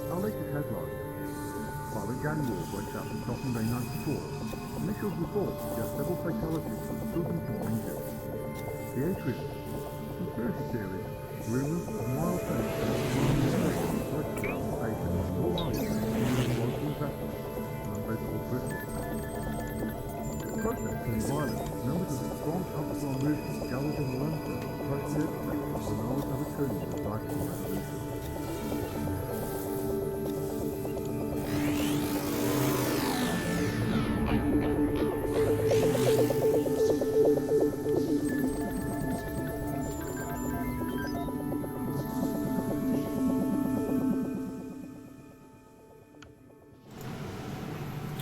Our latest headline. While a gang war breaks out in Shopping Bay 94, initial reports suggest several fatalities and dozens more injured. The atrium. Conspiracy theories, rumours and wild things about the occupation of all islands and local investment and unbreakable prisoners. Protesting violence, members of the strong outlaw movement gathered in the landfill to protest the yesterday when ours have returned to the radical revolution.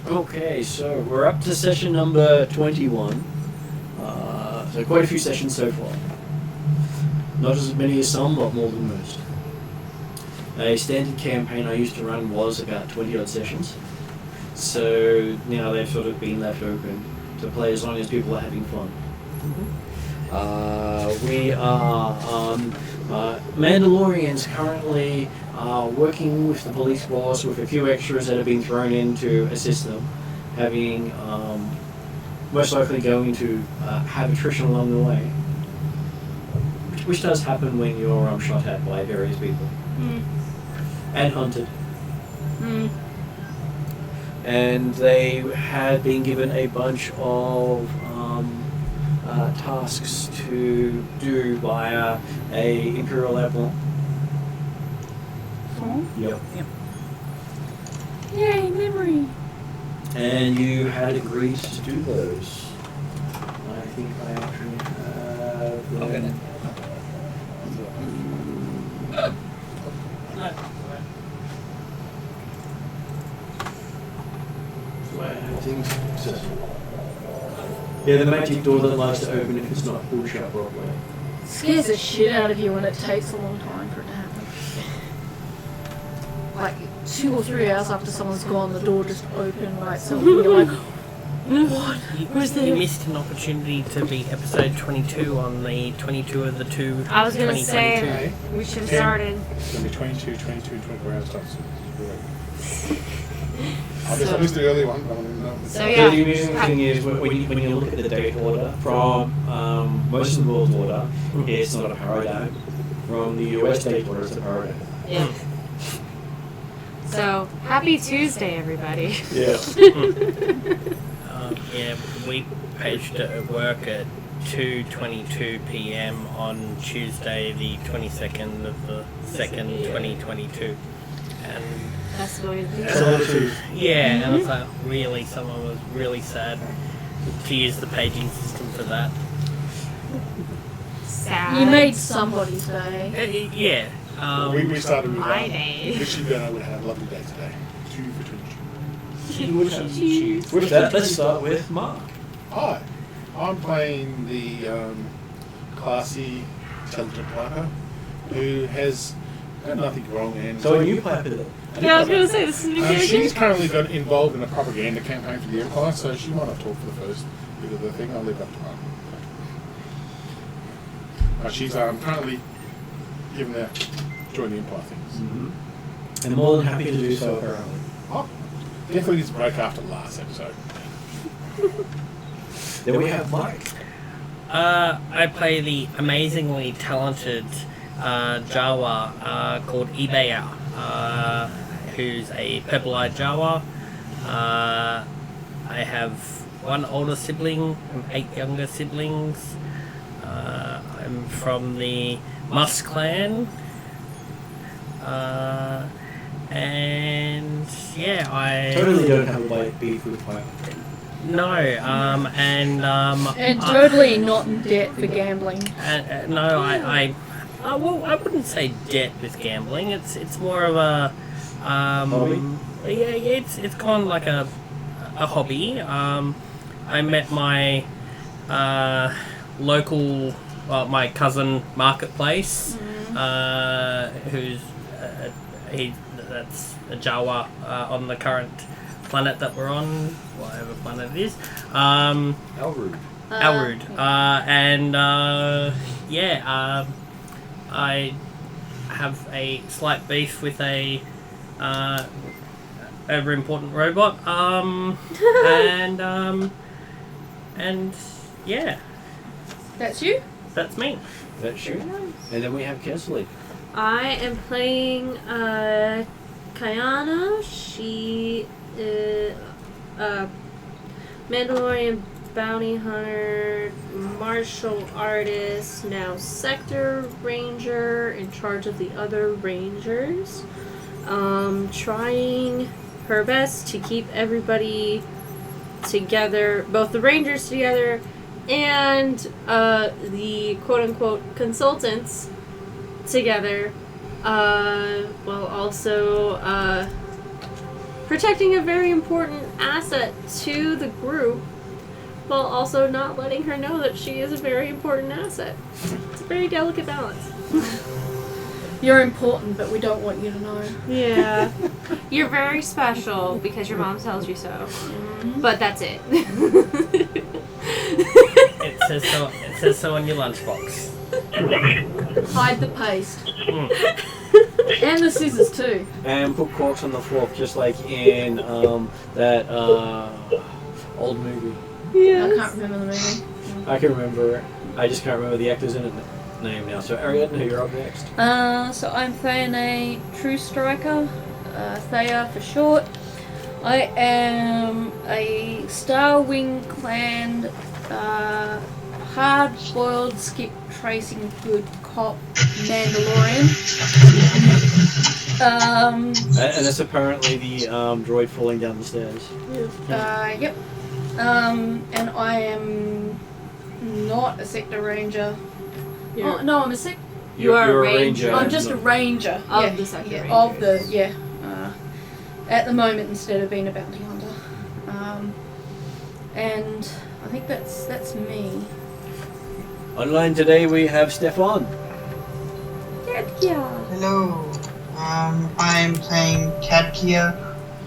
Okay, so we're up to session number 21. So quite a few sessions so far. Not as many as some, but more than most. A standard campaign I used to run was about 20 odd sessions. So now they've sort of been left open to play as long as people are having fun. We are Mandalorians currently working with the police force with a few extras that have been thrown in to assist them, having most likely going to have attrition along the way, which does happen when you're shot at by various people and hunted. And they had been given a bunch of tasks to do via a Imperial Admiral. Yep. Yay, memory! And you had agreed to do those. I think I actually have... Okay. I think successful. Yeah, the magic door that likes to open if it's not pulled shut properly. Scares the shit out of you when it takes a long time for it to happen. Like 2 or 3 hours after someone's gone, the door just opened by itself and you're like, what? Who's there? You missed an opportunity to be episode 22 on the 22 of the 2. I was going to 2022. say, we should have started. It's going to be 22, 24 hours time. I missed the early one. So So yeah. the amusing thing is when you look at the date order from most of the world's order, it's not a paradigm. From the US date order, it's a paradigm. Yeah. So, happy Tuesday, everybody. Yeah. Yeah, we paged it at work at 2:22 p.m. on Tuesday, the 22nd of the 2nd, 2022. And That's the way to do it. So, yeah, and I thought really someone was really sad to use the paging system for that. Sad. You made somebody's day. Yeah. We started with My day. Richie Bernard would have had a lovely day today. 2 for 22. with that, let's start with Mark. Hi, I'm playing the classy, intelligent Piper who has got nothing wrong. And So a new Piper then. Yeah, I was going to say, this is a new she's character. currently got involved in a propaganda campaign for the Empire, so she might not talk for the first bit of the thing. I'll leave that to her. She's currently given that join the Empire things. And more than happy to do so, apparently. Oh, definitely needs a break after the last episode. Then we have Mike. I play the amazingly talented Jawa called Ibeya, who's a purple-eyed Jawa. I have 1 older sibling and 8 younger siblings. I'm from the Mus clan. And yeah, I Totally don't have a beef with Piper. no, And totally not in debt for gambling. no, well, I wouldn't say debt with gambling. It's more of a Hobby? Yeah, it's kind of like a hobby. I met my local, my cousin Marketplace, who's that's a Jawa on the current planet that we're on, whatever planet it is. Elrood. Elrood. I have a slight beef with a ever important robot. And yeah, That's you? that's me. That's you. And then we have Kesley. I am playing Kayana. She is a Mandalorian bounty hunter, martial artist, now sector ranger, in charge of the other rangers. Trying her best to keep everybody together, both the rangers together and the quote-unquote consultants together, while also protecting a very important asset to the group, while also not letting her know that she is a very important asset. It's a very delicate balance. You're important, but we don't want you to know. Yeah. You're very special because your mom tells you so. But that's it. It says so on your lunchbox. Hide the paste. And the scissors too. And put corks on the fork, just like in that old movie. I can't remember the movie. I can remember it. I just can't remember the actor's name now. So Ariadne, you're up next. So I'm playing a true striker, Thea for short. I am a Star Wing Clan, hard-boiled, skip tracing good cop Mandalorian. And that's apparently the droid falling down the stairs. Yep. And I am not a sector ranger. Oh, no, I'm a sector. You're a ranger. I'm just a ranger Of the sector yeah, rangers. at the moment, instead of being a bounty hunter. And I think that's me. Online today we have Stefan. Yeah. Hello, I'm playing Kadkia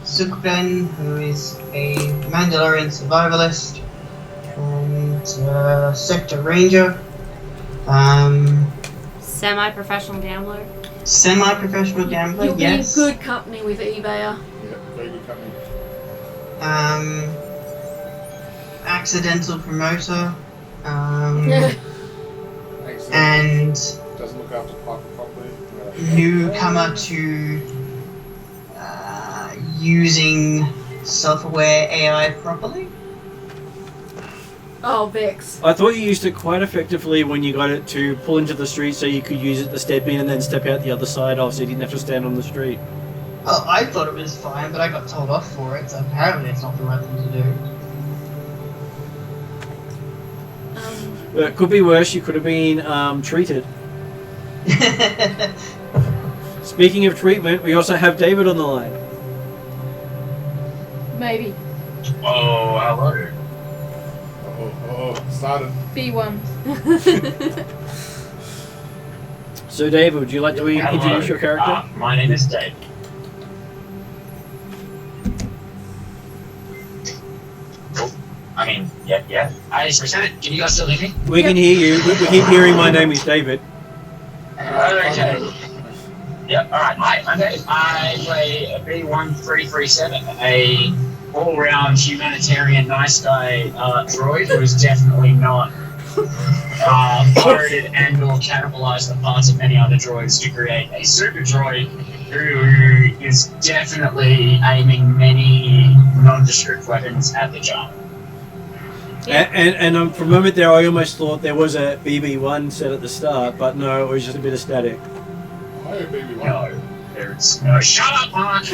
Sukren, who is a Mandalorian survivalist and sector ranger. Semi-professional gambler. Semi-professional gambler, You'll yes. be in good company with eBayer. Yeah, very good company. Accidental promoter. Excellent. And Doesn't look after Piper properly. newcomer to using self-aware AI properly. Oh, Vex. I thought you used it quite effectively when you got it to pull into the street so you could use it to step in and then step out the other side off so you didn't have to stand on the street. Oh, I thought it was fine, but I got told off for it, so apparently it's not the right thing to do. It could be worse, you could have been treated. Speaking of treatment, we also have David on the line. Maybe. Oh, hello. Started. B1. So David, would you like to introduce your character? My name is Dave. Oh, I mean, yeah. I just said it. Can you guys still hear me? We can hear you. We keep hearing my name is David. Okay. Yeah, alright. Hi, I'm Dave. I play a B1337, a all-round humanitarian nice guy droid who is definitely not pirated and or cannibalized the parts of many other droids to create a super droid who is definitely aiming many nondescript weapons at the jump. And for a moment there, I almost thought there was a BB-1 set at the start, but no, it was just a bit of static. Oh, baby, No, there's no. Shut up, Mark!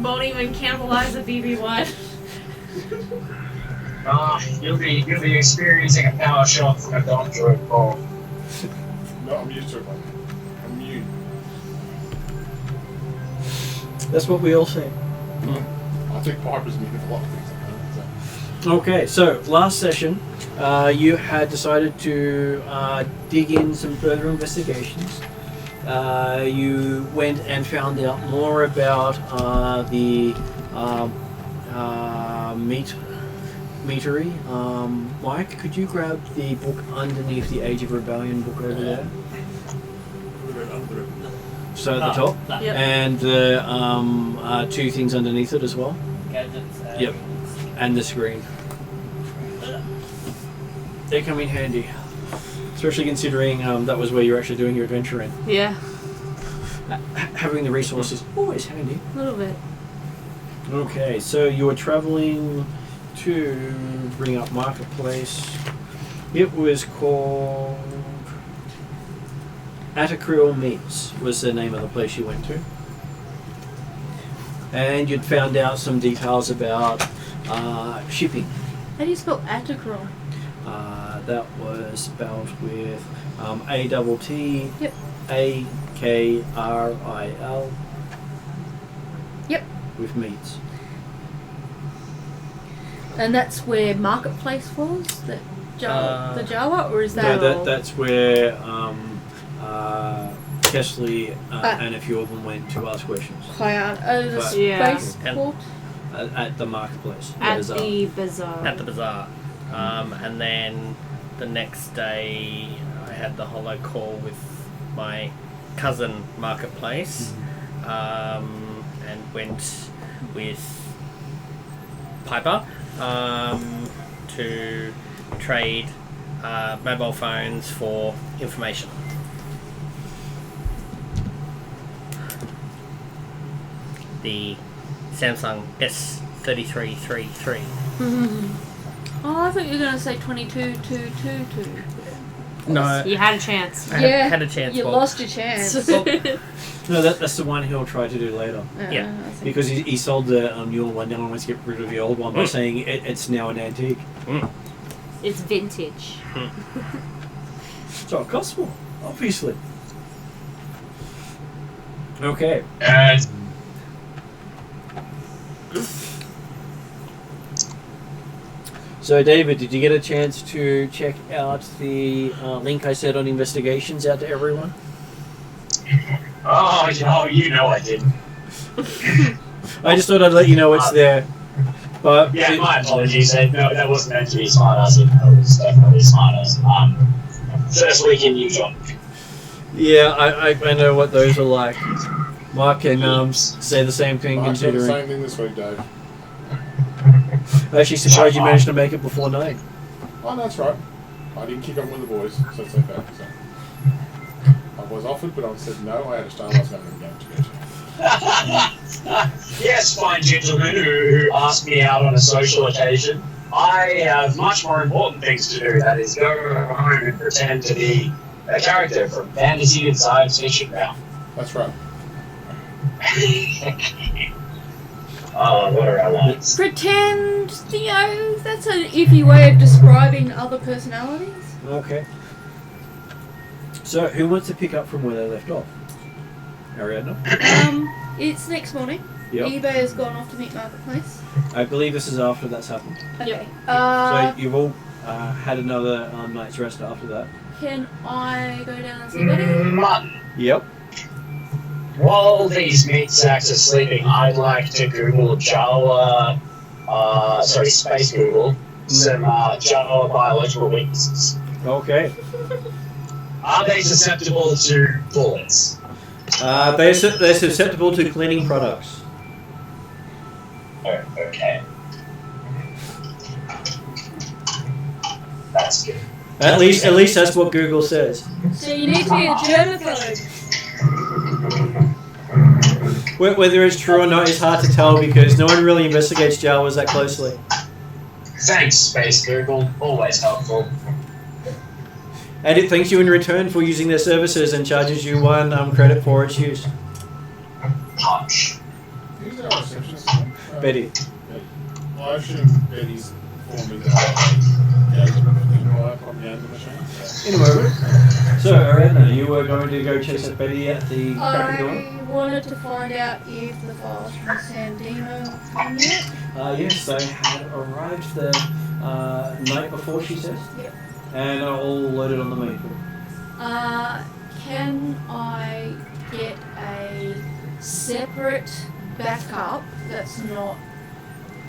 Won't even cannibalize a BB-1. You'll be experiencing a power shot from a Dark Droid ball. No, I'm used to it, man. I'm immune. That's what we all say. I think Piper's immune to a lot of things. Okay, so last session, you had decided to dig in some further investigations. You went and found out more about the meatery. Mike, could you grab the book underneath the Age of Rebellion book over there? So at the top, That. Yep. and the 2 things underneath it as well, Gadgets. And Yep. and the screen. They come in handy, especially considering that was where you're actually doing your adventure in. Yeah, Having the resources always handy. a little bit. Okay, so you were traveling to bring up Marketplace. It was called Atacreal Meats was the name of the place you went to. And you'd found out some details about shipping. How do you spell Atacron? That was spelled with A-T-T Yep. A-K-R-I-L Yep. with meats. And that's where Marketplace was? The Jawa? Or is No, that... that's where Kesley and a few of them went to ask questions the But- Yeah. spaceport? at the marketplace. At bazaar. the bazaar. At the bazaar. And then the next day, I had the holo call with my cousin Marketplace, and went with Piper to trade mobile phones for information. The Samsung S3333. Oh, I thought you were going to say 22222. No, You had a chance. I had a chance. You well, lost your chance. No, that's the one he'll try to do later. Yeah. I see. Because he sold the new one, now he wants to get rid of the old one by saying it's now an antique. It's vintage. So it costs more, obviously. Okay. So David, did you get a chance to check out the link I said on investigations out to everyone? Oh, you know I didn't. I just thought I'd let you know it's there. But Yeah, my apologies. No, that wasn't meant to be smart ass. It was definitely smart ass. First week in New York. yeah, I know what those are like. Mark can say the same thing, Mark said the considering. same thing this week, Dave. I'm actually surprised you managed to make it before 9. Oh, no, that's right. I didn't kick on with the boys, so it's okay. So. I was offered, but I said no. I had a Star Wars going to go to. Yes, fine gentlemen who asked me out on a social occasion. I have much more important things to do. That is go home and pretend to be a character from fantasy and science fiction now. That's right. Oh, what are our lines? Pretend, that's an iffy way of describing other personalities. Okay. So, who wants to pick up from where they left off? Ariadna? It's next morning. Yep. eBay has gone off to meet Marketplace. I believe this is after that's happened. Okay. So, you've all had another night's rest after that. Can I go down and see Betty? Mutton. Yep. While these meat sacks are sleeping, I'd like to Google Jawa, Space Google, some Jawa biological weaknesses. Okay. Are they susceptible to bullets? They're susceptible to cleaning products. Oh, okay. That's good. At least that's what Google says. So you need to be a germaphobe. Whether it's true or not is hard to tell because no one really investigates Jawas that closely. Thanks, Space Google. Always helpful. And it thanks you in return for using their services and charges you 1 credit for its use. Punch. Who's our receptionist? Betty. I assume Betty's forming the engagement with the propaganda machine. In a moment. So, Ariadna, you were going to go chase up Betty at the crack of dawn? I wanted to find out if the files from Sandino come yet. Yes, they had arrived the night before, she says. Yep. And are all loaded on the main pool. Can I get a separate backup that's not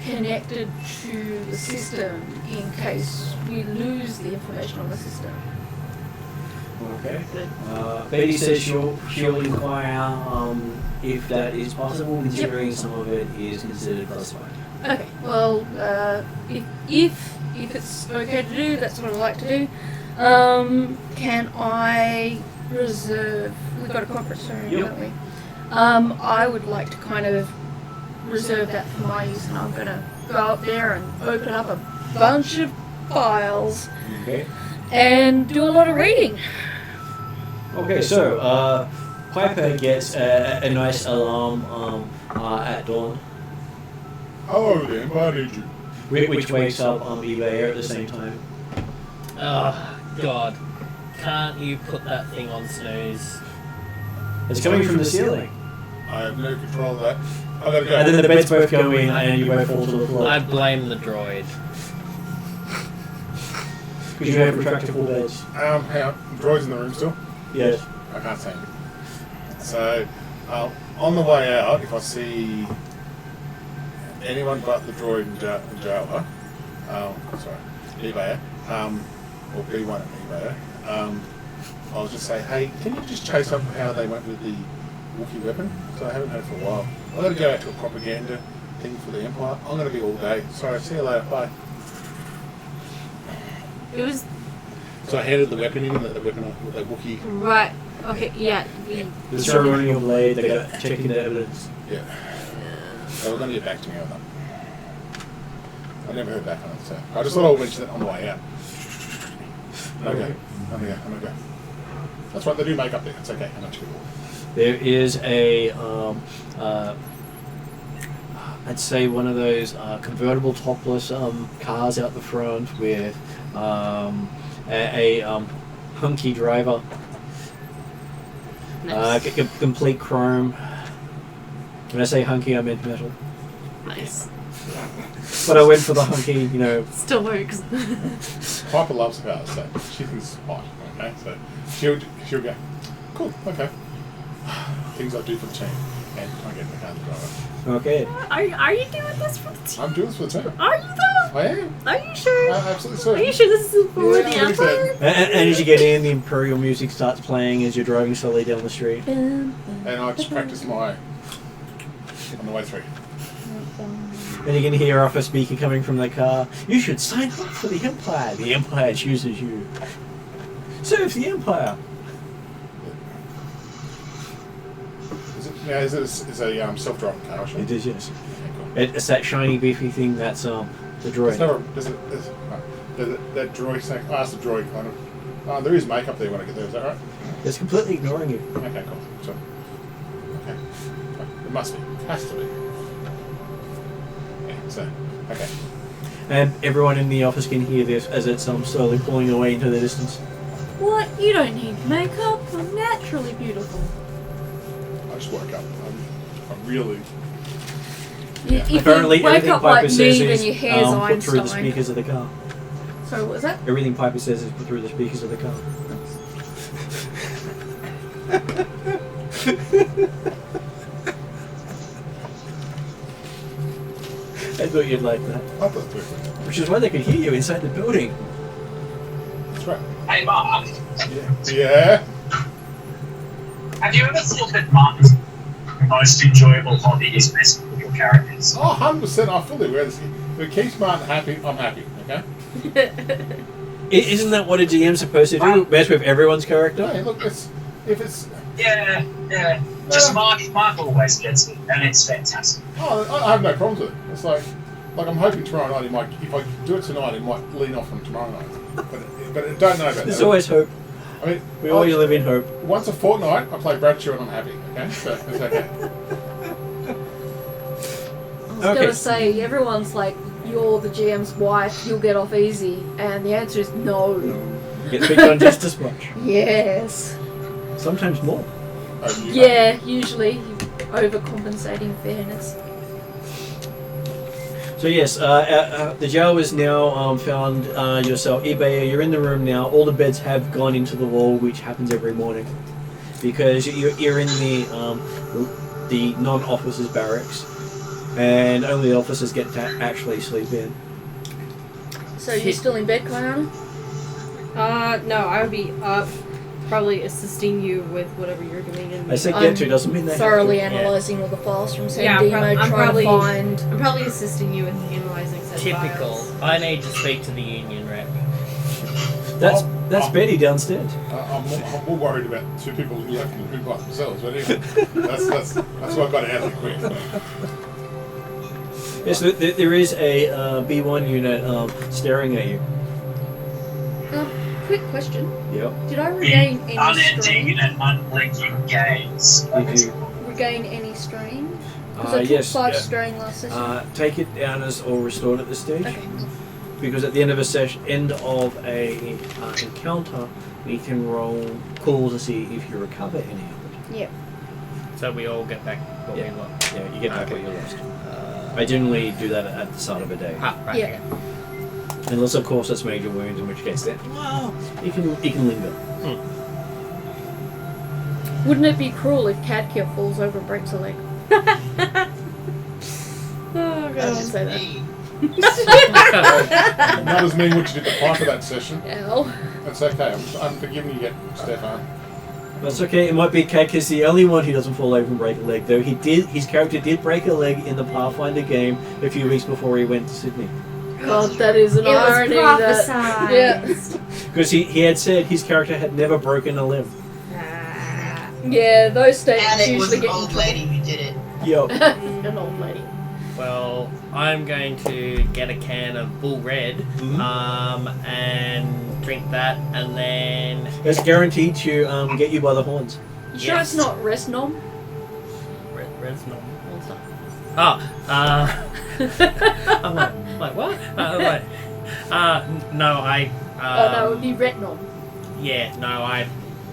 connected to the system in case we lose the information on the system? Okay. Betty says she'll inquire if that is possible, considering some of it is considered classified. Okay. Well, if it's okay to do, that's what I like to do. Can I reserve? We've got a conference room, Yep. don't we? I would like to kind of reserve that for my use, and I'm gonna go up there and open up a bunch of files Okay. and do a lot of reading. Okay, so Piper gets a nice alarm at dawn, Oh, the Empire need you. which wakes up eBay at the same time. Oh, God. Can't you put that thing on snooze? It's coming from the ceiling. I have no control of that. I gotta go. And then the beds both go in and you both fall to the floor. I blame the droid. Because you have retractable beds. Hang on. Droid's in the room still? Yes. I can't see him. So, on the way out, if I see anyone but the droid and Java, sorry, eBay, or B1 and eBay, I'll just say, hey, can you just chase up how they went with the Wookiee weapon? Because I haven't heard for a while. I've got to go out to a propaganda thing for the Empire. I'm going to be all day. Sorry, see you later. Bye. It was So I handed the weapon in, the weapon with the Wookiee. right. Okay, yeah. The ceremonial blade, they got checking the evidence. Yeah. They were going to get back to me on that. I never heard back on it, so I just thought I would mention that on the way out. Okay. I'm gonna go. That's right, they do make up there. It's okay. I'm not too cool. There is a, I'd say one of those convertible topless cars out the front with a hunky driver. Nice. Complete chrome. When I say hunky, I meant metal. Nice. But I went for the hunky, you know. Still works. Piper loves cars, so she thinks it's hot. Okay, so she'll go. Cool. Okay. Things I do for the team, and I get in the car to drive. Okay. Are you doing this for the team? I'm doing this for the team. Are you though? I am. Are you sure? Absolutely so. Are you sure this is for Yeah, the I'm pretty Empire? And as you get in, the Imperial music starts playing as you're driving slowly down the street. And I just practice my on the way through. And you can hear off a speaker coming from the car. You should sign up for the Empire. The Empire chooses you. Serve the Empire. Is it a self-driving car? Sure. It is, yes. Okay, It's that shiny, beefy thing that's the cool. droid. Does that droid say? I asked the droid kind of. There is makeup there when I get there. Is that right? It's completely ignoring you. Okay, cool. So, okay. It must be. Has to be. Yeah, so, okay. And everyone in the office can hear this as it's slowly pulling away into the distance. What? You don't need makeup. I'm naturally beautiful. I just woke up. I'm really. If Apparently, you wake everything up Piper like says me, then is your hair's put through the Einstein. speakers of the car. So what was that? Everything Piper says is put through the speakers of the car. I thought you'd like that. I thought it was. Which is why they could hear you inside the building. That's right. Hey, Mark, Yeah. have you ever thought that Mark's most enjoyable hobby is messing with your characters? Oh, 100%. I fully wear this. If it keeps Martin happy, I'm happy. Okay. Isn't that what a GM's supposed to do? Mess with everyone's character? Hey, look, if it's. Yeah. Just Mark always gets it, and it's fantastic. Oh, I have no problems with it. It's like I'm hoping tomorrow night he might. If I do it tonight, he might lean off from tomorrow night. But I don't know about There's that. always hope. I mean, We always live in hope. once a fortnight, I play Bradshaw and I'm happy. Okay, so it's okay. I was gonna say, everyone's like, you're the GM's wife, you'll get off easy. And the answer is no. Get picked on just as much. Yes. Sometimes more. Yeah, usually overcompensating fairness. So yes, the jail is now found yourself. eBay, you're in the room now. All the beds have gone into the wall, which happens every morning. Because you're in the non-officers' barracks. And only the officers get to actually sleep in. So you're still in bed, Kayana? No, I would be up. probably assisting you with whatever you're doing. And I said get to doesn't mean they thoroughly have to. analysing all the files from San Yeah, Diego, I'm trying to find. I'm probably assisting you with analyzing said Typical. files. I need to speak to the union rep. That's Betty downstairs. I'm more worried about two people who left in the room by themselves. But anyway, that's why I got out of there quick. Yes, there is a B1 unit staring at you. Quick question: Yep. did I regain any Unending strain? and unblinking gaze. You do. Regain any strain? Because I took Yes. 5 strain last session. Take it down as or restored at this stage. Okay. Because at the end of a a encounter, we can roll cool to see if you recover any of it. Yep. So we all get back what Yeah. we want. Yeah, you get back Okay. what you lost. I generally do that at the start of a day. Right. Yeah. Okay. Unless, of course, it's major wounds, in which case, then, well, you can linger. Wouldn't it be cruel if Cadkia falls over and breaks a leg? Oh That's god. just say that. me. Not as mean what you did the prior to that session. Ow. That's okay. I'm forgiving you yet, Stefan. That's okay. It might be Kakis the only one who doesn't fall over and break a leg, though. His character did break a leg in the Pathfinder game a few weeks before he went to Sydney. God, that is an It was irony. prophesied. Yeah. Because he had said his character had never broken a limb. Ah. Yeah, those And statements it was usually an get old lady who did it. Yo. an old lady. Well, I'm going to get a can of Bull Red, and drink that, and then It's guaranteed to get you by the horns. You sure Yes. it's not Resnom? Resnom. Well, it's not. Oh, I'm like what? No, I. Oh no, it would be Retnom. Yeah, no, I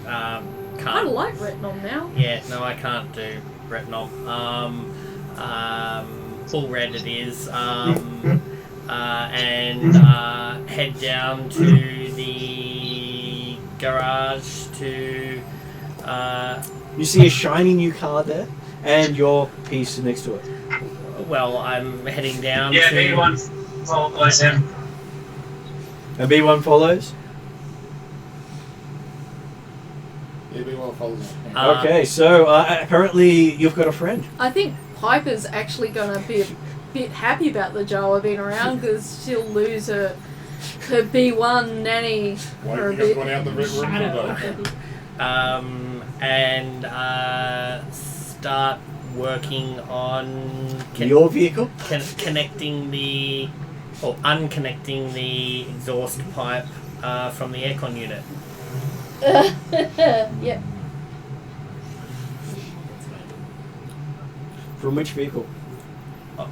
I can't. like Retnom now. Yeah, no, I can't do retinol. Full red it is. And head down to the garage to. You see a shiny new car there, and your piece next to it. Well, I'm heading down Yeah, to. B1 follows him. And B1 follows. Yeah, be well followed. Okay, so apparently you've got a friend. I think Piper's actually gonna be a bit happy about the Jawa being around because she'll lose her B1 nanny Why for a you just bit. gone out the red room though? And start working on Your vehicle? connecting the or unconnecting the exhaust pipe from the aircon unit. Yep. From which vehicle?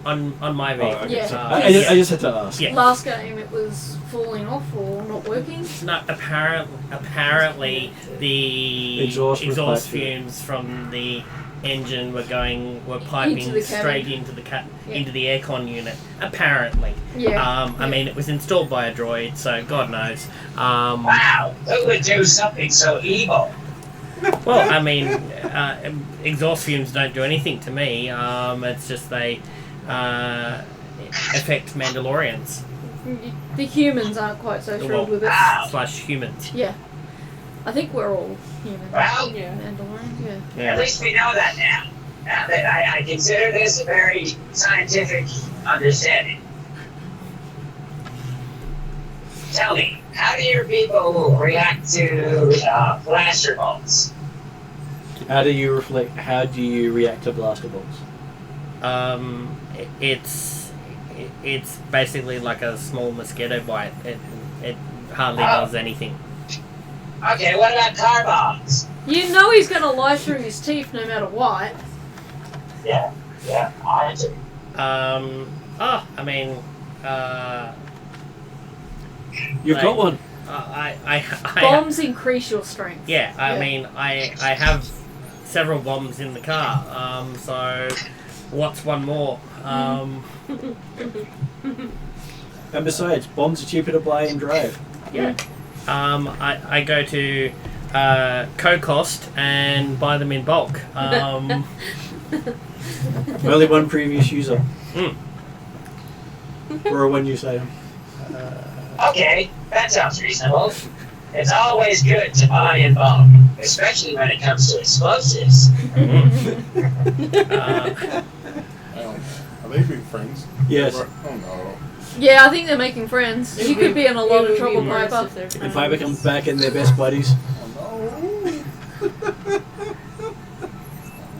On my vehicle. okay. Yeah. So I just had to ask. Yeah. Last game it was falling off or not working. No, apparently the Exhaust exhaust was fumes from the engine were piping Into the cabin. straight into the Yeah. into the aircon unit. Apparently, Yeah. I mean, it was installed by a droid, so God knows. Wow, who would do something so evil? Well, I mean, exhaust fumes don't do anything to me. It's just they affect Mandalorians The humans aren't quite so Well, thrilled with it. slash humans. Yeah. I think we're all human. Well, Yeah. Mandalorian, yeah. at least we know that now. Now that I consider this a very scientific understanding. Tell me, how do your people react to blaster bolts? How do you react to blaster bolts? It's basically like a small mosquito bite. It hardly does anything. Okay, what about car bombs? You know he's gonna lie through his teeth no matter what. Yeah, I do. I mean, You've got one. I Bombs increase your strength. yeah, I Yeah. mean, I have several bombs in the car. So what's one more? And besides, bombs are cheaper to buy and drive. Yeah. I go to Co-Cost and buy them in bulk. Only one previous user. Mm. Or a one-use item. Okay, that sounds reasonable. It's always good to buy in bulk, especially when it comes to explosives. Are they big friends? Yes. Oh no. Yeah, I think they're making friends. You could be in a lot of trouble, Piper. If Piper comes back and they're best buddies. Oh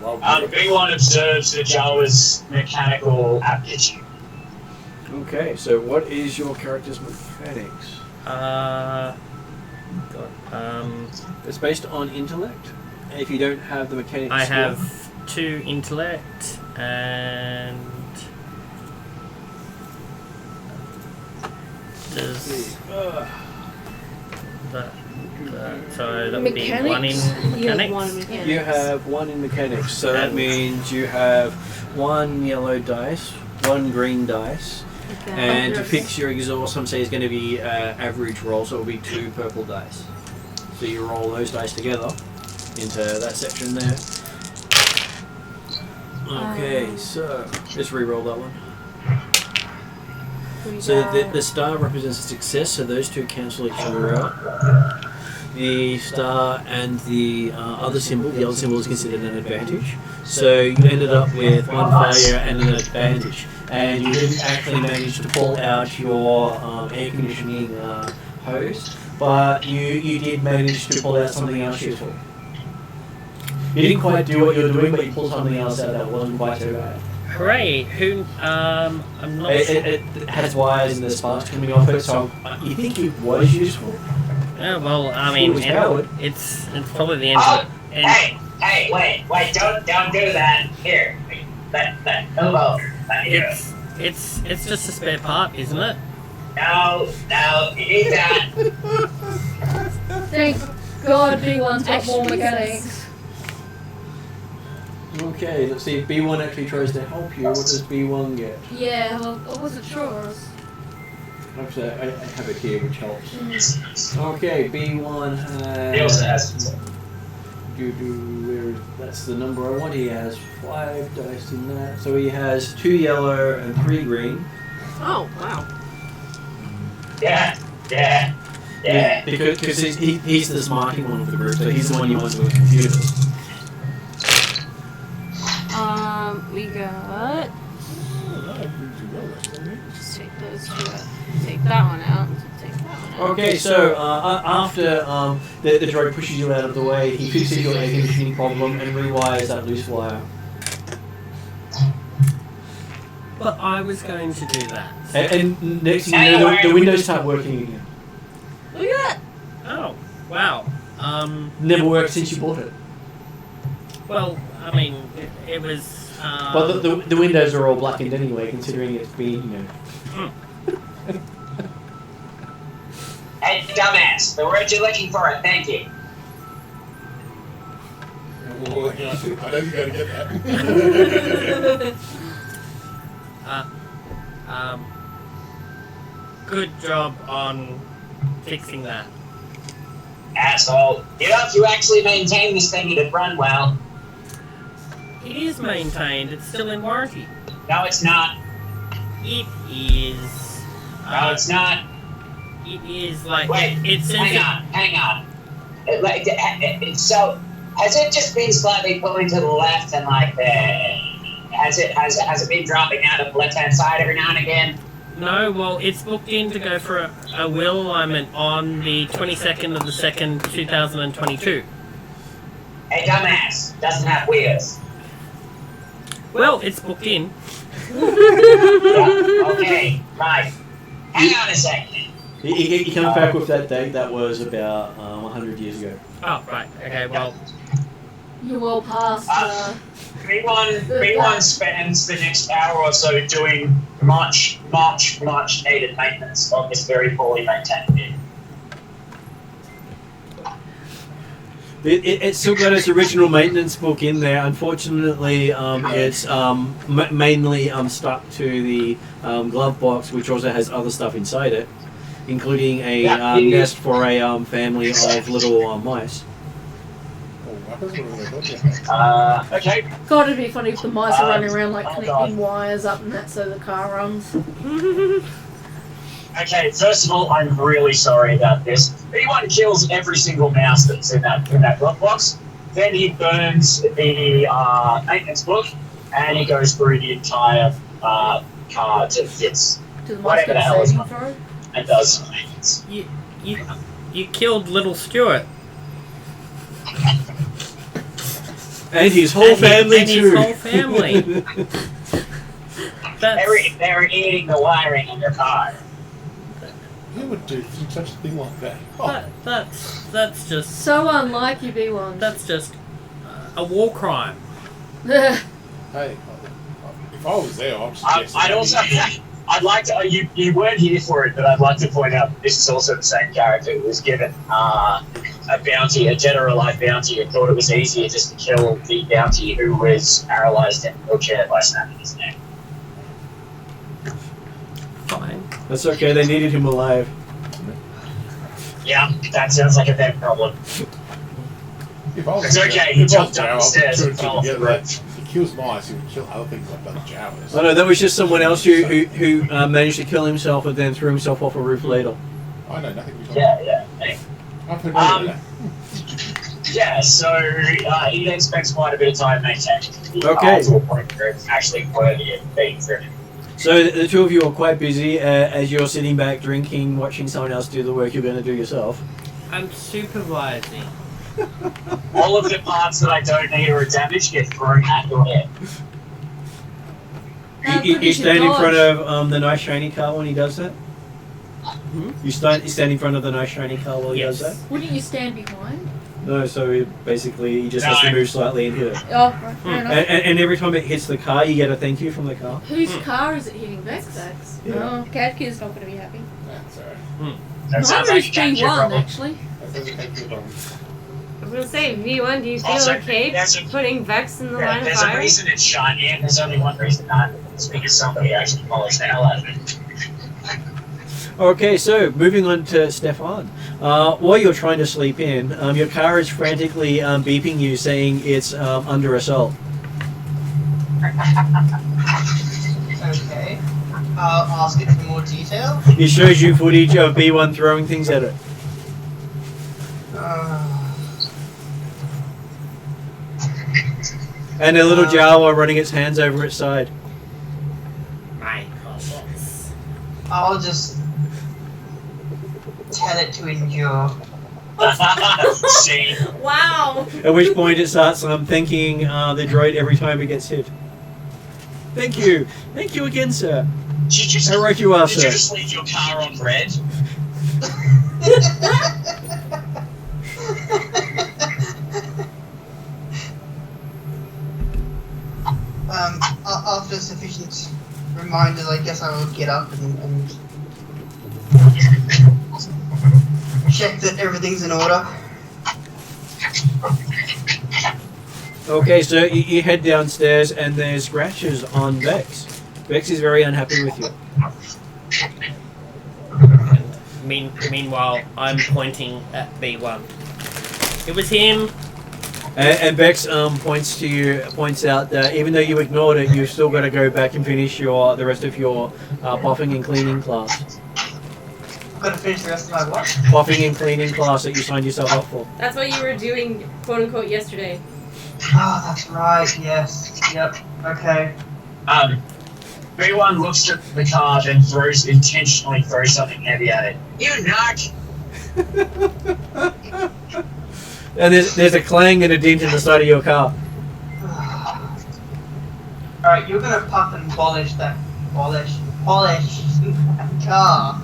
no. B1 observes the Jawa's mechanical aptitude. Okay, so what is your character's mechanics? It's based on intellect. And if you don't have the mechanics, I skill- have 2 intellect and does so that would be 1 in mechanics. You have 1 in mechanics, so that means you have 1 yellow dice, 1 green dice, and to fix your exhaust, some say is going to be average roll, so it will be 2 purple dice. So you roll those dice together into that section there. Okay, so let's re-roll that one. So the star represents a success, so those 2 cancel each other out. The star and the other symbol is considered an advantage. So you ended up with 1 failure and an advantage. And you didn't actually manage to pull out your air conditioning hose, but you did manage to pull out something else useful. You didn't quite do what you were doing, but you pulled something else out that wasn't quite so bad. Hooray! Who? I'm not. It has wires and the sparks coming off it, so you think it was useful? Yeah, well, I mean, It was powered. it's probably the end Oh, of it. hey, wait, don't do that. Here, let hello. It's just a spare part, isn't it? No, you need that. Thank God B1's got more mechanics. Okay, let's see if B1 actually tries to help you. What does B1 get? Yeah, well, I wasn't sure. Actually, I have it here, which helps. Okay, B1 He also has... has That's the number I want. He has 5 dice in that. So he has 2 yellow and 3 green. Oh, wow. Yeah. Because he's the smarting one of the group, so he's the one you want to do with computers. We got... Just take those 2 out. Take that one out. Take that one out. Okay, so after the droid pushes you out of the way, he fixes your air conditioning problem and rewires that loose wire. But I was going to do that. And next thing you know, the windows start working again. Look at that! Oh, wow. Never worked since you bought it. Well, I mean, it was. Well, the windows are all blackened anyway, considering it's been, Hey, dumbass, the word you're looking for, thank you. Well, I know you gotta get that. Good job on fixing that. Asshole. You know, if you actually maintain this thing, it'd run well. It is maintained. It's still in warranty. No, it's not. It is. No, it's not. It is like. Wait, It's hang on. So, has it just been slightly pulling to the left and has it been dropping out of the left-hand side every now and again? No, well, it's booked in to go for a wheel alignment on the 22nd of the 2nd, 2022. Hey, dumbass, doesn't have wheels. Well, it's booked in. Yeah, okay, right. Hang on a second. He comes back with that date that was about 100 years ago. Oh, right. Okay, well. You're well past. Everyone spends the next hour or so doing much needed maintenance on this very poorly maintained vehicle. It's still got its original maintenance book in there. Unfortunately, it's mainly stuck to the glove box, which also has other stuff inside it, including a nest for a family of little mice. Okay. God, it'd be funny if the mice are running around like connecting wires up and that so the car runs. Okay, first of all, I'm really sorry about this. B1 kills every single mouse that's in that glove box. Then he burns the maintenance book, and he goes through the entire car to fix To the whatever the monster hell is saving wrong, throw. and does some maintenance. You killed little Stuart. And his whole family and too. his whole family. They're eating the wiring in their car. Who would do such a thing like that? Oh, That's just So unlike you, B1. that's just a war crime. hey, if I was there, I'd suggest. I'd also, I'd like to. You weren't here for it, but I'd like to point out this is also the same character who was given a bounty, a generalized bounty, and thought it was easier just to kill the bounty who was paralyzed in a wheelchair by snapping his neck. Fine. That's okay, they needed him alive. Yeah, that sounds like a them problem. If I was It's there, okay, he if I was jumped there, I'll upstairs put and two fell off the together. roof. He kills mice, he would kill other things like the Jawas. Oh no, that was just someone else who managed to kill himself and then threw himself off a roof later. I know nothing about Yeah. Hey. I've heard of that. Yeah, so he then spends quite a bit of time maintaining the Okay. to a point where it's actually worthy of being driven. So the two of you are quite busy as you're sitting back drinking, watching someone else do the work you're going to do yourself. I'm supervising. All of the parts that I don't need or are damaged get thrown at your head. You stand in front of the nice shiny car when he does that? You stand in front of the nice shiny car while he does that? Wouldn't you stand behind? No, so he just has to move slightly and hit it. Oh, right, fair enough. And every time it hits the car, you get a thank you from the car. Whose car is it hitting? Vex? Sex. Yeah. Oh, Catki's not going to be happy. That's alright. That sounds Mine like is a capture G1, problem. actually. That doesn't take too long. I was gonna say, V1, do you feel Also, okay there's a- putting Vex in the line of There's a fire? reason it's shiny, and there's only one reason not. It's because somebody actually polished the hell out of it. Okay, so moving on to Stefan. While you're trying to sleep in, your car is frantically beeping you, saying it's under assault. Okay. I'll ask it for more detail. It shows you footage of B1 throwing things at it. And a little Jawa running its hands over its side. My problems. I'll just tell it to endure. See? Wow! At which point it starts thanking the droid every time it gets hit. Thank you. Thank you again, sir. How right you are, Did you sir. just leave your car on red? After sufficient reminders, I guess I will get up and check that everything's in order. Okay, so you head downstairs and there's scratches on Vex. Vex is very unhappy with you. Meanwhile, I'm pointing at B1. It was him. And Vex points out that even though you ignored it, you've still got to go back and finish the rest of your buffing and cleaning class. I've got to finish the rest of my what? Buffing and cleaning class that you signed yourself up for. That's what you were doing, quote unquote, yesterday. Oh, that's right, yes. Yep, okay. B1 looks at the car, then intentionally throws something heavy at it. You narc! And there's a clang and a dent in the side of your car. Alright, you're gonna puff and polish that car.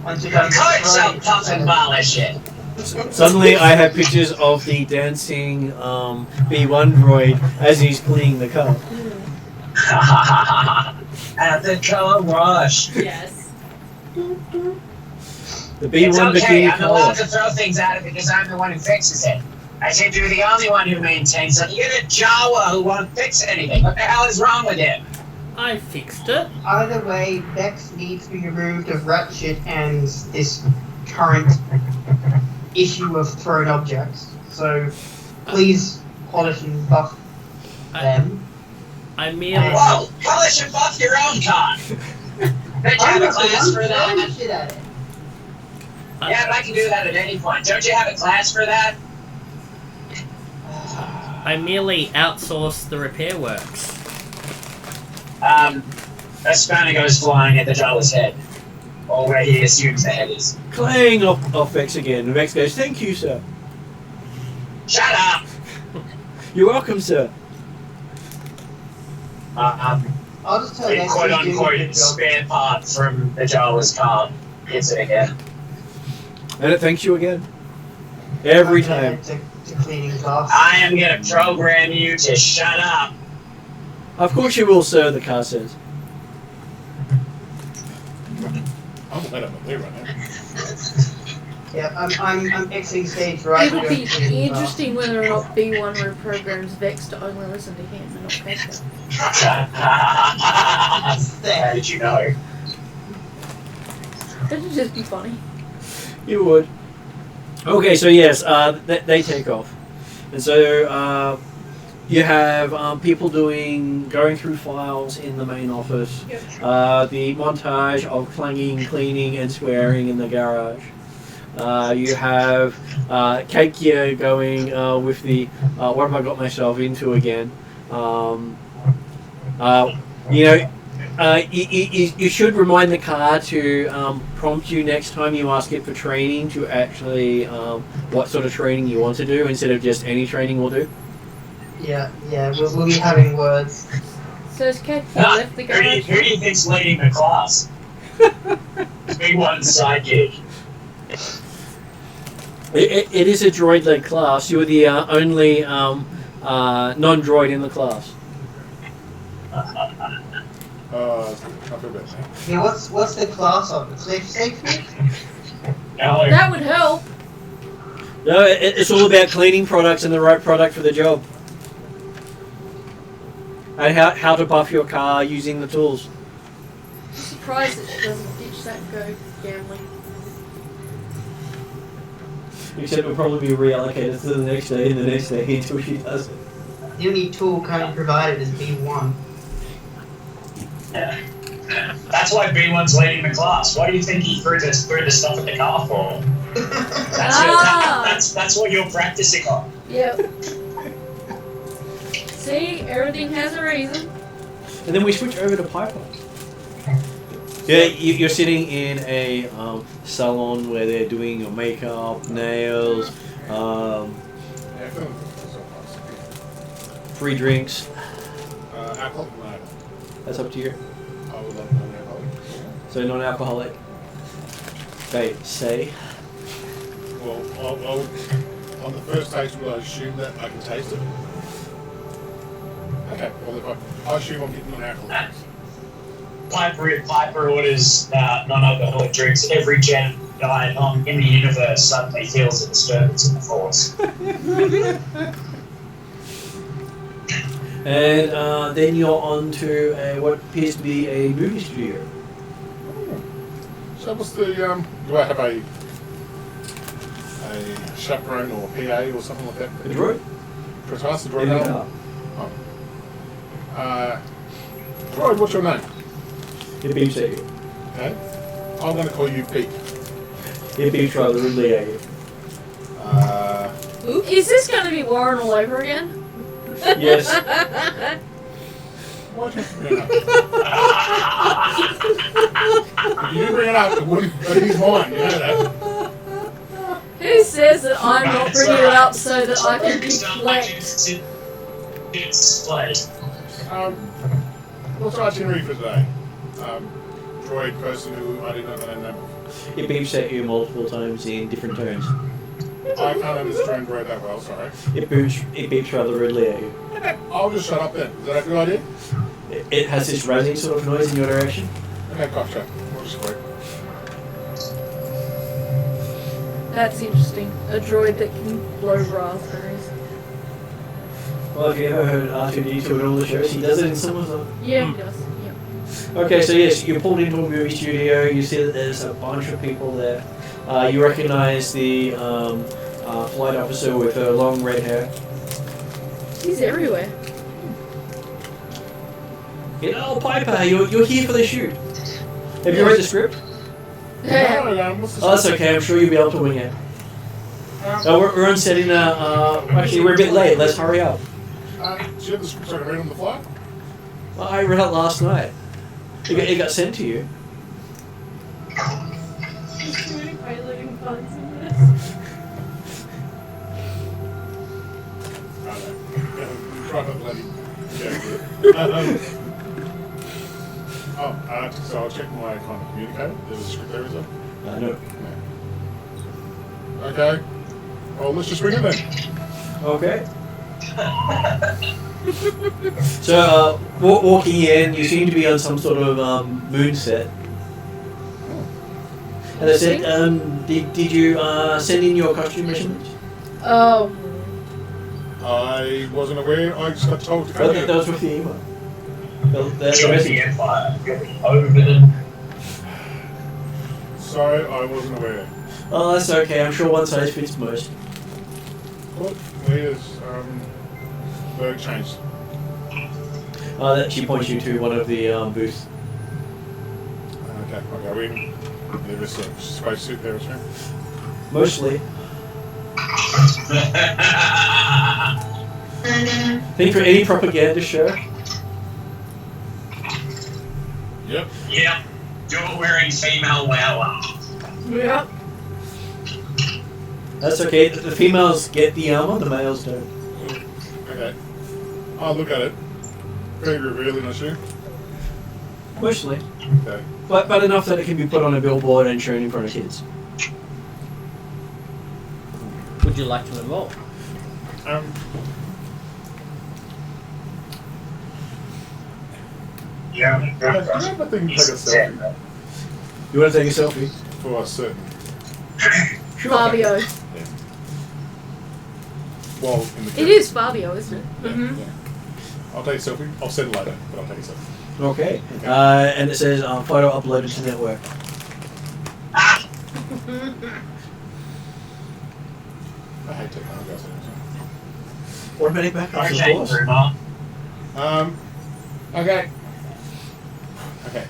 Once you're done Cut destroying yourself, puff and polish it! Suddenly I have pictures of the dancing B1 droid as he's cleaning the car. At the car wash. Yes. The It's B1 okay, bikini I'm car allowed wash. to throw things at it because I'm the one who fixes it. I seem to be the only one who maintains it. You're a Jawa who won't fix anything. What the hell is wrong with him? I fixed it. Either way, Vex needs to be removed of Ratchet and this current issue of thrown objects. So please polish and buff them. I merely. Whoa! Polish and buff your own car! Don't you I'm have a not the class one for throwing that? shit at it. Yeah, but I can do that at any point. Don't you have a class for that? I merely outsource the repair works. A spanner goes flying at the Jawa's head. Or where he assumes the head is. Clang off Vex again. Vex goes, "Thank you, sir. Shut up! You're welcome, sir." I'll just tell A Vex quote he's doing a unquote good job. spare part from the Jawa's car hits it again. And it thanks you again. Every I'm gonna time. head to cleaning class. I am gonna program you to shut up. Of course you will, sir, the car says. I'm gonna let him clear right now. Yeah, I'm exiting stage right. It'll to go be to cleaning class. interesting whether or not B1 reprograms Vex to only listen to him and not Casper. How did you know? That'd just be funny. You would. Okay, so yes, they take off. And so you have people going through files in the main office. The montage of clanging, cleaning, and swearing in the garage. You have Cake here going with the what have I got myself into again? You should remind the car to prompt you next time you ask it for training to actually what sort of training you want to do instead of just any training will do. Yeah, we'll be having words. So is Cake left the Who do garage? you think's leading the class? Big one's sidekick. It is a droid-led class. You are the only non-droid in the class. I feel better now. Yeah, what's the class of it? Safety? No, That would help. No, it's all about cleaning products and the right product for the job. And how to buff your car using the tools. I'm surprised that she doesn't ditch that and go gambling. Except it'll probably be reallocated to the next day and the next day until she does it. The only tool currently provided is B1. yeah. That's why B1's leading the class. Why do you think he threw the stuff at the car for? That's what you're practicing on. Yep. See, everything has a reason. And then we switch over to Piper. Yeah, you're sitting in a salon where they're doing your makeup, nails, Yeah, I feel nice. free drinks. Alcohol? No. That's up to you. I would love non-alcoholic. So non-alcoholic. They say. Well, I would, on the first taste, will I assume that I can taste it? Okay, well, if I assume I'm getting non-alcoholic. Piper orders non-alcoholic drinks. Every Jedi in the universe suddenly feels a disturbance in the Force. And then you're on to what appears to be a movie studio. So what's the, do I have a chaperone or PA or something like that? A droid? Precise, the droid In the now? car. Droid, what's your name? It beeps at you. Okay. I'm going to call you Pete. It beeps rather rudely at you. Is this going to be Warren all over again? Yes. Why'd you bring it up? If you didn't bring it up, it wouldn't be his mind, you know that. Who says that I'm not bringing it up so that I can deflect? It's like What's our itinerary for today? Droid person who I didn't know the name of. It beeps at you multiple times in different tones. I can't understand droid that well, sorry. It beeps rather rudely at you. Okay, I'll just shut up then. Is that a good idea? It has this rattling sort of noise in your direction. Okay, gotcha. We'll just wait. That's interesting. A droid that can blow raspberries. Well, if you ever heard R2D2 in all the shows, he does it in some of them. Yeah, he does. Yeah. Okay, so yes, you're pulled into a movie studio, you see that there's a bunch of people there. You recognize the flight officer with long red hair. He's everywhere. Oh, Piper, you're here for the shoot. Have you read the script? Yeah. What's the Oh, that's okay. I'm sure you'll be able to wing it. We're on setting. Actually, we're a bit late. Let's hurry up. Do you have the script so I can read on the fly? Well, I read it last night. It got sent to you. There's too many piloting puns in this. Try not bloody. So I'll check my kind of communicator. There's a script there, is there? No. Okay. Well, let's just bring it then. Okay. So, walking in, you seem to be on some sort of moon set. And I said, did you send in your costume measurements? Oh. I wasn't aware. I just got told to come Oh, here. that was with the email. The Show the message. Empire. Over the. Sorry, I wasn't aware. Oh, that's okay. I'm sure one size fits most. What? Leaders, the changed. That she points you to one of the booths. Okay, I'll go in. There's a spacesuit there as well. Mostly. Think for any propaganda show. Yep. Yep. Dual wearing female wow. Yep. That's okay. The females get the armor, the males don't. Okay. I'll look at it. Very revealing, I assume. Mostly. Okay. But enough that it can be put on a billboard and shown in front of kids. Would you like to evolve? Yeah. Do you have a thing to take a selfie You want to take a selfie? for a certain? Fabio. Well, in the It is Fabio, isn't it? Yeah. Mm-hmm. I'll take a selfie. I'll send it later, but I'll take a selfie. Okay. Okay. And it says photo uploaded to network. I hate technology. I'll send it. Automatic backup, of Okay, course. Grandma. Okay. Okay.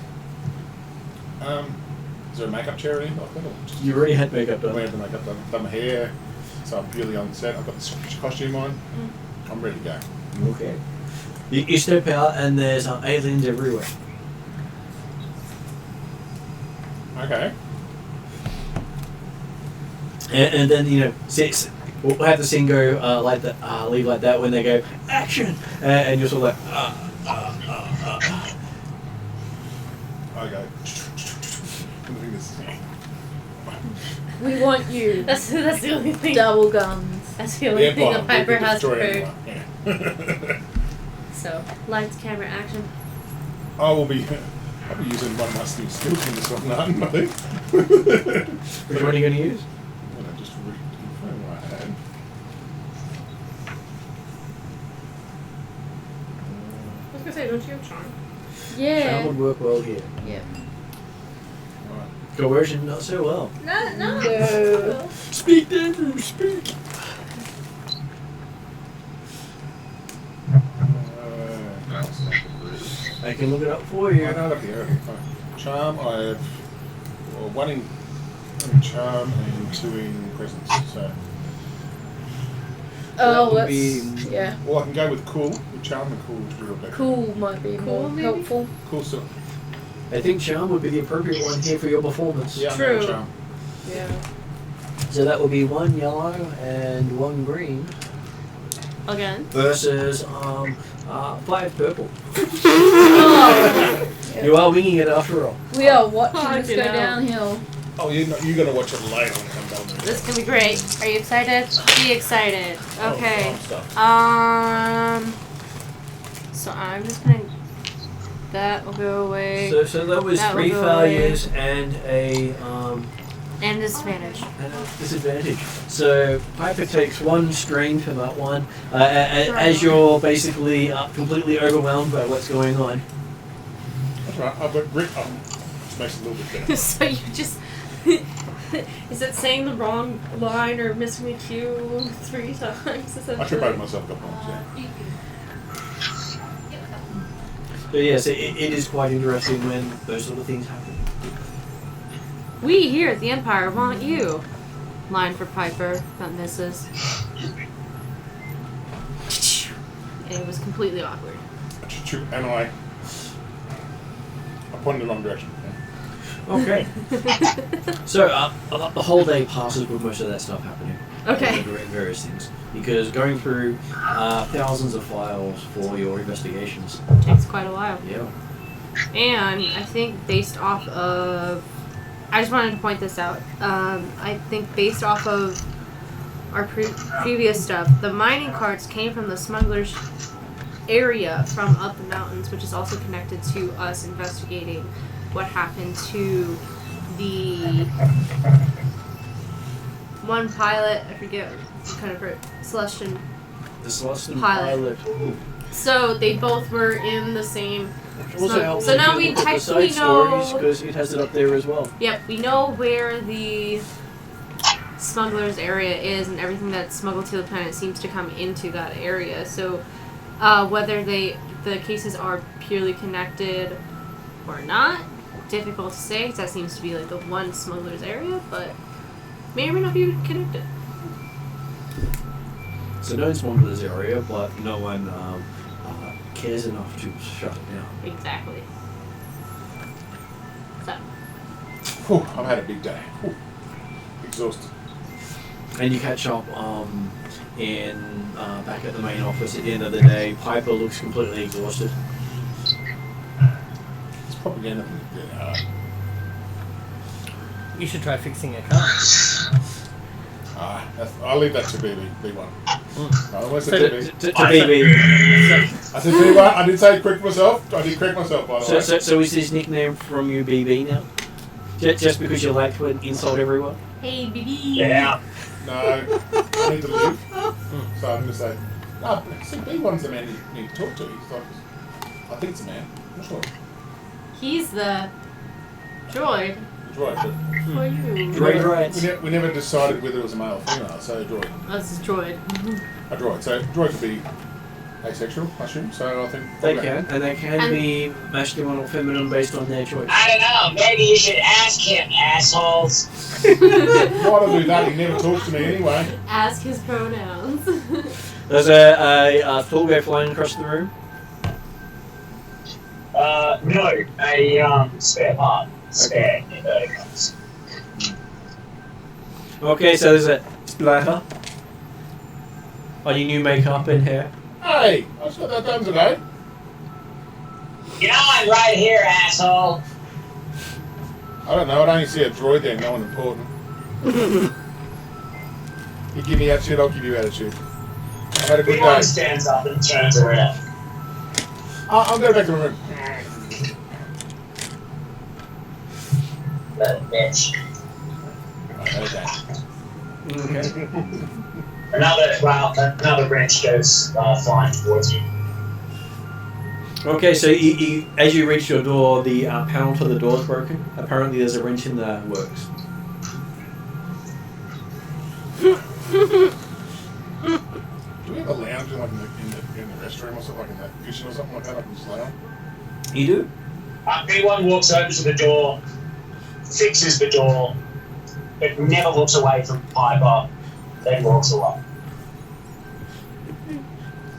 Is there a makeup chair or anything like that? Or just You already had makeup I done. have the makeup done my hair, so I'm purely on set. I've got the costume on. I'm ready to go. Okay. You step out and there's aliens everywhere. Okay. And then, you know, we'll have the scene go like that, leave like that when they go, action! And you're sort of like, I go. Moving this. We want you. That's the only thing. Double guns. That's the only thing that Piper has to prove. prove. Yeah. So, lights, camera, action. I'll be using one of my new skills in this one, I think. which one are you going to use? Well, I just reconfirm what I had. I was gonna say, don't you have charm? That Yeah. would work well here. Yeah. Alright. Coercion, not so well. No. No. Speak, Andrew, speak! I can look it up for you. I know that here. Charm, I have one in charm and two in presence. So, Oh, would that's be- yeah. or I can go with cool. With charm and cool is real better. Cool might be more maybe? helpful. Cool still. I think charm would be the appropriate one here for your performance. Yeah, I'm True. going charm. Yeah. So that would be one yellow and one green Again. versus 5 purple. Oh, You are winging it after all. we are watching Oh, this you go know. downhill. Oh, you're going to watch it later when it comes out. This is gonna be great. Are you excited? Be excited. Okay. Oh, stuff. So I'm just gonna. That will go away. So that was That will 3 go failures and a And disadvantage. disadvantage. So Piper takes 1 strain from that one, as you're basically completely overwhelmed by what's going on. That's right. I've got grit. This makes it a little bit better. So you just. Is it saying the wrong line or missing a cue 3 times? I trip over myself a couple times, yeah. So yes, it is quite interesting when those sort of things happen. We here at the Empire want you. Line for Piper that misses. And it was completely awkward. And I pointed in the wrong direction. Okay. So the whole day passes with most of that stuff happening. Okay. Various things. Because going through thousands of files for your investigations. Takes quite a while. Yeah. And I think based off of... I just wanted to point this out. I think based off of our previous stuff, the mining carts came from the smugglers' area from up the mountains, which is also connected to us investigating what happened to the one pilot. I forget what kind of Celestian. The Celestian Pilot. pilot. So they both were in the same. Also helps So now if you we look at the technically side stories, know. because it has it up there as well. Yep, we know where the smugglers area is, and everything that's smuggled to the planet seems to come into that area. So whether the cases are purely connected or not, difficult to say, because that seems to be like the one smuggler's area, but may or may not be connected. So no smugglers area, but no one cares enough to shut it down. Exactly. So. Whew, I've had a big day. Whew. Exhausted. And you catch up in back at the main office at the end of the day. Piper looks completely exhausted. It's propaganda. You should try fixing a car. I'll leave that to B1. No, I So- said BB. To BB. I said B1. I did say correct myself. I did correct myself, by the way. So is this nickname from you BB now? Just because you like to insult everyone? Hey, BB. Yeah. No, I need to leave. So I'm going to say, no, see, B1's the man you need to talk to. He's like, I think it's a man. I'm not sure. He's the droid It's right, but for you. Droid. we never decided whether it was a male or female, so droid. That's a droid. A droid. So droid could be asexual, I assume. So I think They can, and they can be masculine or feminine based on their choice. I don't know. Maybe you should ask him, assholes. Why do I do that? He never talks to me anyway. Ask his pronouns. There's a thought go flying across the room. No, a spare part. Spare inverticals. Okay, so there's a splatter on your new makeup and hair. Hey, I just got that done today. You know I'm right here, asshole. I don't know. I only see a droid there. No one important. You give me attitude, I'll give you attitude. I've had a good B1 day. stands up and turns around. I'll go back to my room. Little bitch. I heard that. Okay. Another branch goes flying towards you. Okay, so as you reach your door, the panel to the door is broken. Apparently, there's a wrench in the works. Do we have a lounge like in the restroom or something, like in the kitchen or something like that? I can just lay on. You do? B1 walks over to the door, fixes the door, but never looks away from Piper, then walks away.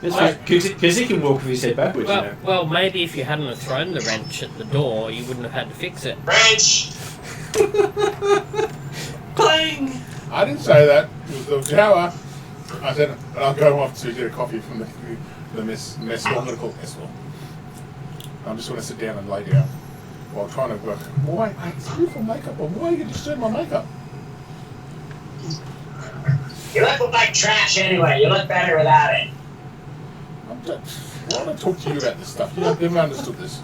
Because he can walk with his head backwards, you know. Well, maybe if you hadn't have thrown the wrench at the door, you wouldn't have had to fix it. Wrench! Clang! I didn't say that. It was the tower. I said, I'll go off to get a coffee from the mess hall. I'm going to call it mess hall. I'm just going to sit down and lay down while trying to work. Why? It's beautiful makeup, but why are you disturbing my makeup? You look like trash anyway. You look better without it. Why don't I talk to you about this stuff? You never understood this.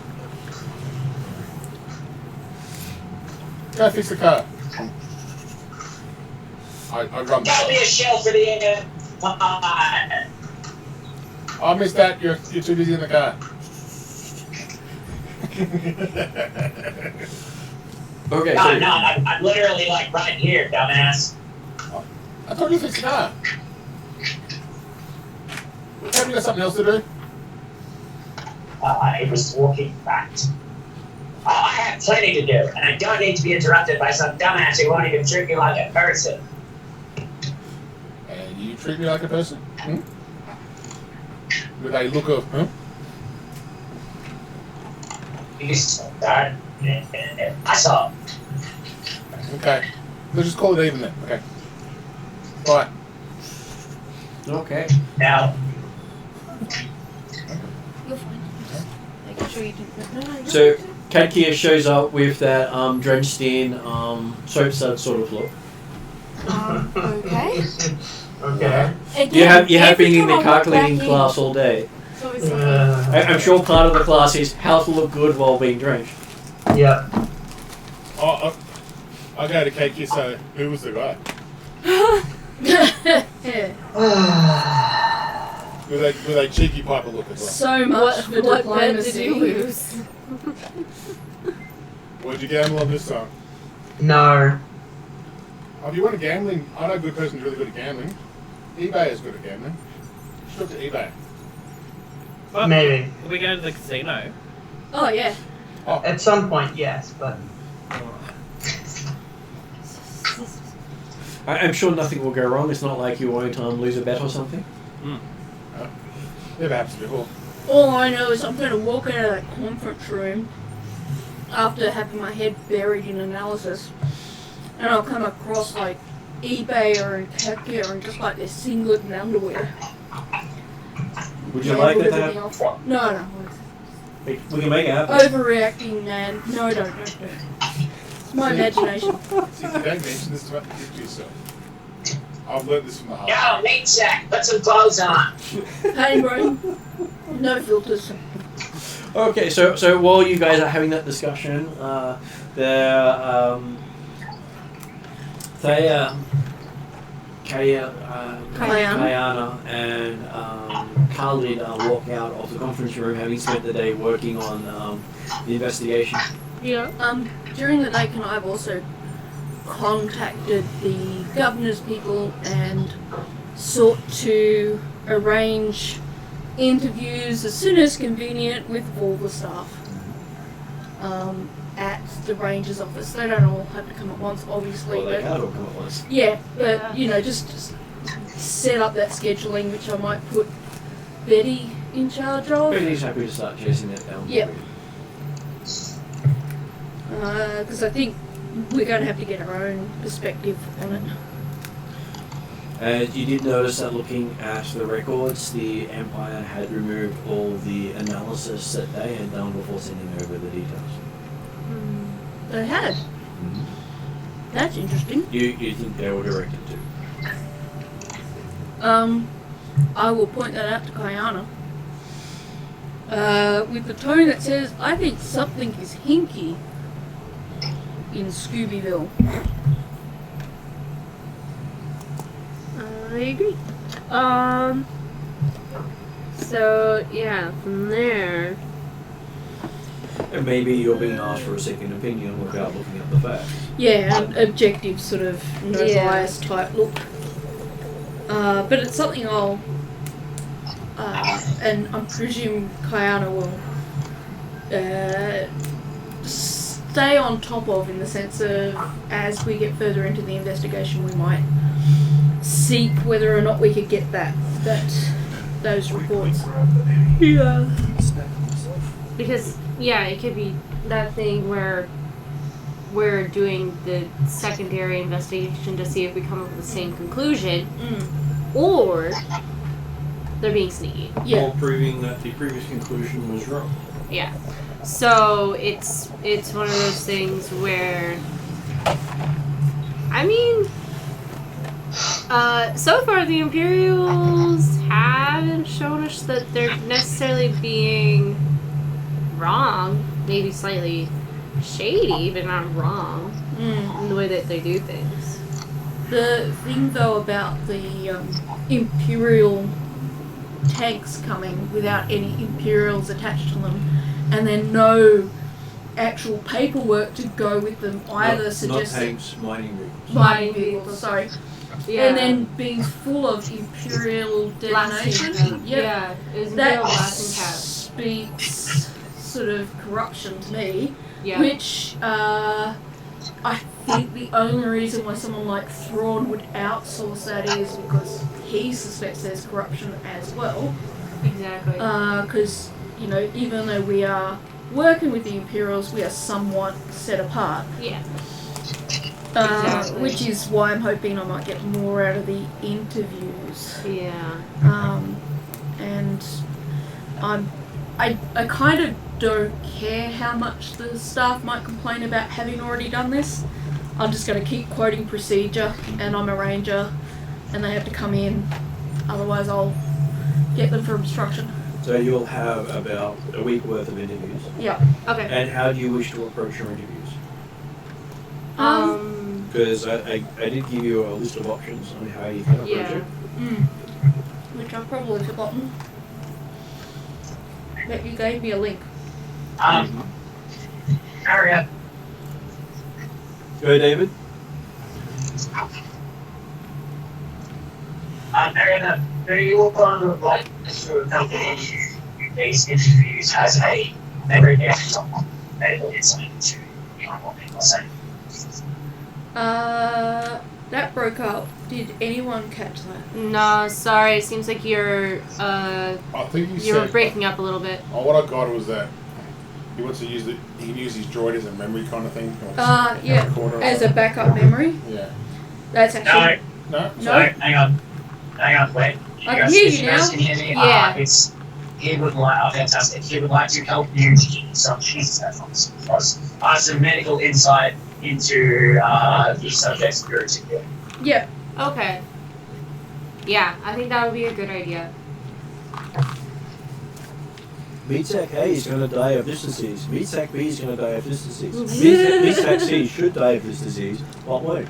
Go fix the car. I run. Gotta be a shell for the end. I missed that. You're too busy in the car. Okay, No, so no, I'm literally like right here, dumbass. I told you to fix the car. Have you got something else to do? He was walking back. I have plenty to do, and I don't need to be interrupted by some dumbass who won't even treat me like a person. And you treat me like a person? With a look of, You start. I saw. Okay. Let's just call it even then. Okay. Bye. Okay. Now, You're fine. Making sure you didn't. No, So Kadkia shows up with that drenched in soap sud sort of look. Okay. Okay. You have been in every the time I car walk cleaning back class all day. So it's I'm sure part of the class is how to look good while being drenched. Yeah. I'll go to KQ, so who was the guy? With a cheeky piper look as well. so much for What bet did diplomacy. you lose? What'd you gamble on this time? No. Oh, if you want a gambling, I know a good person who's really good at gambling. eBay is good at gambling. Just look to eBay. Well, Maybe. we go to the casino. Oh yeah. At some point, yes, but I'm sure nothing will go wrong. It's not like you won't lose a bet or something. Never happens before. All I know is I'm going to walk out of that conference room after having my head buried in analysis, and I'll come across like eBay or in Kakia and just like their singlet and underwear. Would you like Put that? everything off. No. We can make it happen. Overreacting, man. No, don't. It's my imagination. See, you don't mention this to yourself. I've learned this from the heart. yo, meat sack, put some clothes on. Hey, bro. No filters. Okay, so while you guys are having that discussion, Kayana and Khalid walk out of the conference room, having spent the day working on the investigation. Yeah. During the day, I've also contacted the governor's people and sought to arrange interviews as soon as convenient with all the staff at the ranger's office. They don't all have to come at once, obviously. Well, they but can't all come at once. yeah, but just set up that scheduling, which I might put Betty in charge of. Betty's happy to start chasing that down. Yep. Because I think we're going to have to get our own perspective on it. And you did notice that looking at the records, the Empire had removed all the analysis that they had done before sending over the details. They had. That's interesting. You think they were directed to? I will point that out to Kayana. With the tone that says, I think something is hinky in Scoobyville. I agree. So yeah, from there. And maybe you're being asked for a second opinion without looking at the facts. Yeah, an objective sort of no Yeah. bias type look. But it's something I'll, and I'm presuming Kayana will stay on top of, in the sense of as we get further into the investigation, we might seek whether or not we could get those reports. Yeah. Because it could be that thing where we're doing the secondary investigation to see if we come up with the same conclusion, or they're being sneaky. Yeah. Or proving that the previous conclusion was wrong. Yeah. So it's one of those things where, I mean, so far the Imperials haven't shown us that they're necessarily being wrong, maybe slightly shady, but not wrong in the way that they do things. The thing though about the Imperial tanks coming without any Imperials attached to them, and then no actual paperwork to go with them either, Not suggests tanks, mining vehicles. mining vehicles, sorry. Yeah. And then being full of Imperial detonation. Yeah. It was That Imperial blasting speaks sort of corruption to me, Yeah. which I think the only reason why someone like Thrawn would outsource that is because he suspects there's corruption as well. Exactly. Because, even though we are working with the Imperials, we are somewhat set apart. Yeah. Exactly. Which is why I'm hoping I might get more out of the interviews. Yeah. And I kind of don't care how much the staff might complain about having already done this. I'm just going to keep quoting procedure, and I'm a ranger, and they have to come in. Otherwise, I'll get them for obstruction. So you'll have about a week worth of interviews. Yeah. Okay. And how do you wish to approach your interviews? Because I did give you a list of options on how you can approach it. Which I've probably forgotten. But you gave me a link. Area. Go, David. Area, do you want to like to accompany these interviews as a memory guest on medical insight to what people are saying? That broke up. Did anyone catch that? No, sorry. It seems like you're I think you were breaking up a little bit. What I got was that he wants to use he can use his droid as a memory kind of thing. Yeah, as a backup memory. Yeah. That's actually... No. Hang on, wait. I can hear you now. Can hear me? Yeah. He would like, fantastic. He would like to help you to get some some medical insight into the subject's security. Yeah. Okay. Yeah, I think that would be a good idea. Meatsack A is going to die of this disease. Meatsack B is going to die of this disease. Meatsack C should die of this disease, but won't.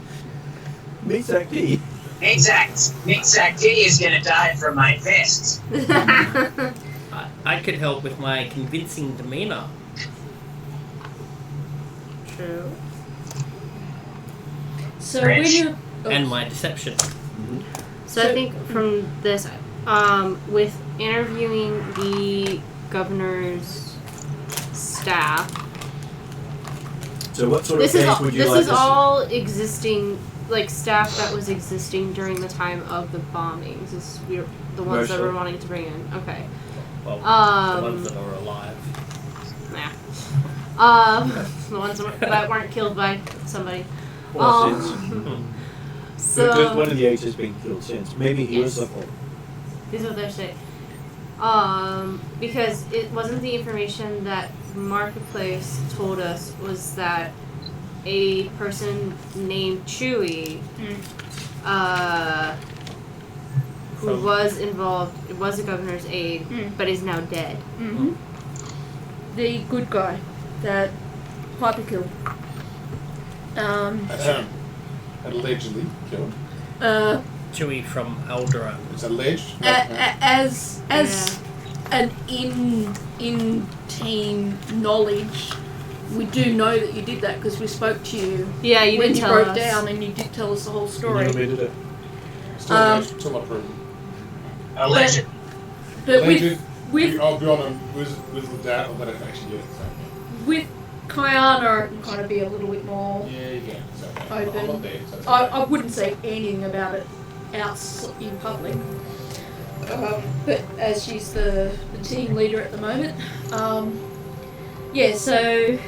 Meatsack D. Meatsack D is going to die from my vest. I could help with my convincing demeanor. True. So when you... And my deception. So I think from this, with interviewing the governor's staff. So what sort of This is case all, would you this like is to all existing, like staff that was existing during the time of the bombings. This the ones that Mostly. we're wanting to bring in. Okay. Well, the ones that are alive. Nah. The ones that weren't killed by somebody. Well, So because one of the eight has been killed since. Maybe he was Yes. the fault. This is what they're saying. Because it wasn't the information that Marketplace told us was that a person named Chewie, who was involved, it was the governor's aide, but is now dead. Mm-hmm. The good guy that Piper killed. Allegedly killed. Chewie from Alderaan. It's alleged. As an in team knowledge, we do know that you did that because we spoke to you. Yeah, you when did you tell broke us. down, and you did tell us the whole You story. admitted it. Still alleged. Still not proven. Alleged. But Alleged. with I'll be on him with the data that I can actually get it. So. with Kyana, it can kind of be a little bit more. Yeah, you can. It's okay. Open. I'm not there, so it's I okay. wouldn't say anything about it out in public. But as she's the team leader at the moment, so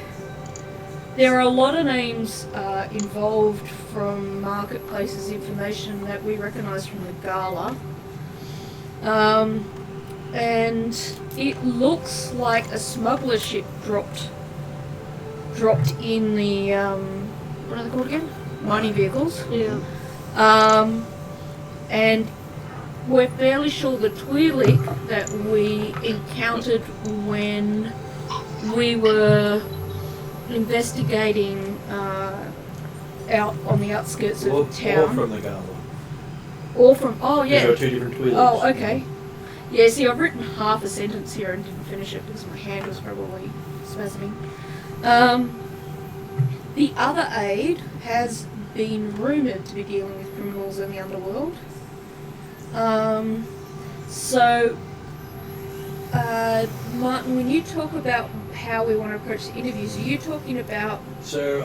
there are a lot of names involved from Marketplace's information that we recognise from the gala. And it looks like a smuggler ship dropped in the what are they called again? Mining vehicles. Yeah. And we're fairly sure the Twi'lek that we encountered when we were investigating out on the outskirts Or of town. from the gala. Or from There are two different Twi'leks. Oh, okay. Yeah, see, I've written half a sentence here and didn't finish it because my hand was probably spasming. The other aide has been rumoured to be dealing with criminals in the underworld. Martin, when you talk about how we want to approach the interviews, are you talking about So,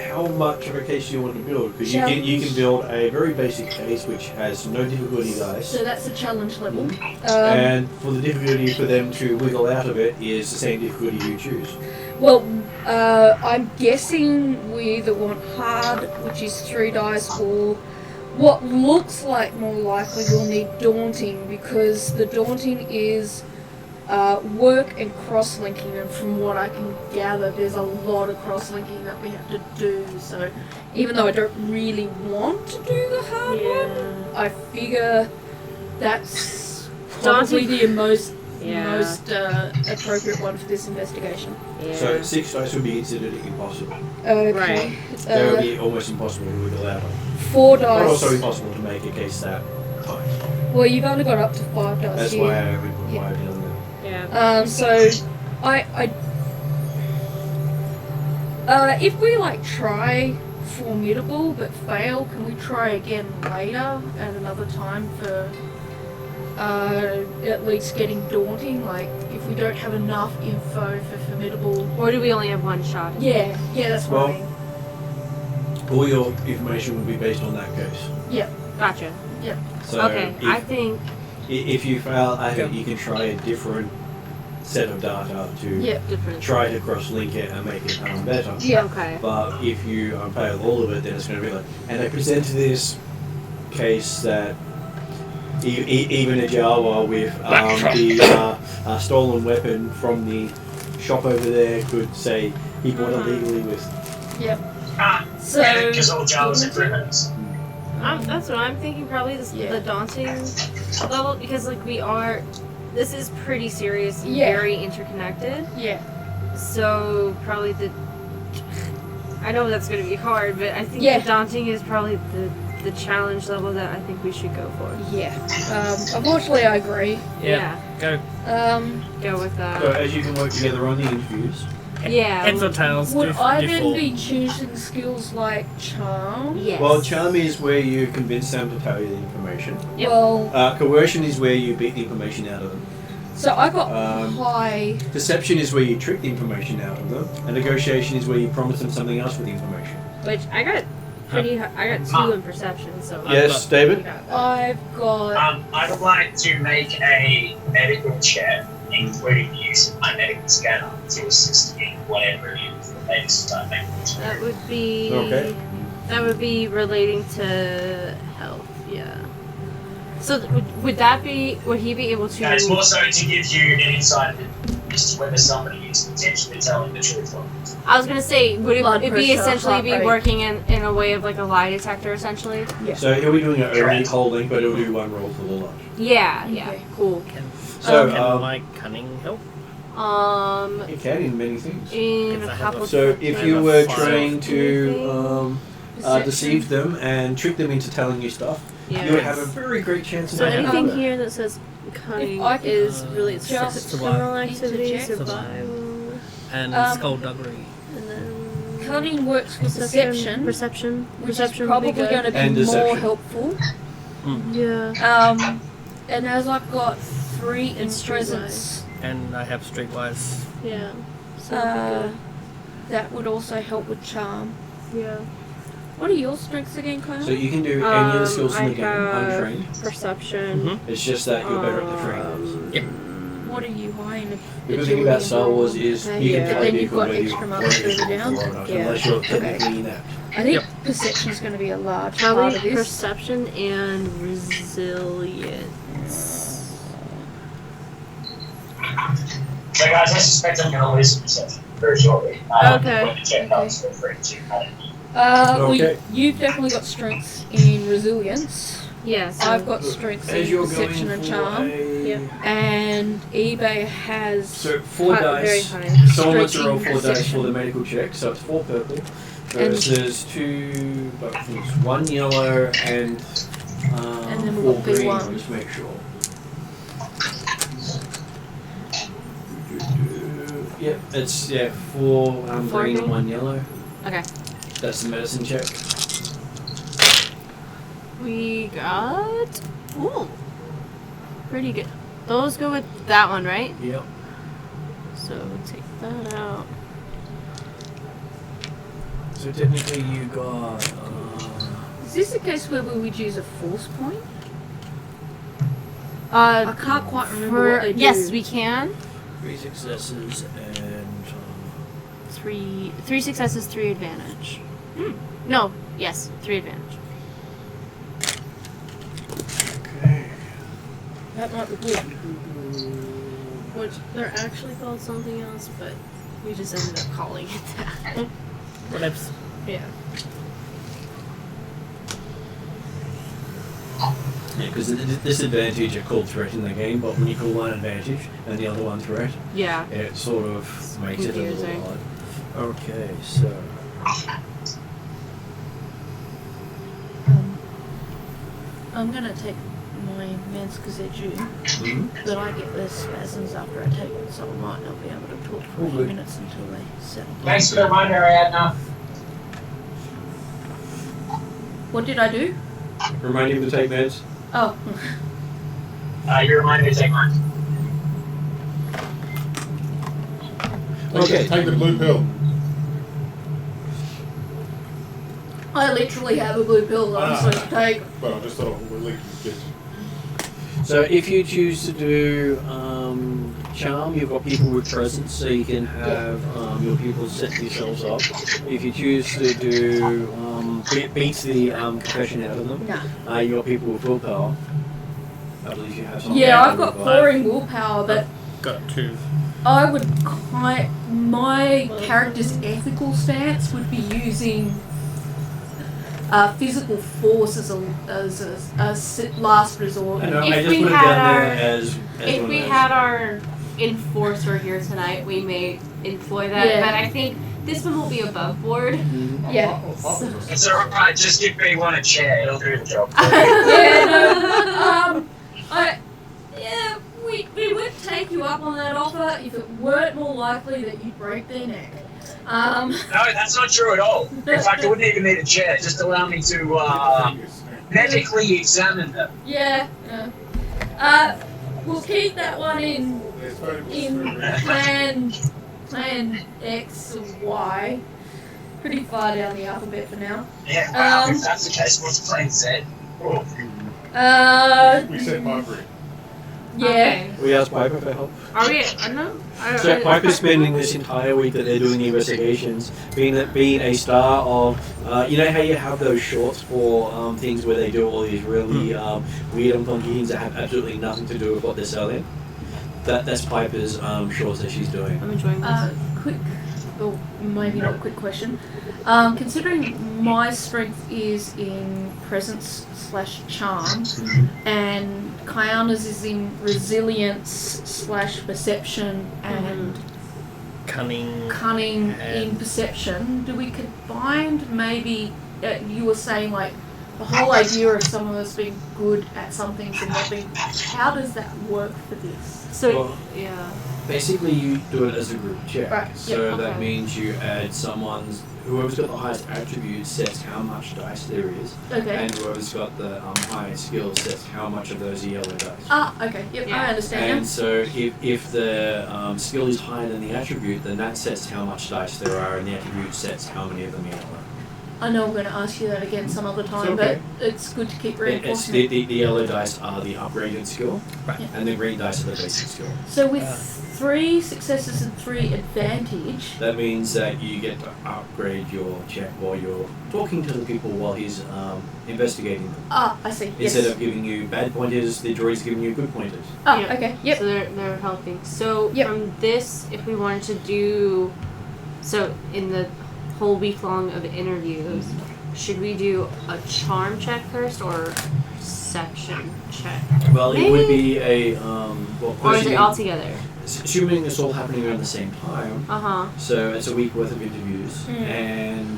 how much of a case do you want to build? Because you can build a very basic case which has no difficulty dice. so that's the challenge level? And for the difficulty for them to wiggle out of it is the same difficulty you choose. Well, I'm guessing we either want hard, which is 3 dice, or what looks like more likely we'll need daunting, because the daunting is work and cross-linking, and from what I can gather, there's a lot of cross-linking that we have to do. So even though I don't really want to do the hard one, I figure that's probably the most appropriate one for this investigation. So 6 dice would be considered impossible. Okay. Right. They would be almost impossible to wiggle out of. 4 But dice. also impossible to make a case that high. Well, you've only got up to 5 dice That's here. why I would put 5 down there. So if we like try formidable but fail, can we try again later at another time for at least getting daunting? Like if we don't have enough info for formidable. Or do we only have one shot? Yeah, that's what I mean. All your information will be based on that case. Gotcha. So Okay, I think if you fail, I think you can try a different set of data to different. try to cross-link it and make it better. Okay. But if you fail all of it, then it's going to be like, and they presented this case that even a Jawa with the stolen weapon from the shop over there could say he bought illegally with. So because all Jawas are criminals. That's what I'm thinking. Probably the daunting level, because like this is pretty serious, and very interconnected. So probably I know that's going to be hard, but I think the daunting is probably the challenge level that I think we should go for. Unfortunately, I agree. Go. Go with that. So as you can work together on the interviews. Heads or tails. Would I then default. be choosing skills like charm? Yes. Well, charm is where you convince them to tell you the information. Yep. Well, Coercion is where you beat the information out of them. so I got high. Deception is where you trick the information out of them. And negotiation is where you promise them something else with the information. Which I got I got 2 in perception, so. Yes, David? I've got. I would like to make a medical check, including the use of my medical scanner to assist in whatever it is that they start making. That would be. Okay. That would be relating to health, So would that be? Would he be able to? And it's more so to give you an insight as to whether somebody is potentially telling the truth or not. I was gonna say, would Blood it be pressure, essentially heart be rate. working in a way of like a lie detector, essentially? So he'll be doing it only Correct. holding, but he'll do 1 roll for the lot. Yeah, Okay. cool. So, Can my cunning help? it can in many things. In Because a I have couple. a- So if you were trying to Perception. deceive them and trick them into telling you stuff, you would have a very great chance of So that. anything here that says cunning If I could is really it's just criminal activity, interject. survival, And skullduggery. and then Cunning works with perception, Perception. which is Perception probably would be good. going to be And more deception. helpful. Yeah. And as I've got 3 in And streetwise. presence, And I have streetwise. Yeah. So that'd that would also help with charm. be good. Yeah. What are your strengths again, Connor? So you can do any of the skills in I the game have untrained. Perception. It's just that you're better at the trained ones. What are you high in? The good thing about Star Wars is you Yeah. can But play then you've vehicle got whether you extra want marks to further down. or not, Yeah. unless you're Okay. technically inept. I think perception is going to be a large part Probably of this. perception and resilience. So guys, I suspect I'm going to lose some perception very shortly. Okay. When the check comes, feel free to cut it. Well, Okay. you've definitely got strengths in resilience. Yeah. So I've got strengths As in you're perception going and for charm. Yep. And eBay has. So 4 very dice. high. Someone wants to roll Stretching 4 dice for perception. the medical check, so it's 4 purple And- versus 2 buttons, 1 yellow and then 4 what, green. B1? Just make sure. Yep, it's 4 Four green and green? 1 yellow. Okay. That's the medicine check. We got. Ooh. Pretty good. Those go with that one, right? Yep. So take that out. So technically you got... Is this the case where we would use a force point? I can't quite remember what they do. Yes, we can. 3 successes and... 3 successes, 3 advantage. No, yes, 3 advantage. Okay. That might be good. Which they're actually called something else, but we just ended up calling it that. Whatever. Yeah. Yeah, because the disadvantage are called threat in the game, but when you call one advantage and the other one threat, Yeah. it sort of makes it a confusing. little odd. Okay, so... I'm gonna take my meds because they're due, Mhm. but I get less spasms after I take it, so I might not be able to talk for All a few good. minutes until they settle. Thanks for the reminder, Ariadna. What did I do? Remind him to take meds. Oh, You remind me to take mine. Okay. Take the blue pill. I literally have a blue pill that I'm supposed to take. But I just thought we'll leave it. So if you choose to do charm, you've got people with presence, so you can have your people set themselves up. If you choose to do beats the confession out of them, Nah. you got people with willpower. I believe you have some. Yeah, I've got pouring willpower, but Got 2. I would my character's ethical stance would be using physical force as a last resort. I know, If I just we put it had down there our- as If one we of those. had our enforcer here tonight, we may employ that. Yeah. But I think this one will be above board. Mhm. Yeah. It's alright, just give me one a chair, it'll do the job. Yeah, we would take you up on that offer if it weren't more likely that you'd break their neck. No, that's not true at all. In fact, I wouldn't even need a chair, just allow me to medically examine them. Yeah. We'll keep that one in plan X or Y. Pretty far down the alphabet for now. Yeah, well, if that's the case, what's plain Z? Oh. We said Margaret. Yeah. Okay. We asked Piper for help. Are we? No. So Piper's spending this entire week that they're doing the investigations, being a star of, you know how you have those shorts for things where they do all these really weird and funky things that have absolutely nothing to do with what they're selling? That's Piper's shorts that she's doing. I'm enjoying this. Quick, or maybe not a quick question. Considering my strength is in presence/charm, and Kyana's is in resilience/perception and Cunning. cunning And- in perception, do we combine maybe, you were saying like, the whole idea of some of us being good at something and not being, how does that work for this? So Well- yeah. Basically, you do it as a group check. Right, So yep, that okay. means you add whoever's got the highest attribute sets how much dice there is, Okay. and whoever's got the highest skill sets how much of those are yellow dice. Okay, yep, Yeah. I understand And now. so if the skill is higher than the attribute, then that sets how much dice there are, and the attribute sets how many of them are yellow. I know I'm going to ask you that again some other time, It's okay. but it's good to keep It's reinforcing the, it. the yellow dice are the upgraded skill, Right. Yeah. and the green dice are the basic skill. So with 3 successes and 3 advantage, That means that you get to upgrade your check while you're talking to the people while he's investigating them. I see, yes. Instead of giving you bad pointers, the droid's giving you good pointers. Yeah. Okay, yep. So they're helping. So Yep. from this, if we wanted to do, so in the whole week long of interviews, should we do a charm check first or perception check? Well, it would be a Or is first it you- all together? assuming it's all happening around the same time. So it's a week worth of interviews, and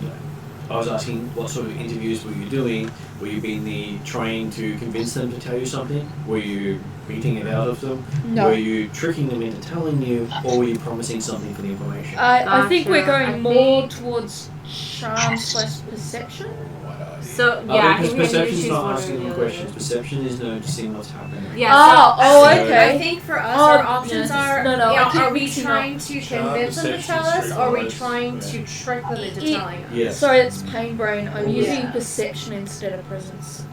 I was asking what sort of interviews were you doing? Were you trying to convince them to tell you something? Were you beating it out of them? No. Were you tricking them into telling you, or were you promising something for the information? I think we're Gotcha. going I more think- towards charm/perception. So yeah, because he can perception's choose not one or asking the them other. questions. Perception is noticing what's happening. Yeah. Oh, so okay. I think for us, Oh, our options yeah. are: No, no, I keep are we mixing trying to convince them to perception, tell us, or are we streetwise, trying yeah. to trick them into It- telling us? Yes. Sorry, it's pain brain. I'm Oh, using yeah. perception instead of presence.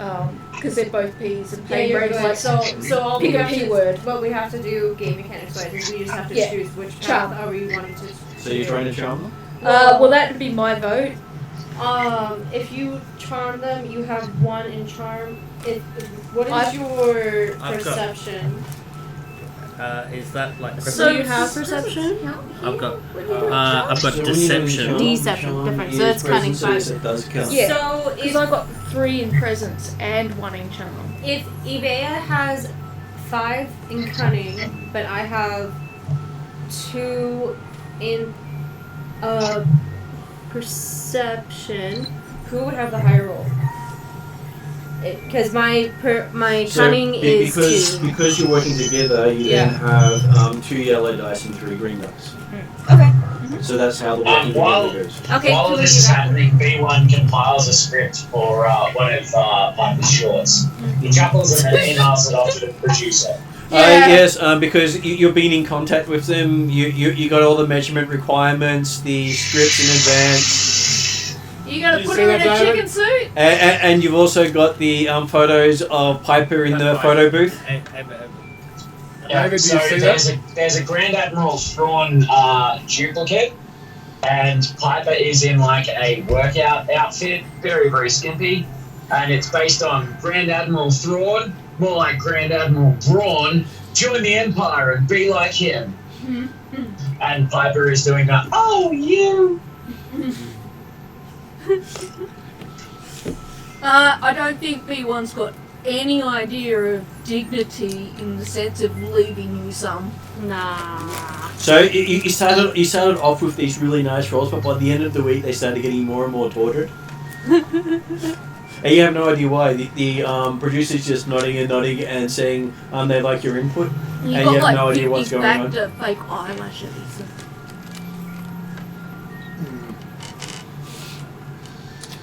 Because they're both P's and Yeah, pain you're brain is good. like So all we pick a have P to word. what we have to do game mechanics wise is we just have to Yeah. choose which path Charm. are we wanting to. So you're trying to charm them? Well, that would be my vote. If you charm them, you have 1 in charm. What is I've- your I've got- perception? Is that like So you have perception? I've got So when you're doing deception. charm, Deception, charm different. is So that's cunning presence, so yes, five. it does count. Yeah. So Because I got 3 in presence and 1 in charm. if Ibea has 5 in cunning, but I have 2 in perception, who would have the higher roll? Because my So, cunning is because 2. because you're working together, you Yeah. then have 2 yellow dice and 3 green dice. Okay. So that's how the working while- together goes. Okay. While cool, this do is that. happening, B1 compiles a script for one of Piper's shorts. He chuckles and then emails it off to the producer. Yes, because you've been in contact with them. You got all the measurement requirements, the scripts in advance, You gotta You put see her in that, a David? chicken suit. and you've also got the photos of Piper in the photo booth. Yeah, David, do so you see there's a Grand Admiral Thrawn duplicate, and Piper is in like a workout outfit, very, very skimpy, and it's based on Grand Admiral Thrawn, more like Grand Admiral Brawn, join the Empire and be like him. And Piper is doing that, oh, you! I don't think B1's got any idea of dignity in the sense of leaving you some. Nah. So you started off with these really nice rolls, but by the end of the week they started getting more and more tortured. And you have no idea why. The producer's just nodding and saying they like your input. You And got you have like no idea 50 what's going on. factor fake eyelashes.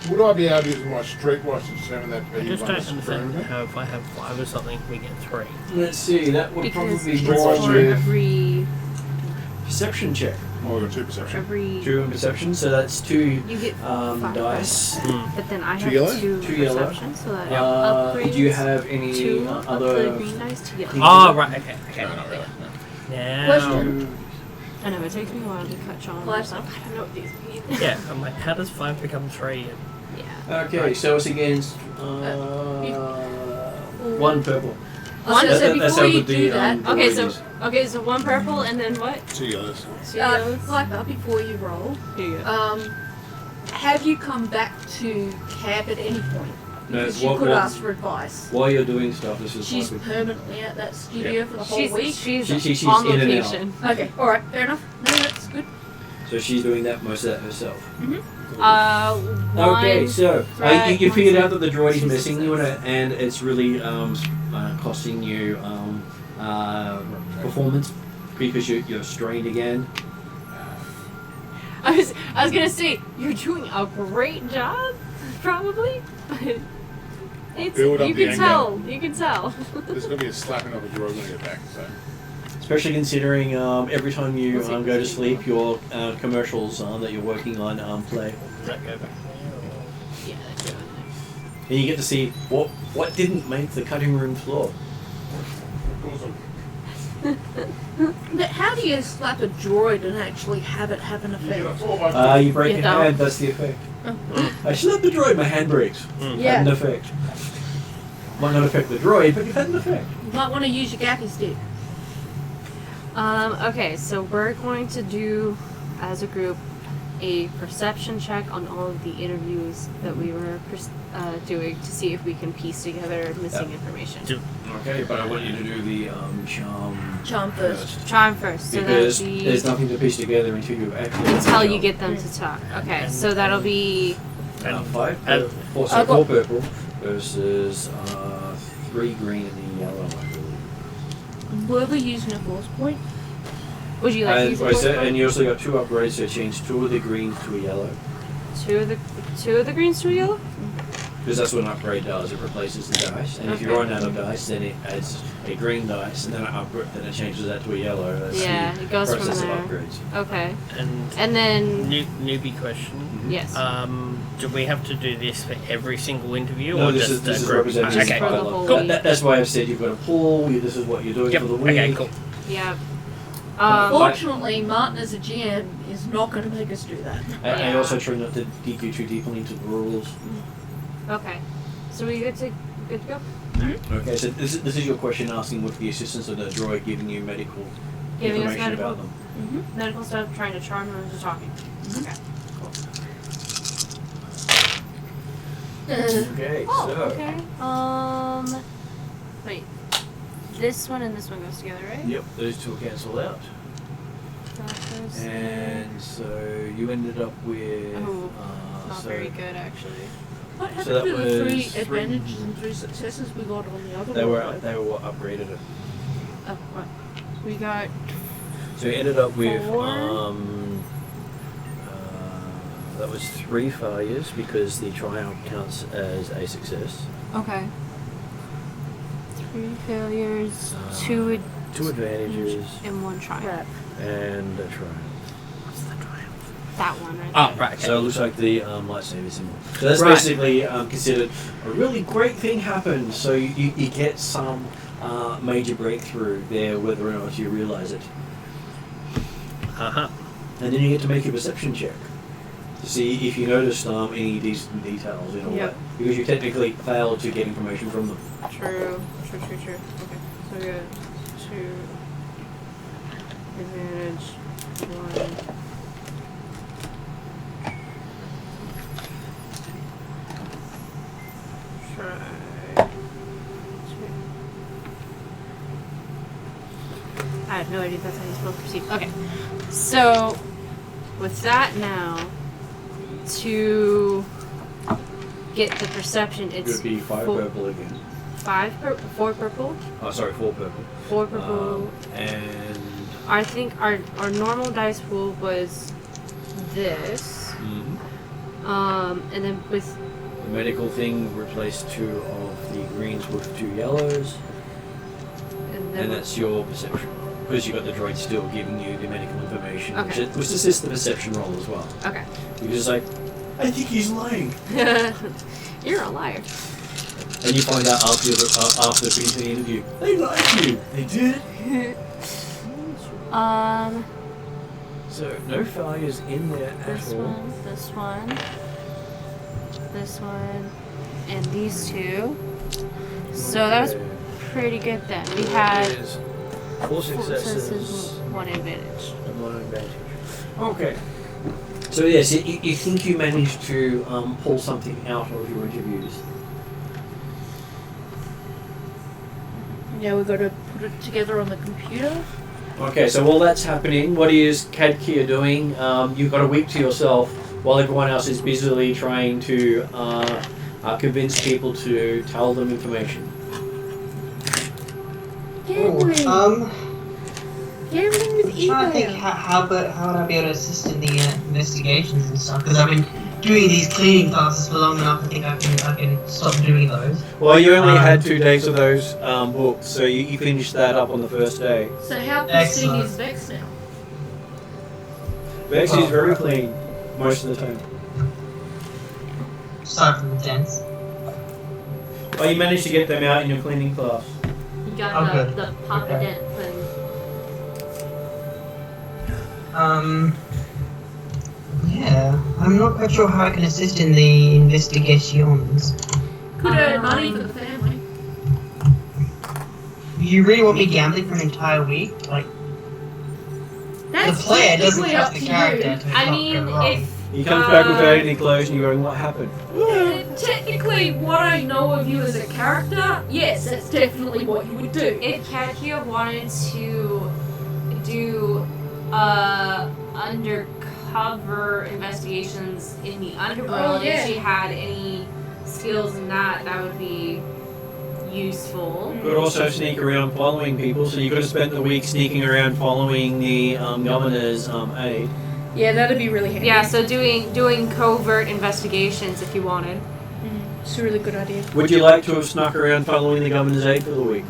Would I be able to use my streetwise to determine that I just B1 don't is understand supreme? how if I have 5 or something, we get 3. Let's see, that would Because probably it's be more for with every perception check. Oh, we've got 2 perception. every. 2 in perception, so that's 2 You get 5 dice. But then I Two have yellow? 2 Two yellow. perception, so that Do you have any 2 of the other? green dice to get. Oh, right, okay. No, not really. Now, Question. I know, it takes me a while to catch on. Well, I was like, I don't know what these mean. yeah, I'm like, how does 5 become 3? Yeah. Okay, so it's against 1 purple. So That's before how you the, do that, Okay, so 1 purple and then what? 2 yellows. 2 yellows. Piper, before you roll, Here you go. have you come back to camp at any point? No, Because you what- could what- ask for advice. While you're doing stuff, this is She's like permanently at that studio for the whole week. She's on in and out. location. Okay, alright, fair enough. No, that's good. So she's doing that most of that herself. One. Okay, so right, you figured one out that the droid is six, missing six. you, and it's really costing you performance because you're strained again. I was gonna say you're doing a great job, probably, but it's Build up you the can anger. tell. You can tell. There's going to be a slapping of a droid when I get back, so. Especially considering every time you We'll see. go to sleep, your commercials that you're working on play, Does that go back? Yeah, that's good. and you get to see what didn't make the cutting room floor. But how do you slap a droid and actually have it have an effect? You break You your don't. hand, that's the effect. Oh. I slapped the droid, my hand breaks. Yeah. Had an effect. Might not affect the droid, but it had an effect. You might want to use your gaffy stick. Okay, so we're going to do, as a group, a perception check on all of the interviews that we were doing to see if we can piece together missing information. Okay, but I want you to do the Charm first. Charm first, so because that'll be there's nothing to piece together until you actually until you get them to talk. Okay, so that'll be 5 and- four, I got- 4 purple versus 3 green and a yellow, I believe. Were we using a force point? Would you like to And, use a I force said, point? and you also got 2 upgrades, so change 2 of the greens to a yellow. Two of the greens to a yellow? Because that's what an upgrade does. It replaces the dice, and if you run out of dice, then it adds a green dice, and then then it changes that to a yellow. That's Yeah, the it goes from process there. of upgrades. Okay. And then newbie question. yes. Do we have to do this for every single interview, No, or this just is a group? representative Okay, For the cool. whole That- week. that's why I've said you've got a pool. This is what you're doing Yep. for the week. Okay. Cool. Yeah. Unfortunately, Martin as a GM is not going to make us do that. I also try not to dig you too deeply into the rules. Okay. So we good to go? Okay, so this is your question asking with the assistance of the droid giving you medical Giving us information medical about them. medical stuff, trying to charm them into talking. Okay. Okay, Oh, so okay. Wait. This one and this one goes together, right? yep, those two will cancel out. And so you ended up with Oh, not so very good actually. What happened So that to the 3 was advantages and 3 successes we got on the other they one? were what upgraded it. Oh, right. We got So you ended up with 4. that was 3 failures because the triumph counts as a success. okay. 3 failures, 2 2 advantages and 1 triumph. Right. and a triumph. What's the triumph? That one right Oh, there. right. Okay. So it looks like the lightsaber symbol. So that's Right. basically considered a really great thing happened. So you get some major breakthrough there, whether or not you realize it. Uh-huh. And then you get to make a perception check to see if you noticed any decent details in all Yep. that. Because you technically failed to get information from them. True. Okay. So we got 2 advantage, 1. Try 2. I have no idea if that's how you're supposed to proceed. Okay. So with that now, to get the perception, It it's would be 5 4 purple again. 4 purple. Oh, sorry, 4 purple. 4 purple. And I think our normal dice pool was this. And then with the medical thing replaced 2 of the greens with 2 yellows. and then And that's your perception. Because you got the droid still giving you the medical information, Okay. which assists the perception roll as well. okay. Because it's like, I think he's lying. You're a liar. And you find out after finishing the interview, they lied you. They did. So no failures in there at This all. one, this one, and these 2. So that was pretty good then. We had There's 4 4 successes. successes, 1 advantage. And 1 advantage. Okay. So yes, you think you managed to pull something out of your interviews. Yeah, we've got to put it together on the computer. Okay, so while that's happening, what is Kadkia doing? You've got a week to yourself while everyone else is busily trying to convince people to tell them information. Gambling! Gambling with I think email! how would I be able to assist in the investigations and stuff? Because I've been doing these cleaning classes for long enough. I think I can stop doing those. Well, you only had 2 days of those books, so you finished that up on the first day. So how pristine Excellent. is Vex now? Vex is very clean most of the time. Aside from the dents. Well, you managed to get them out in your cleaning class. You got Oh, good. the Papa Okay. Dent thing. Yeah, I'm not quite sure how I can assist in the investigations. Could earn money for the family. You really want me gambling for an entire week? Like, That's the player doesn't technically trust up the to character you. to I not mean, go wrong. if He comes back without any clothes and you're going, what happened? Technically, what I know of you as a character, yes, that's definitely what you would do. if Katia wanted to do undercover investigations in the underworld, Oh, yeah. if she had any skills in that, that would be useful. Could also sneak around following people, so you could have spent the week sneaking around following the governor's aide. Yeah, that'd be really handy. Yeah, so doing covert investigations if you wanted. It's a really good idea. Would you like to have snuck around following the governor's aid for the week?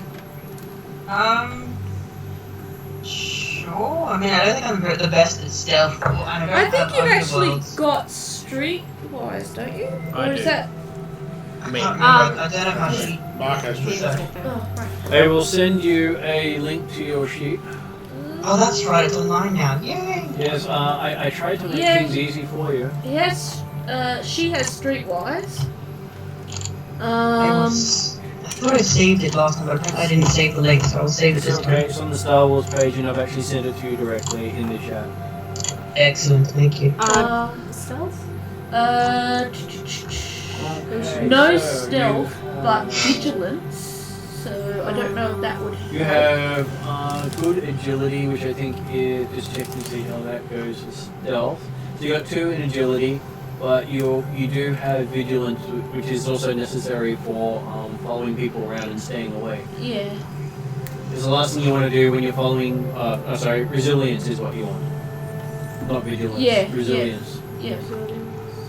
Sure. I mean, I don't think I'm the best at stealth. I think you've actually got streetwise, don't you? I Or is do. that? I can't remember. I don't have my sheet. Mark has He to was So- right there. Oh, right. I will send you a link to your sheet. Oh, that's right. It's online now. Yay! Yes, I tried to make Yeah. things easy for you. Yes, she has streetwise. I thought I saved it last time, but apparently I didn't save the link, so I'll save it It's this okay, time. it's on the Star Wars page and I've actually sent it to you directly in the chat. Excellent. Thank you. Stealth? Okay, No so stealth, you, but vigilance. So I don't know if that would. You have good agility, which I think is, just check and see how that goes as stealth. So you got 2 in agility, but you do have vigilance, which is also necessary for following people around and staying away. Yeah. Because the last thing you want to do when you're following, resilience is what you want. Not vigilance, Yeah, resilience. Yeah.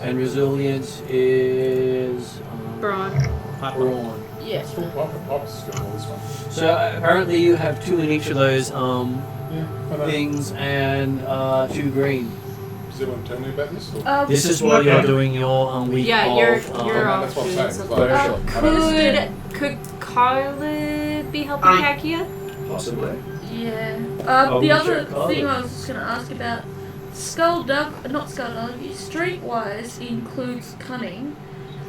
And resilience is Brawn. brawn. Yeah. Full pops got all this one. So apparently you have 2 in each of those Yeah, I know. things and 2 green. Does anyone tell me about this? Or? This is while you're doing your week Yeah, of you're no, off that's what I'm doing saying. something. Like, Photoshop. I know this- Could Carla be helping I- Kakia? Possibly. Yeah. Oh, The we other check Carla. thing I was just going to ask about, not Skullduggery, streetwise includes cunning,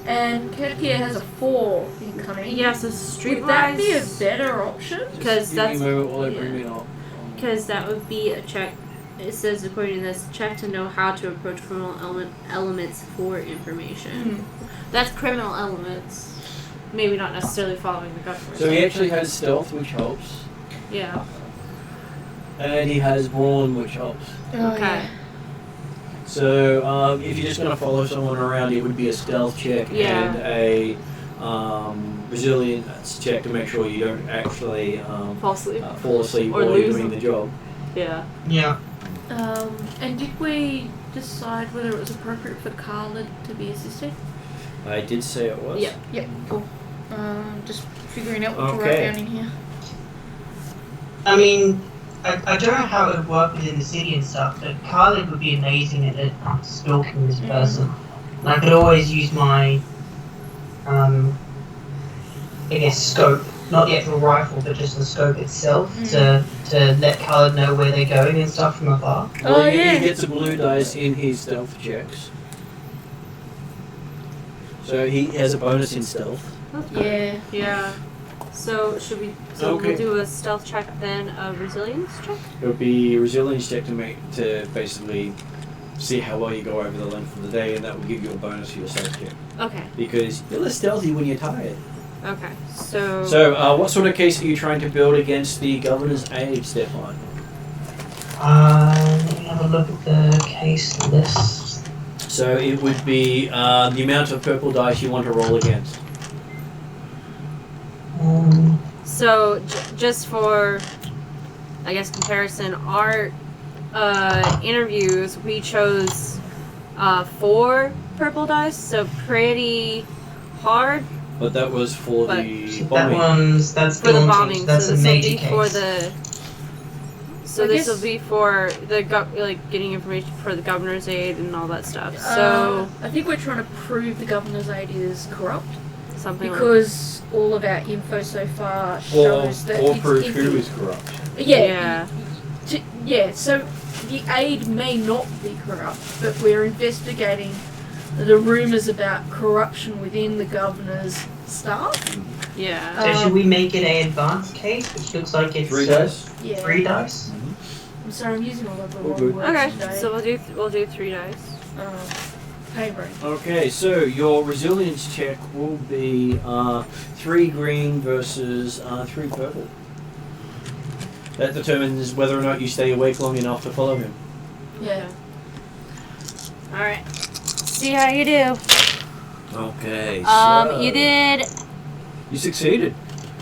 and Kerkia has a 4 in cunning. Yeah, so Would that be a streetwise, better option? because Just give me that's a moment while I bring yeah. it up. because that would be a check. It says according to this, check to know how to approach criminal elements for information. That's criminal elements. Maybe not necessarily following the government. So he actually has stealth, which helps, Yeah. and he has brawn, which helps. Okay. So if you're just going to follow someone around, it would be a stealth check Yeah. and a resilience check to make sure you don't actually Fall asleep. fall asleep Or while you're lose doing them. the job. Yeah. Yeah. And did we decide whether it was appropriate for Carla to be assisted? I did say it was. Yep. Yep, cool. Just figuring out what to write Okay. down in here. I mean, I don't know how it would work within the city and stuff, but Khalid would be amazing at stalking this person. And I could always use my, I guess, scope, not the actual rifle, but just the scope itself, to let Khalid know where they're going and stuff from afar. Well, Oh, he yeah. gets a blue dice in his stealth checks. So he has a bonus in stealth. Yeah. Yeah. So should we? So Okay. we'll do a stealth check then, a resilience check. It would be a resilience check to basically see how well you go over the length of the day, and that will give you a bonus for your stealth check. Okay. Because you're less stealthy when you're tired. Okay. So. So, what sort of case are you trying to build against the governor's aid, Stefan? Let me have a look at the case list. So it would be the amount of purple dice you want to roll against. So just for, I guess, comparison, our interviews we chose 4 purple dice, so pretty hard But that was for But the That bombing. that's for the daunting. bombing. That's so a this will major be case. for the. So I this guess- will be for the getting information for the governor's aid and all that stuff. So I think we're trying to prove the governor's aid is corrupt something because all of our info so far Or, shows that or it's prove empty. who is corrupt. Yeah. Yeah. So the aid may not be corrupt, but we're investigating the rumours about corruption within the governor's staff. like yeah. So should we make it an advanced case, which looks like it's 3 dice? Yeah. 3 dice? I'm sorry, I'm using all of the All wrong good. words Okay. today. So we'll do 3 dice. Pain brain. Okay, so your resilience check will be 3 green versus 3 purple. That determines whether or not you stay awake long enough to follow him. Yeah. All right. See how you do. Okay, You did. You succeeded.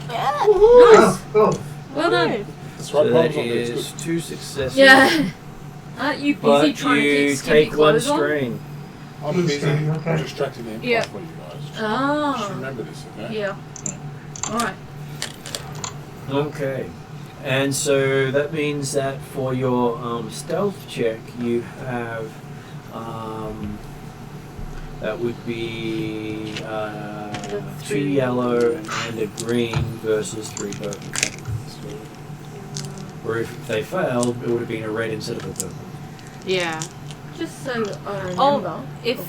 Nice. Oh, cool. Well done. That's So right, that problems not good. is 2 successes. Yeah. Aren't you busy But trying to you keep skinny take 1 clothes on? strain. I'm busy Okay. distracting them Yep. for you guys. Just Ah. remember this, okay? Yeah. Alright. Okay. And so that means that for your stealth check, you have that would be 2 yellow and a green versus 3 purple. Or if they failed, it would have been a red instead of a purple. Yeah. Just so I remember. Oh, if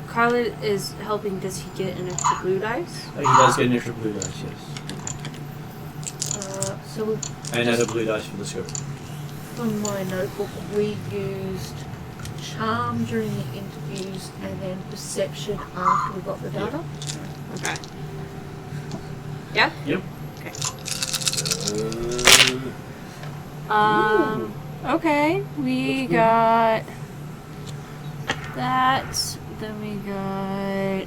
Carla is helping, does he get an extra blue dice? He does get an extra blue dice, yes. So And add a blue dice for the scope. from my notebook, we used charm during the interviews and then perception after we got the data. Okay. Yeah? Yep. Okay. Uh, Okay. We got that. Then we got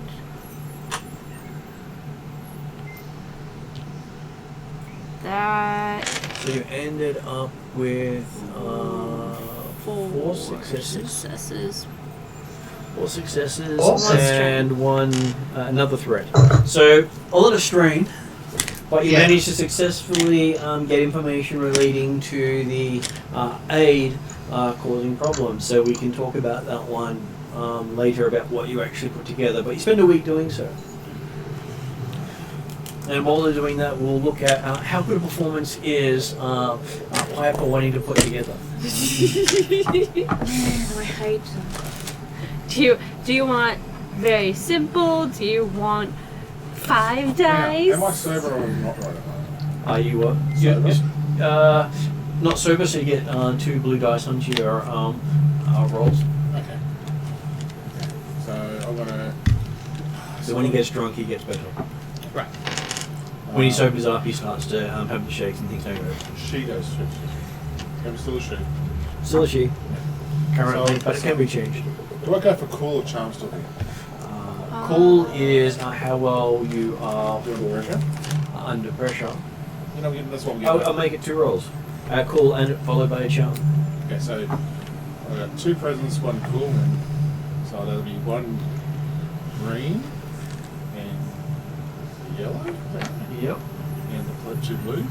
that. So you ended up with 4 successes. Successes. 4 successes Awesome. and one another threat. So a lot of strain, but you Yeah. managed to successfully get information relating to the aid causing problems. So we can talk about that one later about what you actually put together. But you spend a week doing so. And while they're doing that, we'll look at how good a performance is Piper wanting to put together. Man, I hate them. Do you want very simple? Do you want 5 dice? Am I sober or not right at the moment? Are you what? Not sober, so you get 2 blue dice onto your rolls. Okay. So I'm gonna. So when he gets drunk, he gets better. Right. When he sobers up, he starts to have the shakes and things don't go. She goes to. I'm still a she. Still a she, currently, So- but it can be changed. Do I go for cool or charm still here? Cool is how well you are Do under pressure? under pressure. You know, that's what I'm getting. I'll make it 2 rolls. Cool and followed by a charm. Okay, so I've got 2 presents, 1 cool, and so that'll be 1 green and yellow, Yep. and the 2 blues.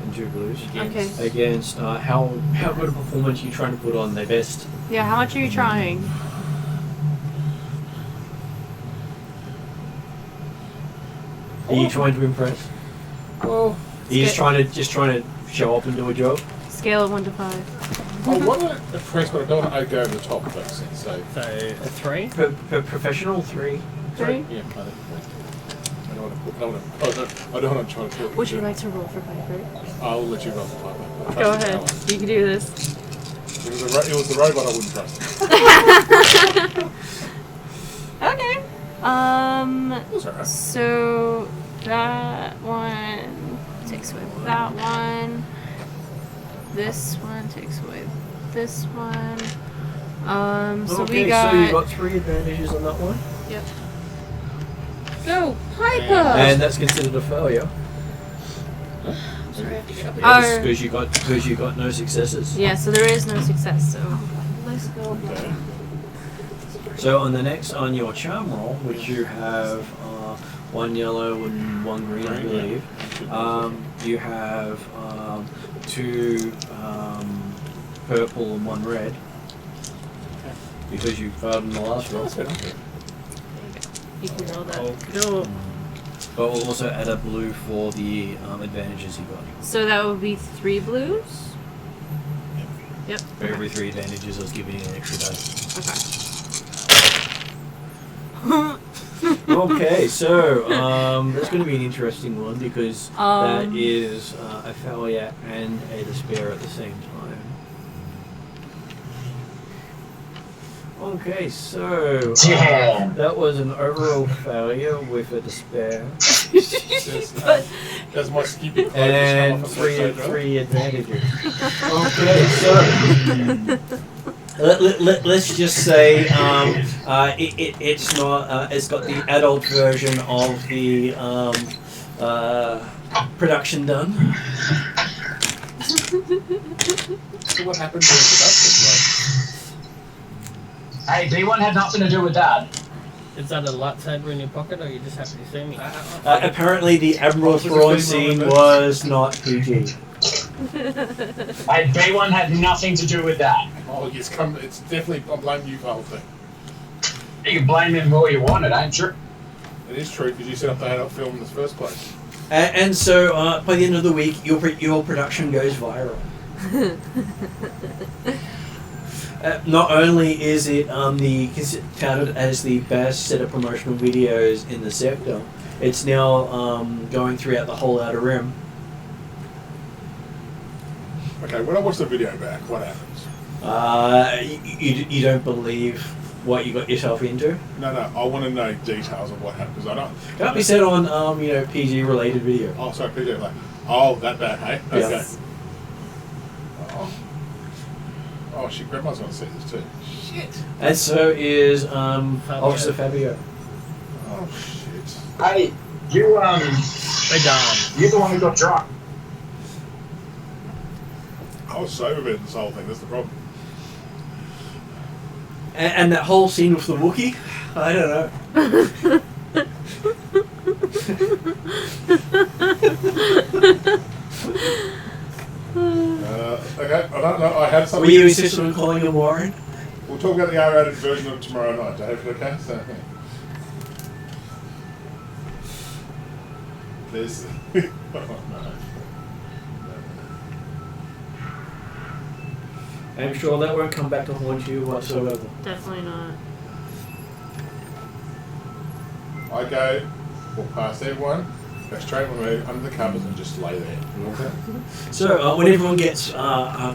And 2 blues. Okay. Against how good a performance you trying to put on their best. Yeah, how much are you trying? Are you trying to impress? Well, Are you just trying to show up and do a job? Scale of 1 to 5. I want to impress, but I don't want to go over the top of that sense. So, So a 3. Professional 3. 3? yeah, I don't want to. I don't want to try to talk. Would you like to roll for Piper? I'll let you roll the Piper. I'll trust Go you ahead. on that You can do this. one. It was the robot I wouldn't trust. Okay. It was alright. So that one takes away that one. This one takes away this one. So Okay, we got. so you got 3 advantages on that one. Yep. Go, Piper! And that's considered a failure. Sorry, I have to get up Our- Because you got no successes. Yeah, so there is no success. So Let's go up there. So on your charm roll, which you have 1 yellow and 1 green, I believe, you have 2 purple and 1 red. Because you failed in the last roll. That's good. you can roll that. Cool. But we'll also add a blue for the advantages you got. So that would be 3 blues. Yep. For every 3 advantages, I was giving you an extra dice. Okay. Okay, so that's going to be an interesting one because that is a failure and a despair at the same time. Okay, so Damn. that was an overall failure with a despair Does my skippy cloak and just come off at the side, 3 advantages. Okay, so let's just say it's not. It's got the adult version of the production done. So what happened during production? Hey, B1 had nothing to do with that. Is that a lightsaber in your pocket, or you just happy to see me? Apparently, the Admiral Thrawn scene was not PG. Hey, B1 had nothing to do with that. Oh, it's definitely, I blame you for the whole thing. You can blame him all you want, it ain't true. It is true, because you set up the adult film in the first place. And so, by the end of the week, your production goes viral. Not only is it touted as the best set of promotional videos in the sector, it's now going throughout the whole Outer Rim. Okay, when I watch the video back, what happens? You don't believe what you got yourself into? No, I want to know details of what happened, because I don't... Can't be said on, PG related video. Oh, sorry, PJ, like, oh, that bad, hey? Okay. Yes. Oh, shit, Grandma's going to see this too. Shit. And so is Officer Fabio. Oh, shit. Hey, you're the one who got drunk. I was sober about this whole thing, that's the problem. And that whole scene with the Wookiee, I don't know. Okay, I don't know, I had something... Were you insistent on calling him Warren? We'll talk about the R-rated version of tomorrow night, Dave, okay? So, there's... oh, no. I'm sure that won't come back to haunt you whatsoever. Definitely not. I walk past everyone, go straight on me, under the covers and just lay there. Okay? So, when everyone gets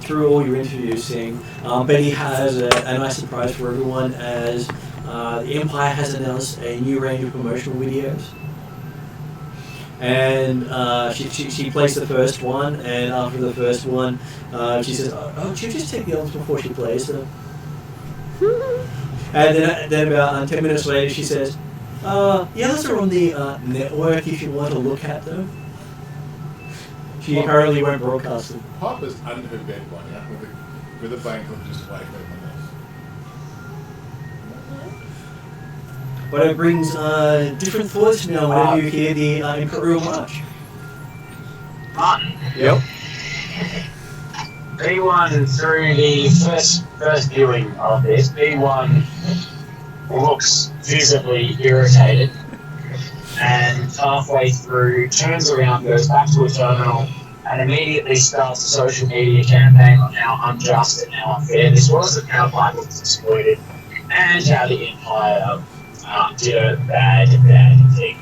through all your interviews, Betty has a nice surprise for everyone as the Empire has announced a new range of promotional videos. And she plays the first one, and after the first one, she says, "Oh, she'll just take the others before she plays them." And then about 10 minutes later, she says, "The others are on the network if you want to look at them." She apparently won't broadcast them. Piper's under her bed right now with a blanket just away from everyone else. But it brings different thoughts now whenever you hear the Imperial March. Martin. Yep. B1 through the first viewing of this, B1 looks visibly irritated, and halfway through turns around, goes back to a terminal, and immediately starts a social media campaign on how unjust and how unfair this was, and how Piper was exploited, and how the Empire did a bad thing.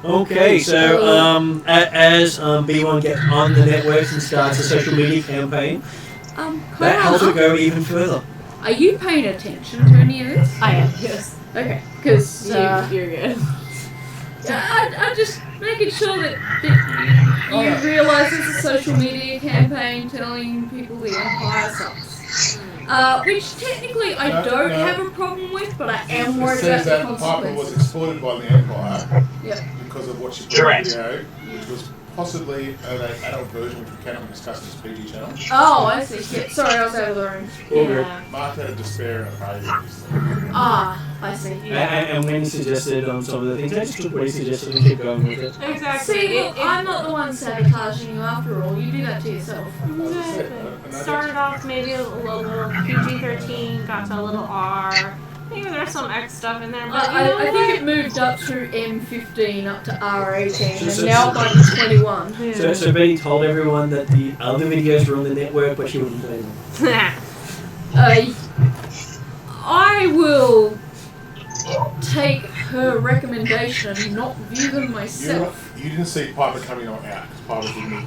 Okay, so as B1 gets on the networks and starts a social media campaign, that helps it go even further. Are you paying attention to any of this? I am. Yes. Okay, because You're good. I'm just making sure that you realise it's a social media campaign telling people the Empire sucks. Which technically I don't have a problem with, but I am It worried says about that the Piper was consequences. exploited by the Empire Yep. because of what she put Correct. in the video, which was possibly an adult version which we cannot discuss this PG channel. Oh, I see. Yep. Sorry, I was out of the room. Yeah. Mark had a despair and a failure in this thing. Ah, I see. And when he suggested some of the things, I just took what he suggested and kept going with it. Exactly. See, look, I'm not the one sabotaging you after all. You do that to yourself. Exactly. Started off maybe a little PG-13, got to a little R. Maybe there's some X stuff in there, but you know I think it moved up through M15 up to R18, and now I'm on 21. Yeah. So Betty told everyone that the other videos were on the network, but she wouldn't play them. I will take her recommendation and not view them myself. You didn't see Piper coming on out because Piper didn't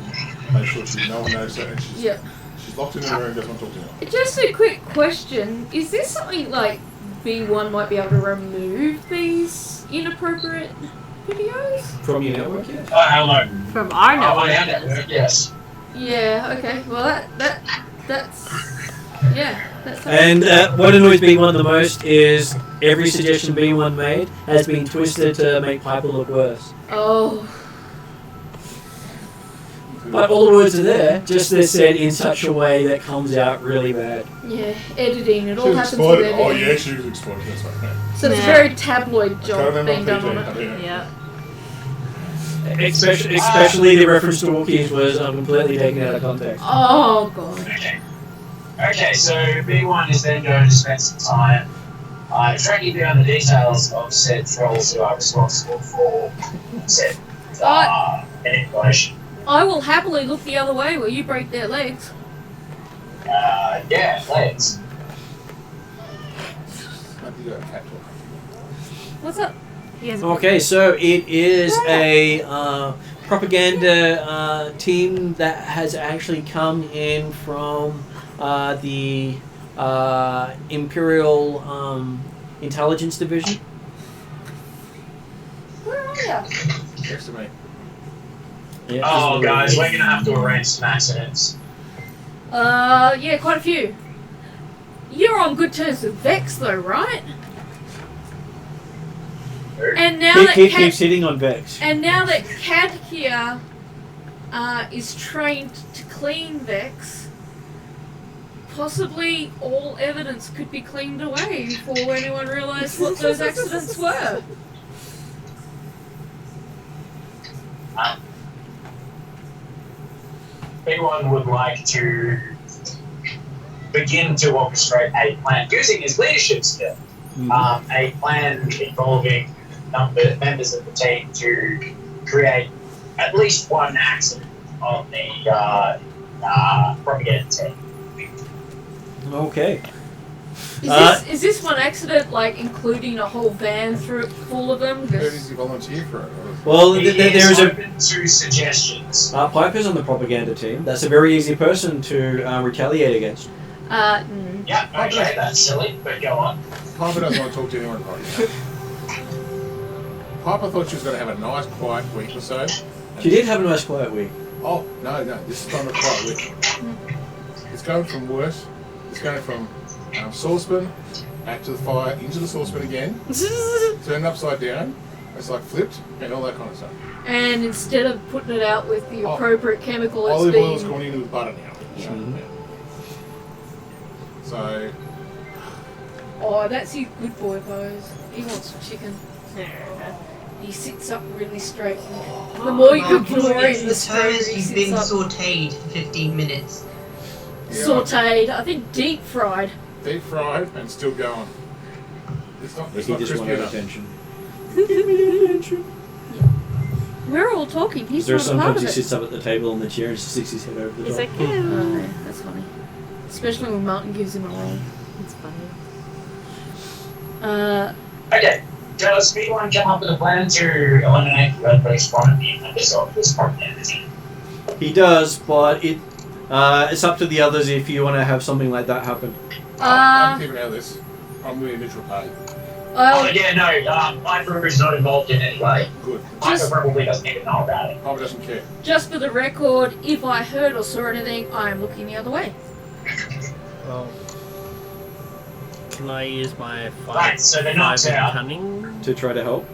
make sure no one knows that, and she's locked in her room and doesn't want to talk to anyone. Just a quick question. Is this something like B1 might be able to remove these inappropriate videos? From your network, yes. Hello. From our On network. our network, yes. Yeah, okay. Well, that's... Yeah, that's... And what annoys B1 the most is every suggestion B1 made has been twisted to make Piper look worse. Oh... But all the words are there, just they're said in such a way that comes out really bad. Yeah, editing. It She all was happens with exploded. editing. Oh yeah, she was exploded. That's right. Yeah. So it's a Yeah. very tabloid job Conan being on done PJ, on it. Yeah. Especially the reference to Wookiees was completely taken out of context. Oh god. Okay. Okay, so B1 is then going to spend some time tracking down the details of said trolls who are responsible for said manipulation. I will happily look the other way while you break their legs. Yeah, legs. What's up? He has Okay, so it is a propaganda team that has actually come in from the Imperial Intelligence Division. Where are ya? Next to me. Yeah, Oh, guys, we're gonna have to arrange some accidents. Yeah, quite a few. You're on good terms with Vex though, right? And now that keep sitting on Vex. And now that Cad here is trained to clean Vex, possibly all evidence could be cleaned away before anyone realised what those accidents were. B1 would like to begin to orchestrate a plan using his leadership skill. A plan involving members of the team to create at least one accident on the propaganda team. Okay. Is this one accident like including a whole van full of them? Who does he volunteer for it? Well, He there is is a open to suggestions. Piper's on the propaganda team. That's a very easy person to retaliate against. Yeah, okay, that's silly, but go on. Piper doesn't want to talk to anyone right now. Piper thought she was going to have a nice, quiet week or so. She did have a nice quiet week. Oh, no, this is not a quiet week. It's going from worse. It's going from saucepan, back to the fire, into the saucepan again, turned upside down, it's like flipped, and all that kind of stuff. And instead of putting it out with the appropriate chemical, it's Olive oil's been... gone in with butter now. Mhm. So, Oh, that's his good boy pose. He wants chicken. He sits up really straight. The more you ignore him, the straighter he You've sits been up. sauteed for 15 minutes. Sauteed. I think deep fried. deep fried and still going. It's not He crispy just wanted enough. attention. Give me attention. We're all talking. He's There's not a part sometimes of he it. sits up at the table in the chair and sticks his head over the He's top. like, yeah. Oh, yeah, that's funny. Especially when Martin gives him a roll. It's funny. Okay, does B1 come up with a plan to eliminate the red-based from the members of this propaganda team? He does, but it's up to the others if you want to have something like that happen. I'm keeping out of this. I'm really neutral party. Oh yeah, no, Piper is not involved in any way. Good. Piper probably doesn't even know about it. Piper doesn't care. Just for the record, if I heard or saw anything, I am looking the other way. Well, can I use my Right, so they're not five out. cunning? To try to help.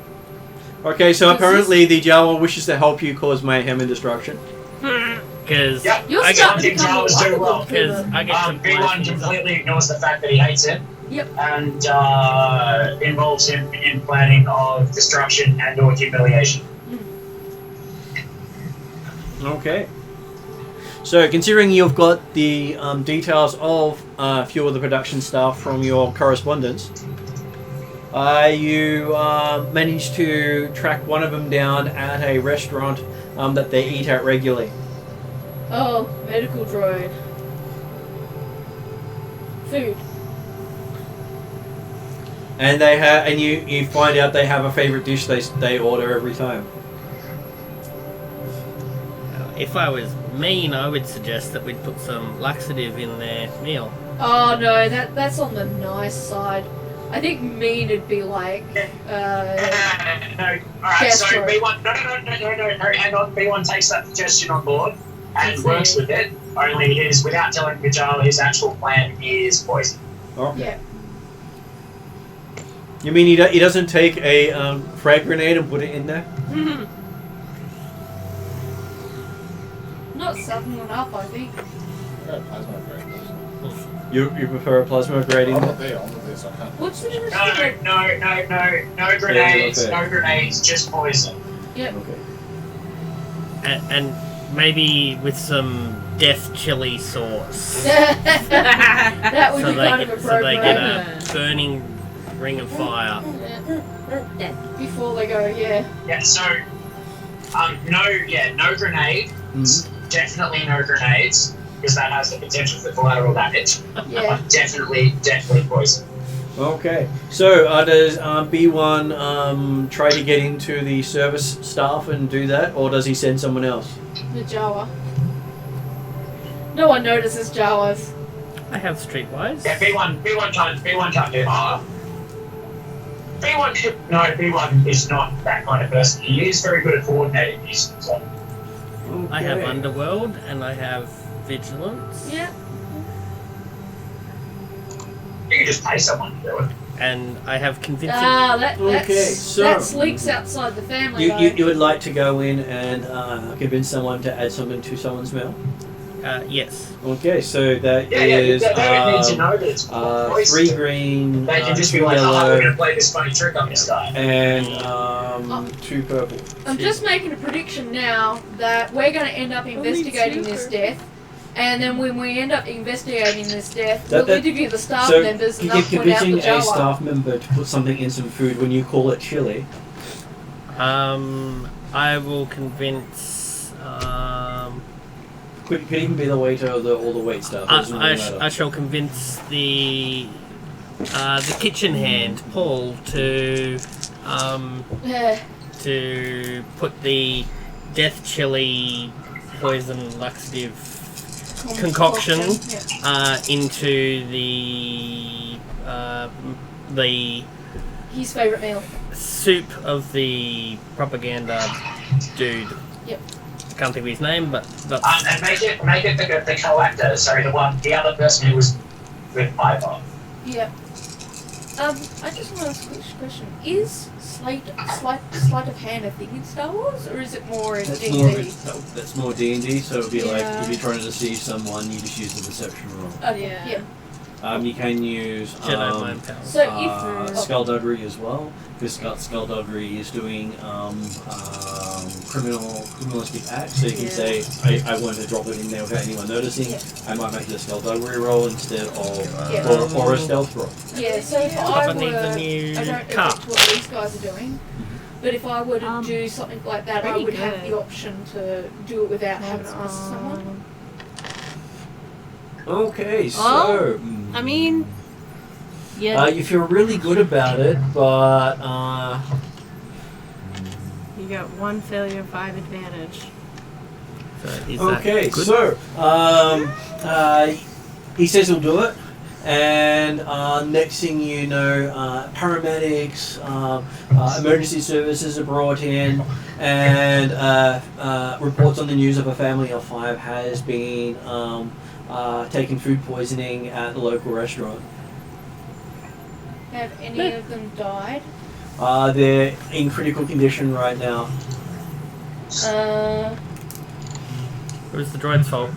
Okay, so apparently the Jawa wishes to help you cause mayhem and destruction. Because Yep, You're I starting get to become Jawas do well. because I get to blast B1 things up. completely ignores the fact that he hates him. Yep. And involves him in planning of destruction and or humiliation. Okay. So, considering you've got the details of a few of the production staff from your correspondence, you managed to track one of them down at a restaurant that they eat at regularly. Oh, medical droid. Food. And they have, and you find out they have a favorite dish they order every time. If I was mean, I would suggest that we'd put some laxative in their meal. Oh no, that's on the nice side. I think mean would be like, No. Alright, so Gastro. B1 no, hang on. B1 takes that suggestion on board and That's works it. with it. Only his without telling Majala his actual plan is poison. Okay. yeah. You mean he doesn't take a frag grenade and put it in there? Not something enough, I think. I got a plasma upgrade. You prefer a plasma grading? I'm not there, so I can't. What's the difference? No grenades, okay. no grenades, just poison. Yep. Okay. And maybe with some death chili sauce. That would So be kind of they appropriate. get a burning ring of fire. Before they go, yeah. Yeah, so no grenade. Mm-hmm. Definitely no grenades, because that has the potential for collateral damage. Yeah. Definitely poison. Okay. So does B1 try to get into the service staff and do that, or does he send someone else? The Jawa. No one notices Jawas. I have streetwise. Yeah, B1 can't do it. B1 is not that kind of person. He is very good at coordinating these. So. Okay. I have underworld and I have vigilance. Yeah. You can just pay someone to do it. And I have convincing. Okay, so- that's leaks outside the family. You would like to go in and convince someone to add something to someone's mail? Yes. Okay, so that Yeah, is they don't need to know that it's 3 green, They can just 2 be like, yellow, we're going to play this funny trick on this guy. and 2 purple. I'm just making a prediction now that we're going to end up investigating this death, and then when we end up investigating this death, we'll interview the staff So members and you're they'll point out the convincing a Jawa. staff member to put something in some food when you call it chili. I will convince. Could even be the waiter or all the wait staff. Doesn't really matter. I shall convince the kitchen hand Paul to put the death chili poison laxative concoction into the His favourite meal. soup of the propaganda dude. Yep. Can't think of his name, but And make it the collector, sorry, the other person who was with Piper. Yeah. I just want to ask a question. Is sleight of hand a thing in Star Wars, or is it more in D&D? That's more D&D, so it would be like Yeah. if you're trying to deceive someone, you just use the deception roll. Yeah. Yeah. You can use Jedi mind powers. So if skullduggery as well, because skullduggery is doing criminalistic acts, so you can say, I want to drop it in there without anyone noticing, I might make it a skullduggery roll instead of, or a stealth roll. yeah, so if Papa I needs a new I don't car. affect what these guys are doing, but if I were to do something like that, I pretty would have good. the option to do it without having to ask someone. Okay, so... Well, I mean, yeah, you feel really good about it, but you got 1 failure, 5 advantage. So is that okay, good? so he says he'll do it, and next thing you know, paramedics, emergency services are brought in, and reports on the news of a family of 5 has been taking food poisoning at the local restaurant. Have any of them died? They're in critical condition right now. It was the droid's fault.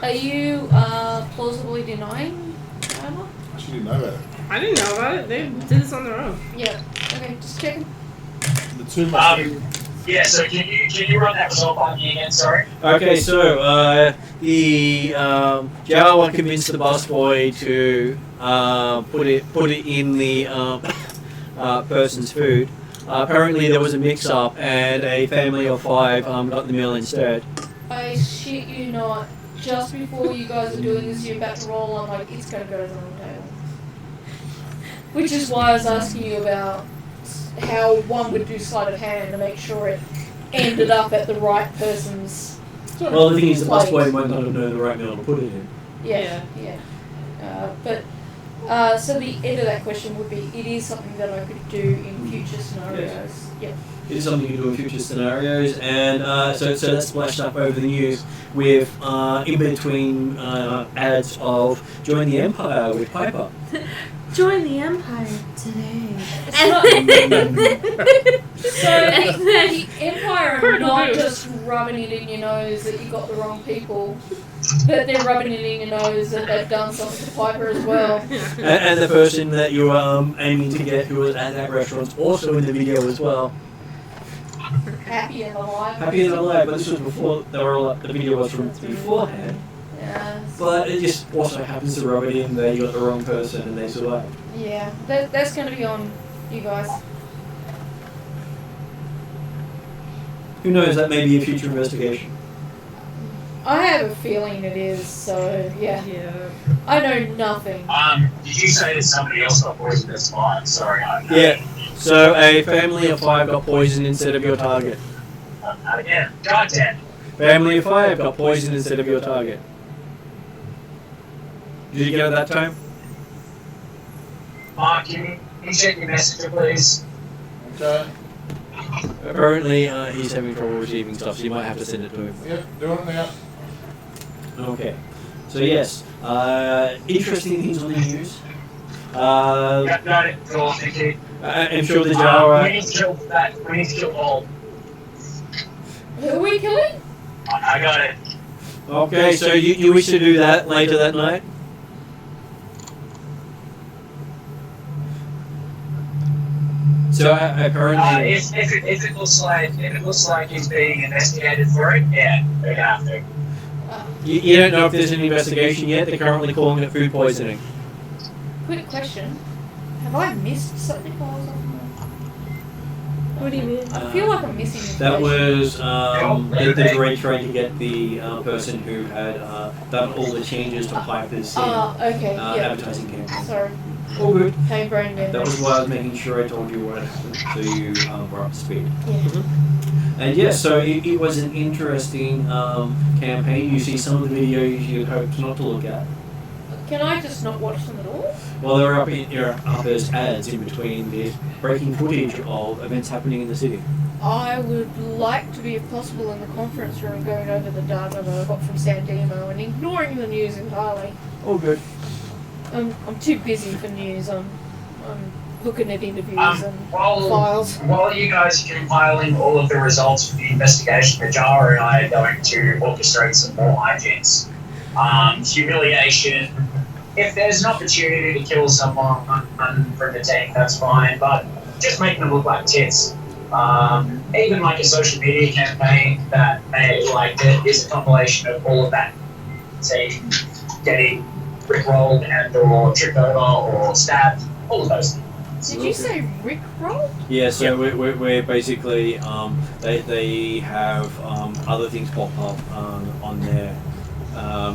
Are you plausibly denying Emma? I actually didn't know that. I didn't know about it. They did this on their own. Yeah. Okay, just checking. The 2 must Yeah, so can you run that result by me again, sorry? Okay, so the Jawa convinced the busboy to put it in the person's food. Apparently there was a mix-up and a family of 5 got the meal instead. I shit you not. Just before you guys are doing this, you're about to roll. I'm like, it's gonna go to the wrong table. Which is why I was asking you about how one would do sleight of hand to make sure it ended up at the right person's. Well, the thing is, the plate. busboy might not have known the right meal to put it in. Yeah. So the end of that question would be, it is something that I could do in future scenarios. Yep. It is something you do in future scenarios, and so that's splashed up over the news with in between ads of Join the Empire with Piper. Join the Empire today. So the Empire are not just rubbing it in your nose that you got the wrong people, but they're rubbing it in your nose that they've done something to Piper as well. And the person that you were aiming to get who was at that restaurant's also in the video as well. Happy and alive. Happy and alive, but this was before they were all, the video was from beforehand. Yeah. But it just also happens to rub it in there, you got the wrong person and they survived. Yeah, that's going to be on you guys. Who knows, that may be a future investigation. I have a feeling it is, so yeah. Yeah. I know nothing. Did you say that somebody else got poisoned this fire? Sorry, Yeah, so a family of 5 got poisoned instead of your target. Again, goddamn. Family of 5 got poisoned instead of your target. Did you get it that time? Mark, can you check your messenger, please? Okay. Apparently, he's having trouble receiving stuff, so you might have to send it to him. Yep, doing it now. Okay. So yes, interesting things on the news. Got it. Cool, thank you. I'm sure the We Jawa. need to kill that. We need to kill all. Who are we killing? I got it. Okay, so you wish to do that later that night? So apparently, If it looks like he's being investigated for it, yeah, they're gonna have to. you don't know if there's an investigation yet. They're currently calling it food poisoning. Quick question. Have I missed something while I was on What do you mean? I feel like I'm missing That information. was the jury trying to get the person who had done all the changes to Piper's Okay, yeah. advertising campaign. Sorry. All good. Hey, brain dead. That was why I was making sure I told you what happened, so you were up to speed. Yeah. And yes, so it was an interesting campaign. You see some of the videos you'd hoped not to look at. Can I just not watch them at all? Well, they're up as ads in between the breaking footage of events happening in the city. I would like to be, if possible, in the conference room going over the data that I got from San Diego and ignoring the news entirely. All good. I'm too busy for news. I'm looking at interviews and While files. you guys are compiling all of the results for the investigation, Najara and I are going to orchestrate some more hijinks. Humiliation. If there's an opportunity to kill someone from the team, that's fine, but just make them look like tits. Even like a social media campaign that may like it is a compilation of all of that. Say, getting rickrolled and or tripped over or stabbed, all of those things. Did you say Rickroll? Yeah, so we're basically they have other things pop up on their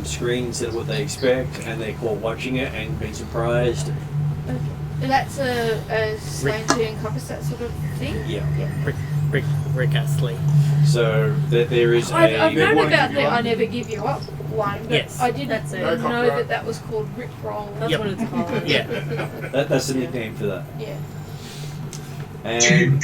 screens that what they expect, and they're caught watching it and being surprised. Okay. That's a slang to encompass that sort of thing? Yeah. Rick Astley. So there is I've known wanna about give the you I one? never give you up one, but Yes. I didn't That's it. know No copyright. that was called Rickroll. That's Yep. what it's called. Yeah. that's the nickname for that. Yeah. And it'd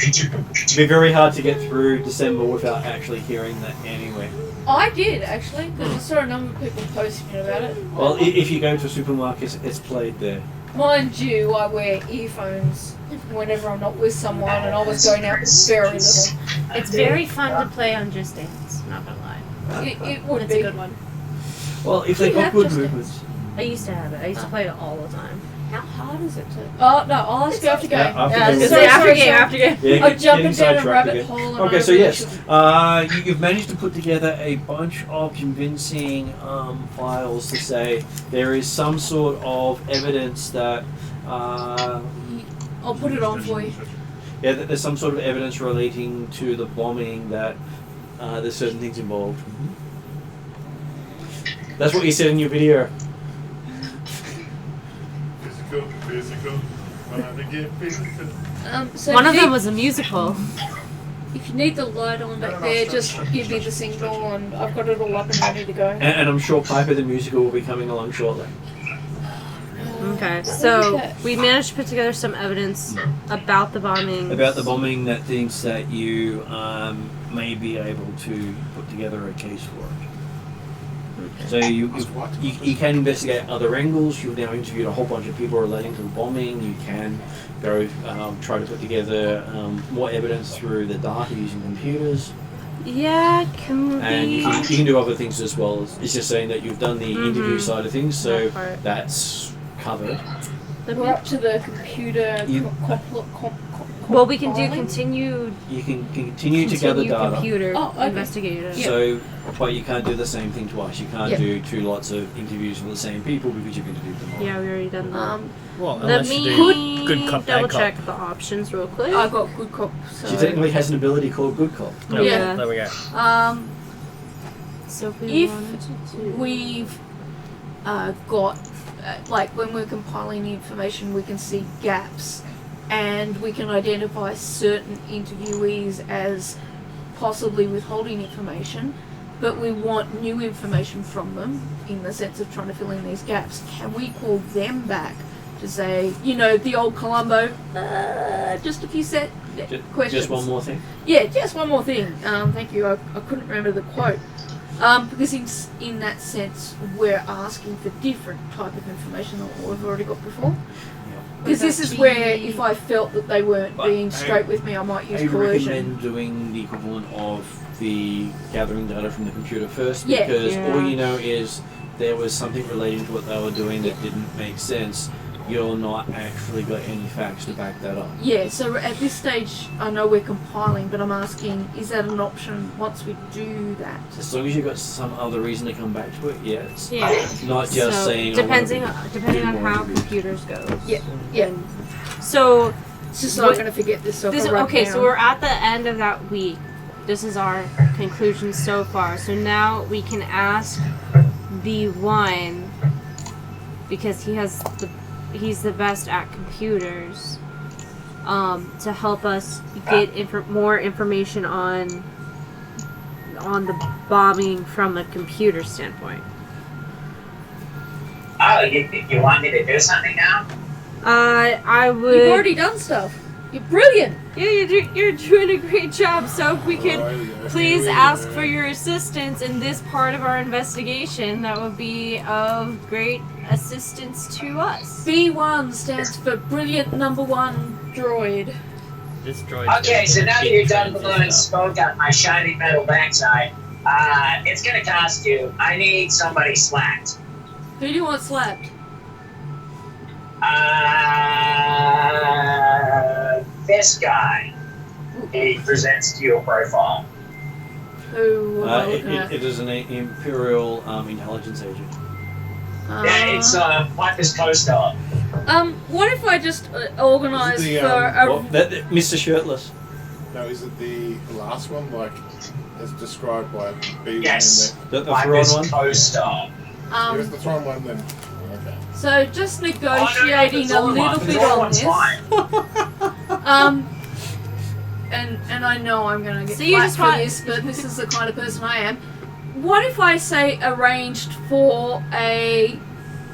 be very hard to get through December without actually hearing that anyway. I did, actually, because I saw a number of people posting about it. Well, if you go to a supermarket, it's played there. Mind you, I wear earphones whenever I'm not with someone, and I was going out very little. It's very fun to play on Just Dance, not gonna lie. It would It's be. a good one. Well, if they You got have good Just movements. I used to have it. I used to play it all the time. How hard is it to? Oh, no, I'll ask you after game. Yeah, after Yeah, I was game. gonna say after Sorry, game, sorry. after game. Yeah, I'm getting jumping down a sidetracked rabbit again. hole. And Okay, I so really yes, shouldn't. you've managed to put together a bunch of convincing files to say there is some sort of evidence that, I'll put it on for you. that there's some sort of evidence relating to the bombing that there's certain things involved. That's what you said in your video. Physical. Wanna get physical. So One if of you them need- was a musical. If you need the light on back there, just give me the signal, and I've got it all up and ready to go. And I'm sure Piper the Musical will be coming along shortly. Okay, so we managed to put together some evidence about the bombing. About the bombing that thinks that you may be able to put together a case for it. So you can investigate other angles. You've now interviewed a whole bunch of people relating to the bombing. You can go try to put together more evidence through the data using computers. Yeah, can And we? you can do other things as well. It's just saying that you've done the interview side of things, so That part. that's covered. We're up to the computer. Well, we can do compiling? continued. You can continue to gather data. Computer Oh, okay. investigators. Yeah. So, but you can't do the same thing twice. You can't Yeah. do 2 lots of interviews with the same people because you've interviewed them all. Yeah, we already done that. Well, Let unless you me do good cop, double bad cop. check the options real quick. I got good cop. So. She technically has an ability called Good Cop. No, Yeah. There we go. So if we If wanted to do... We've got, like, when we're compiling the information, we can see gaps and we can identify certain interviewees as possibly withholding information, but we want new information from them in the sense of trying to fill in these gaps. Can we call them back to say, you know, the old Columbo, just a few questions? Just one more thing. Yeah, just one more thing. Thank you. I couldn't remember the quote. Because in that sense, we're asking for different type of information than what we've already got before. Because this is where, if I felt that they weren't being straight with me, I might use I coercion. recommend doing the equivalent of the gathering data from the computer first, Yeah. because Yeah. all you know is there was something relating to what they were doing that didn't make sense. You're not actually got any facts to back that up. Yeah, so at this stage, I know we're compiling, but I'm asking, is that an option once we do that? As long as you've got some other reason to come back to it, yes. Yeah. Not just So, saying. I depending wanna depending do on more how interviews. computers go. Yeah. So It's just not going to forget this. So this I'll write okay. down. So we're at the end of that week. This is our conclusion so far. So now we can ask B1 because he's the best at computers. To help us get more information on the bombing from a computer standpoint. Oh, you want me to do something now? I would. You've already done stuff. You're brilliant. Yeah, you're doing a great job. So if we could Alrighty, please here we ask go. for your assistance in this part of our investigation, that would be of great assistance to us. B1 stands for Brilliant Number 1 Droid. This droid. Okay, so now that you're done blowing smoke out my shiny metal backside, it's gonna cost you. I need somebody slapped. Who do you want slapped? This guy. He presents to you a profile. Who am I looking at? It is an Imperial intelligence agent. Yeah, it's Piper's co-star. What if I just organise Is it the, for a... Well, Mr. Shirtless. No, is it the last one, like, as described by B1 Yes. The Piper's Thrawn one? co-star. in It was the Thrawn one then. Okay. So just negotiating a little bit on this. And I know I'm gonna get So you flack just for want- this, but this is the kind of person I am. What if I say arranged for a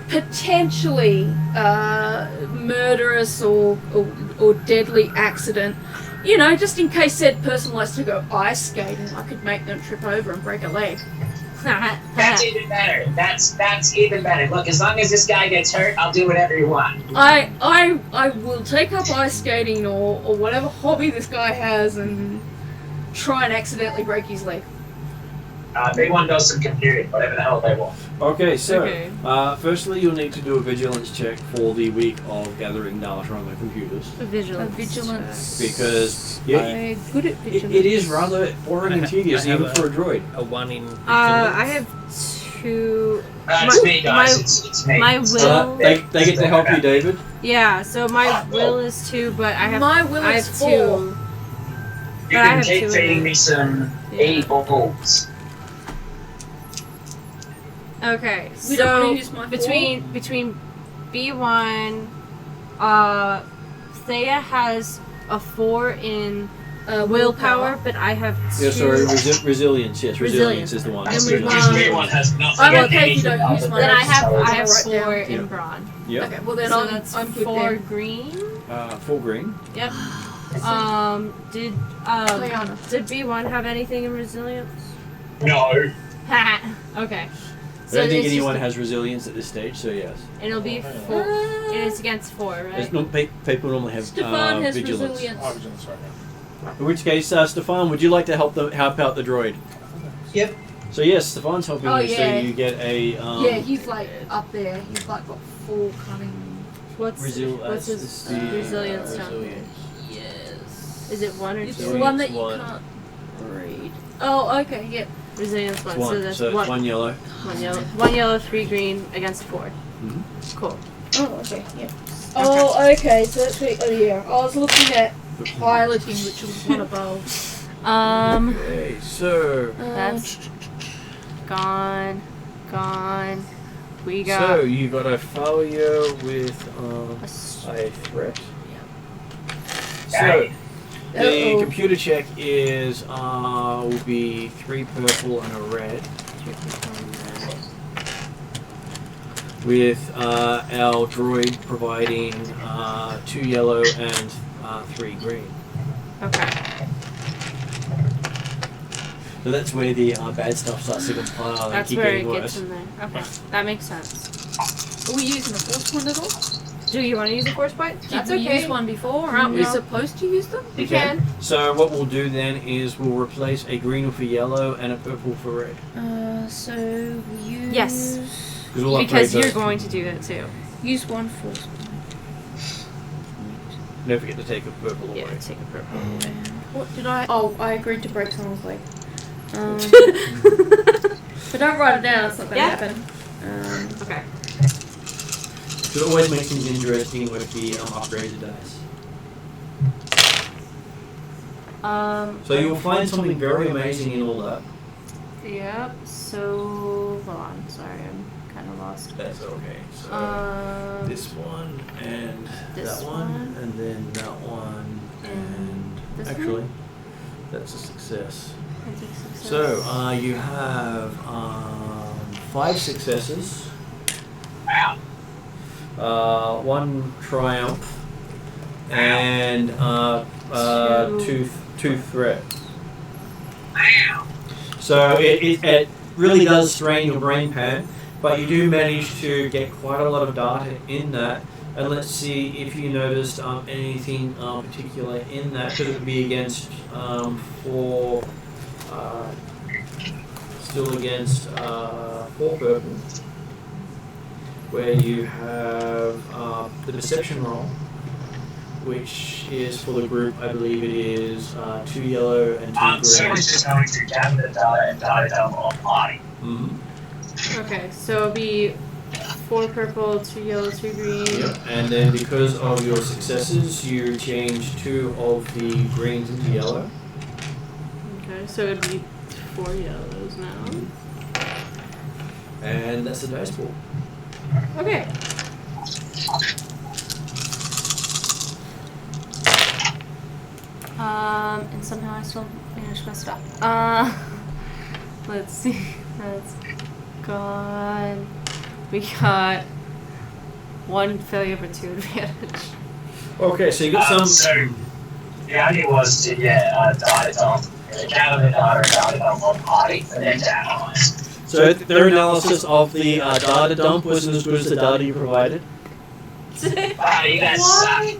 potentially murderous or deadly accident? You know, just in case said person likes to go ice skating, I could make them trip over and break a leg. That's even better. That's even better. Look, as long as this guy gets hurt, I'll do whatever you want. I will take up ice skating or whatever hobby this guy has and try and accidentally break his leg. B1 does some computing, whatever the hell they want. Okay, so Okay. Firstly, you'll need to do a vigilance check for the week of gathering data on the computers, Vigilance. because I'm good at vigilance. it is rather boring and tedious, I have even for a droid. A 1 in. I have 2. It's me, guys. It's me. my will- They get to help you, David. Yeah, so my will is 2, but I have My will I is have 4. 2. You But I can have keep 2 feeding in me some Yeah. e-balls. Okay, We don't so wanna use my between B1, Thea has a 4 in willpower, but I have 2. Yeah, sorry, resilience. Yes, resilience is the one. And Because we B1 want- has nothing. I'm in okay if you anything don't use other my than Then I have intelligence. 4 Yeah. in brawn. Yep. Okay, well then So that's I'm good 4 then. green. Full green. Yep. Did Liana. did B1 have anything in resilience? No. Okay. I don't think it's anyone just- has resilience at this stage, so yes. It'll be 4. It is against 4, right? People normally have Stefan has vigilance. resilience. Oh, vigilance, right In which case, Stefan, would you like to help out the droid? Yep. So yes, Stefan's helping Oh, you. So yeah. you get a yeah, he's like up there. He's like got full cunning. What's his it's the, resilience chunk? resilience. Yes. Is it 1 or 2? It's the one that you one. can't read. Oh, okay, yep. Resilience 1. It's one. So that's So it's one yellow. 1 yellow, 3 green against 4. Mhm. Cool. Oh, okay, yep. Oh, okay, so that's right. Oh, yeah. I was looking at piloting, which was one above. Okay, so That's gone. We got so you got a failure with a s- a threat. So Okay. the Uh-oh. computer check is will be 3 purple and a red. With our droid providing 2 yellow and 3 green. Okay. So that's where the bad stuff starts to compile and That's keep where it getting gets worse. in there. Okay. That makes sense. Are we using a force point at all? Do you want to use a force point? Did That's we okay. use one before? Aren't we No. supposed to use them? You can. So what we'll do then is we'll replace a green with a yellow and a purple for red. So we use... Yes. We'll Because upgrade you're those. going to do that too. Use one force point. Don't forget to take a purple Yeah, away. take a purple. What did I... Oh, I agreed to break someone's leg. But don't write it down, it's not going to Yeah. happen. Okay. So it always makes things interesting with the upgraded dice. So you'll find something very amazing in all that. Yep. So hold on. Sorry, I'm kind of lost. That's okay. So this one and this that one, one. and then that one and this actually one? that's a success. That's a success. So you have 5 successes, Wow. 1 triumph, and two threats. Wow. So it really does strain your brain pan, but you do manage to get quite a lot of data in that. And let's see if you noticed anything particular in that, because it would be against still against 4 purple, where you have the deception roll, which is for the group. I believe it is 2 yellow and 2 green. So it's just going to gather the data and data dump on party. Mhm. Okay, so it'll be 4 purple, 2 yellow, 2 green. Yep. And then because of your successes, you change 2 of the greens into yellow. Okay, so it'd be 4 yellows now. And that's the dice pool. Okay. And somehow I still managed to mess it up. Let's see. That's gone. We got 1 failure but 2 advantage. Okay, so you got some. So the idea was to get data dump, gather the data and data dump on party, and then to analyze. So their analysis of the data dump wasn't as good as the data you provided. Party, that's Why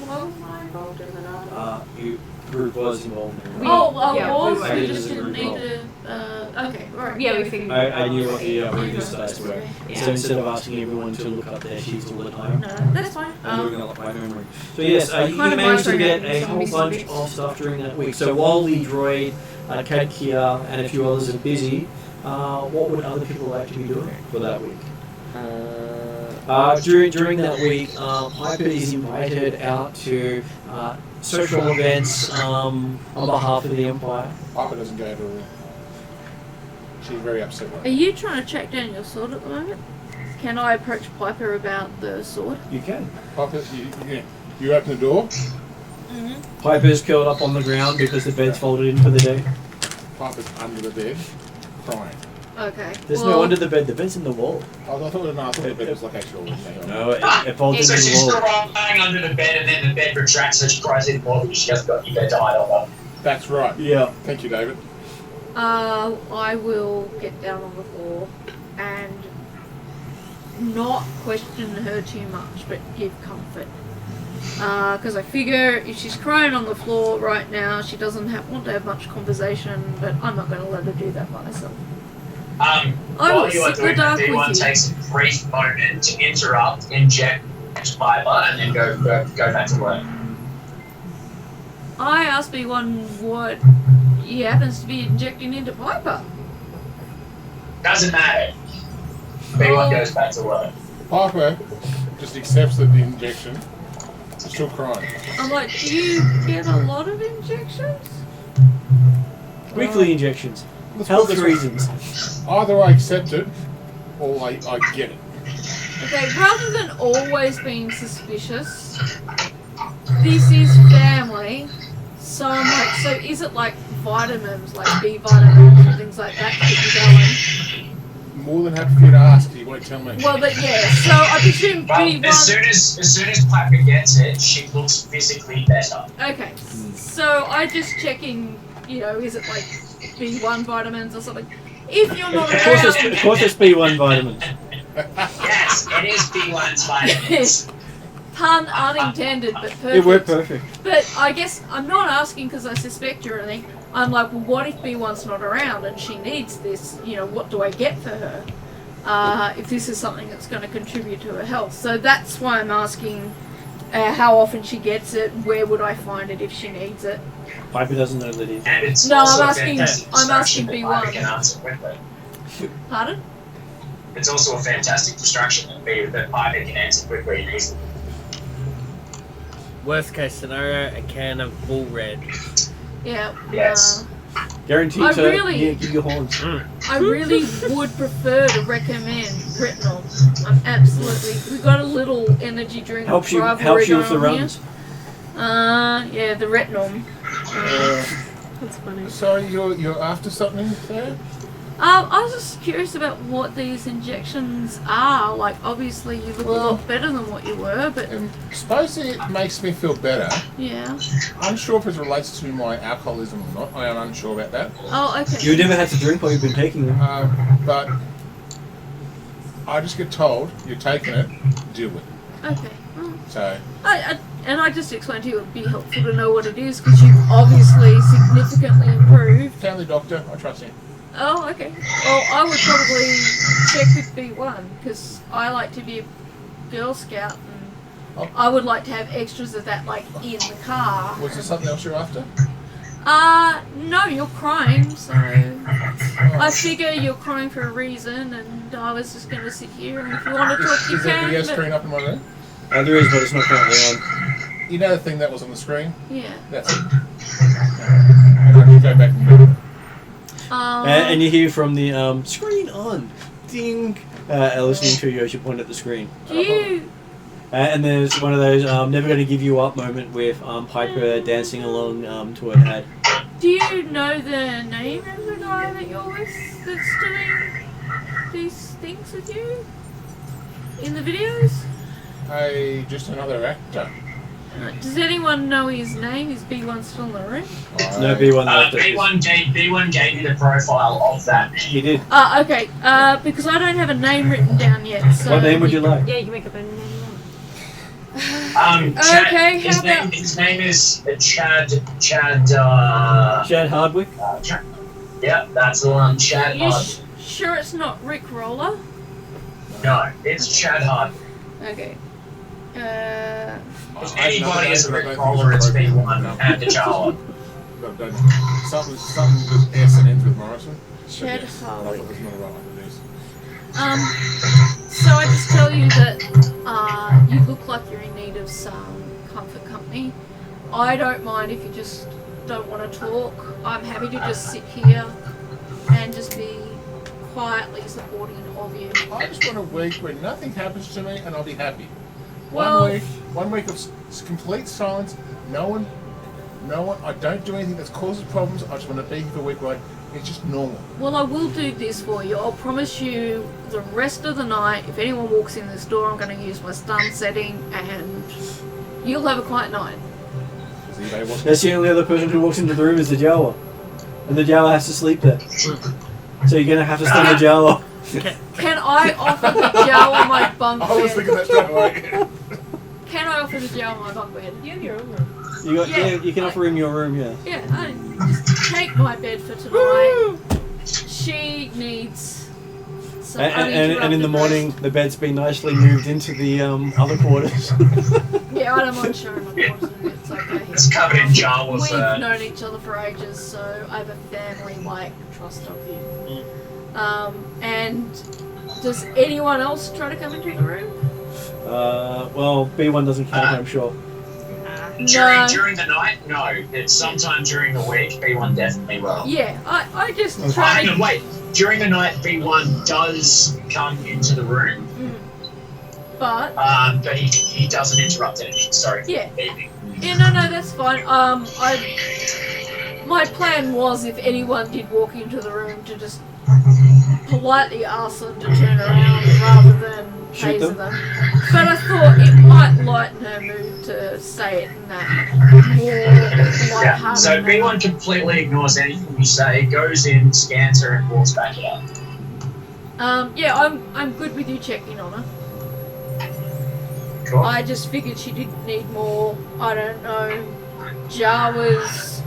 was I involved in the data? You group was involved in it. Yeah, was? we We were. just didn't need Group to... okay, right. Yeah, we figured. I knew what the previous dice were. Yeah. So instead of asking everyone to look up their sheets all the time, No, that's fine. I'm doing it off by memory. So yes, you kind of managed to micro get a managing whole some bunch bits. of stuff during that week. So while the droid, Kat Kia, and a few others are busy, what would other people like to be doing for that week? During that week, Piper is invited out to social events on behalf of the Empire. Piper doesn't go to all. She's very upset with Are it. you trying to track down your sword at the moment? Can I approach Piper about the sword? You can. Piper, you open the door. Piper's curled up on the ground because the bed's folded in for the day. Piper's under the bed, crying. Okay. There's no under the bed, the bed's in the wall. I thought the bed was like actual. No, it folds So into she's the still wall. lying under the bed, and then the bed retracts, so she cries in more because she hasn't got any bed to hide on. That's right. Yeah. Thank you, David. I will get down on the floor and not question her too much, but give comfort. Because I figure if she's crying on the floor right now, she doesn't want to have much conversation, but I'm not going to let her do that by herself. I will While you are sit the doing that, dark with B1 you. takes a brief moment to interrupt, inject fiber, and then go back to work. I asked B1 what he happens to be injecting into Piper. Doesn't matter. B1 goes back to work. Piper just accepts that the injection is still crying. I'm like, do you get a lot of injections? Weekly injections. Let's Health put it this way. reasons. Either I accept it, or I get it. Okay, rather than always being suspicious, this is family. So I'm like, so is it like vitamins, like B vitamins and things like that to keep you going? More than happy for you to ask, he won't tell me. Well, yeah. So I presume Well, B1. as soon as Piper gets it, she looks physically better. Okay, so I just check in. You know, is it like B1 vitamins or something? If you're not Of course it's B1 vitamins. Yes, it is B1's vitamins. Pun unintended, but perfect. It worked perfect. But I guess I'm not asking because I suspect you or anything. I'm like, well, what if B1's not around and she needs this? You know, what do I get for her? If this is something that's going to contribute to her health. So that's why I'm asking how often she gets it. Where would I find it if she needs it? Piper doesn't know that either. And it's No, also I'm a asking- fantastic I'm asking distraction B1. that Piper can answer quickly. Pardon? It's also a fantastic distraction that Piper can answer quickly and easily. Worst case scenario, a can of bull red. Yeah. Yes. Guaranteed I to really- give you horns. I really would prefer to recommend retinol. I'm absolutely. We've got a little energy drink. Helps you rivalry with the going on runs. here. Yeah, the retinol. That's funny. Sorry, you're after something there? I was just curious about what these injections are. Like, obviously, you look a lot better than what you were, but Suppose it makes me feel better. yeah. Unsure if it relates to my alcoholism or not. I am unsure about that. Oh, okay. You never had to drink while you've been taking them. But I just get told, you're taking it, deal with it. Okay. Oh. So, And I just explained to you it would be helpful to know what it is because you've obviously significantly improved. family doctor, I trust him. Oh, okay. Well, I would probably check with B1 because I like to be a Girl Scout and I would like to have extras of that, like, in the car. Was there something else you're after? No, you're crying, so I Oh. figure you're crying for a reason, and I was just going to sit here, and if you want to talk, you Is there a can. video but- screen up in my room? There is, but it's not currently on. You know the thing that was on the screen? Yeah. That's it. And I can go back and read it. And you hear from the screen on, ding, listening to you as you point at the screen. Do you? And there's one of those never going to give you up moment with Piper dancing along to an ad. Do you know the name of the guy that you're with that's doing these things with you in the videos? Just another actor. Does anyone know his name? Is B1 still in the room? No, B1 left it. B1 gave me the profile of that man. He did. Okay. Because I don't have a name written down yet. So What name would you like? Yeah, you can make up any name you want. Chad, Okay, how about- his name is Chad. Chad Hardwick? Chad. Yeah, that's the one. Chad You Hard. sure it's not Rick Roller? No, it's Chad Hard. Okay. If anybody is a Rick Roller, it's B1 and the Jawa. Something with S and ends with Morrison. Chad Yes, Hardwick. I thought it was not the right one to do. So I just tell you that you look like you're in need of some comfort company. I don't mind if you just don't want to talk. I'm happy to just sit here and just be quietly supporting of you. I just want a week where nothing happens to me and I'll be happy. Well- One week of complete silence. No one. I don't do anything that causes problems. I just want to be here for a week where it's just normal. Well, I will do this for you. I'll promise you the rest of the night, if anyone walks in this door, I'm going to use my stun setting and you'll have a quiet night. Does anybody watch That's the only other person who walks into the room is the Jawa. And the Jawa has to sleep there. So you're going to have to stun the Jawa. Can I offer the Jawa my bunk I was bed? thinking that straight away. can I offer the Jawa my bunk bed? You have your own room. You can offer him your room, yeah. Yeah, I just take my bed for tonight. She needs some And in the morning, the bed's been nicely moved into the other quarters. Yeah, I don't mind sharing my quarters with it. It's okay. It's covered in Jawa We've fur. known each other for ages, so I have a family-like trust of you. And does anyone else try to come into the room? Well, B1 doesn't count, I'm sure. During the night, no. It's sometime during the week. B1 definitely will. Yeah, I just try to... Wait. During the night, B1 does come into the room. But he doesn't interrupt anything. Sorry. Yeah. Yeah, no, that's fine. My plan was if anyone did walk into the room to just politely ask them to turn around rather than taser them. But I thought it might lighten her mood to say it in that more lighthearted So B1 completely ignores anything you say, goes in, scans her, and walks back out. Yeah, I'm good with you checking on her. Cool. I just figured she didn't need more, I don't know, Jawas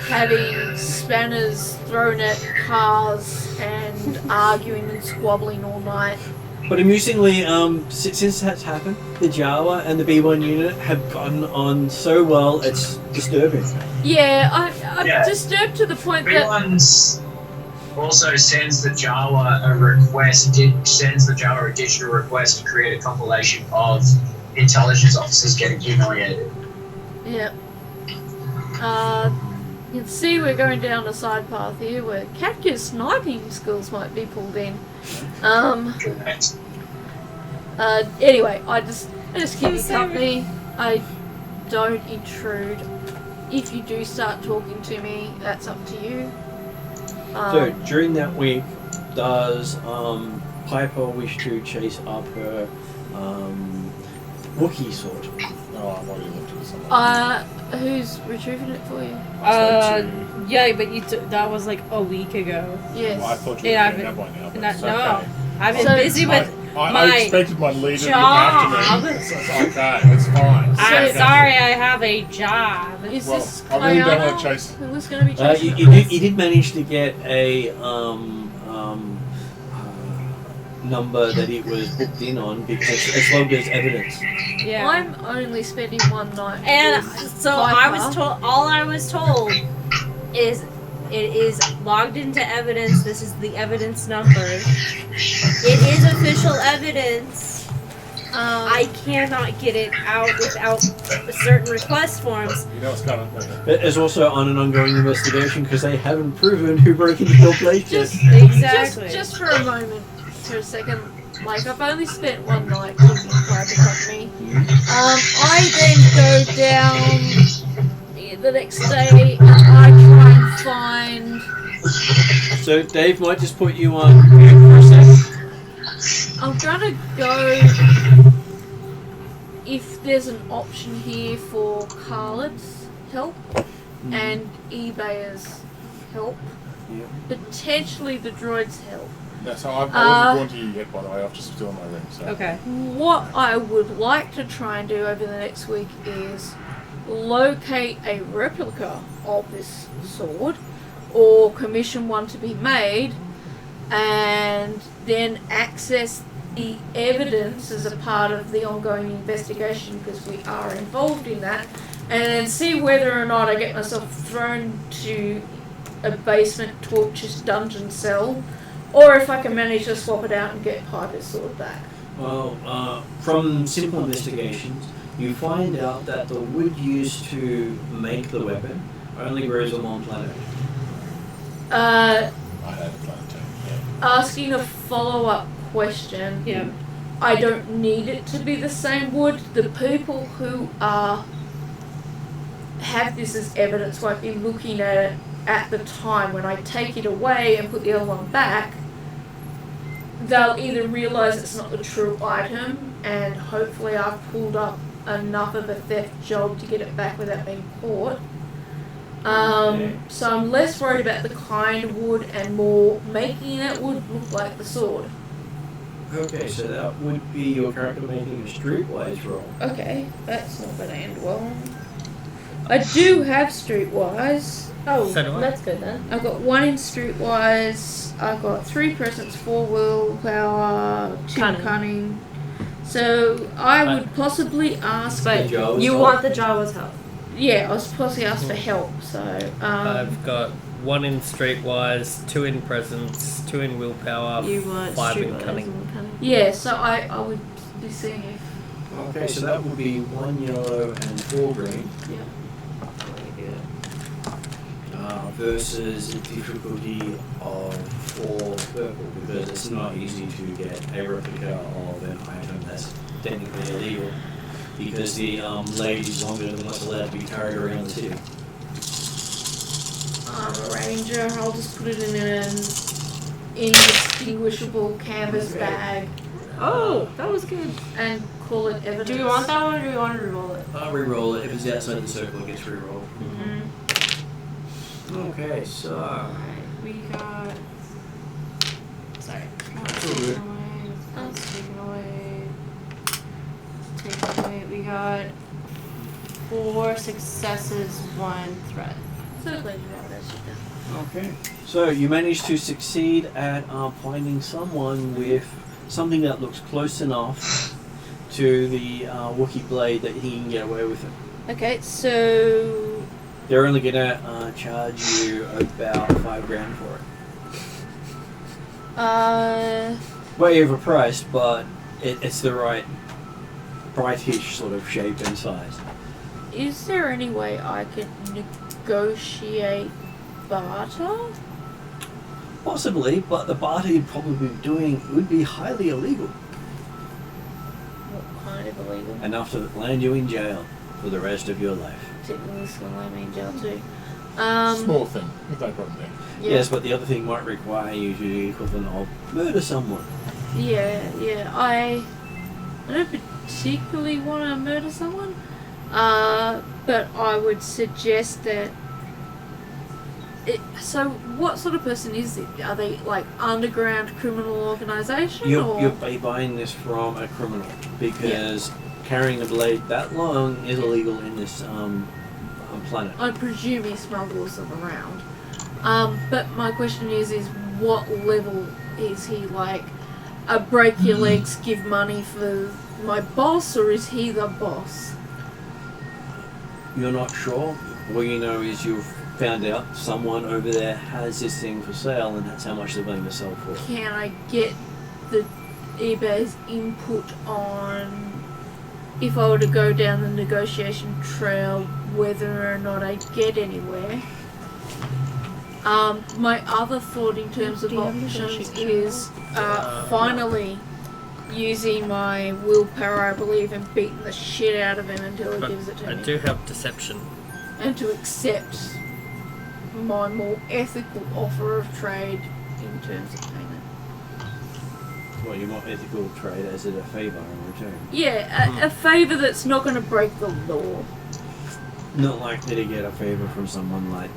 having spanners thrown at cars and arguing and squabbling all night. But amusingly, since that's happened, the Jawa and the B1 unit have gotten on so well, it's disturbing. Yeah, I'm disturbed to the point that... B1's also sends the Jawa a digital request to create a compilation of intelligence officers getting humiliated. Yeah. You can see we're going down a side path here where Katka's sniping skills might be pulled in. Anyway, I just keep you company. I don't intrude. If you do start talking to me, that's up to you. So during that week, does Piper wish to chase up her Wookiee sword? Oh, I've already looked at something. Who's retrieving it for you? Yeah, but that was like a week ago. Yes. Well, I thought you were Yeah, doing that by now, but No, it's okay. I've been So- busy with I expected my leader to look job. after me. It's okay, it's fine. I'm Okay. sorry, I have a job. Is Well, this I really don't Kayana want to chase. who was going to be chasing You did manage to get a number that it was booked in on because as long as evidence. Yeah. I'm only spending one night. And with so Piper. all I was told is it is logged into evidence. This is the evidence number. It is official evidence. I cannot get it out without certain request forms. You know what's coming. It is also on an ongoing investigation because they haven't proven who broke into your place yet. Exactly. Just for a moment, for a second. Like, I've only spent one night keeping private company. I then go down the next day and I try and find... So Dave might just put you on mute for a second. I'm gonna go... If there's an option here for Khaled's help and eBayer's help, potentially the droid's help. No, so I wasn't going to you yet, by the way. I've just still in my room. So. Okay. What I would like to try and do over the next week is locate a replica of this sword or commission one to be made and then access the evidence as a part of the ongoing investigation because we are involved in that and then see whether or not I get myself thrown to a basement torturous dungeon cell or if I can manage to swap it out and get Piper's sword back. Well, from simple investigations, you find out that the wood used to make the weapon only grows on one planet. I had a plan too. Yeah. Asking a follow-up question. Yeah. I don't need it to be the same wood. The people who have this as evidence won't be looking at it at the time. When I take it away and put the other one back, they'll either realise it's not the true item and hopefully I've pulled up enough of a theft job to get it back without being caught. So I'm less worried about the kind of wood and more making that wood look like the sword. Okay, so that would be your character making a streetwise roll. Okay, that's not going to end well. I do have streetwise. Oh, So do I. that's good then. I've got 1 in streetwise. I've got 3 presence, 4 willpower, 2 Cunning. cunning. So I would possibly ask. But Jawas you help. want the Jawas help. Yeah, I was possibly asked for help. So I've got 1 in streetwise, 2 in presence, 2 in willpower, You want 5 in streetwise cunning. and cunning. yeah, so I would be seeing if. Okay, so that would be 1 yellow and 4 green. Versus a difficulty of 4 purple, because it's not easy to get a replica of an item that's technically illegal, because the blade is longer than what's allowed to be carried around the city. I'm a ranger. I'll just put it in an indistinguishable canvas bag Oh, that was good. and call it evidence. Do we want that one or do we want to re-roll it? I'll re-roll it. If it's outside the circle, it gets re-rolled. Mm-hmm. Okay, so... Alright, we got... Sorry. That's all good. taken away. That's taken away. Taken away. We got 4 successes, 1 threat. So glad you wrote that shit down. Okay. So you managed to succeed at finding someone with something that looks close enough to the Wookiee blade that he can get away with it. Okay, so They're only gonna charge you about $5,000 for it. Way overpriced, but it's the right brightish sort of shape and size. is there any way I could negotiate barter? Possibly, but the barter you'd probably be doing would be highly illegal. What kind of illegal? Enough to land you in jail for the rest of your life. Technically, it's gonna land me in jail too. Small thing. There's no problem there. Yeah. Yes, but the other thing might require you to do the equivalent of murder someone. Yeah. I don't particularly want to murder someone, but I would suggest that. So, what sort of person is it? Are they like underground criminal organisation? You're buying this from a criminal because carrying a blade that long is illegal in this planet. I presume he smuggles them around. But my question is what level is he? Like a break your legs, give money for my boss, or is he the boss? You're not sure. All you know is you've found out someone over there has this thing for sale, and that's how much they're willing to sell for. Can I get the eBay's input on if I were to go down the negotiation trail, whether or not I get anywhere? My other thought in terms of options is finally using my willpower, I believe, and beating the shit out of him until he But gives it to I me. do have deception. And to accept my more ethical offer of trade in terms of payment. Well, you want ethical trade as it a favour in return. Yeah, a favour that's not going to break the law. Not likely to get a favour from someone like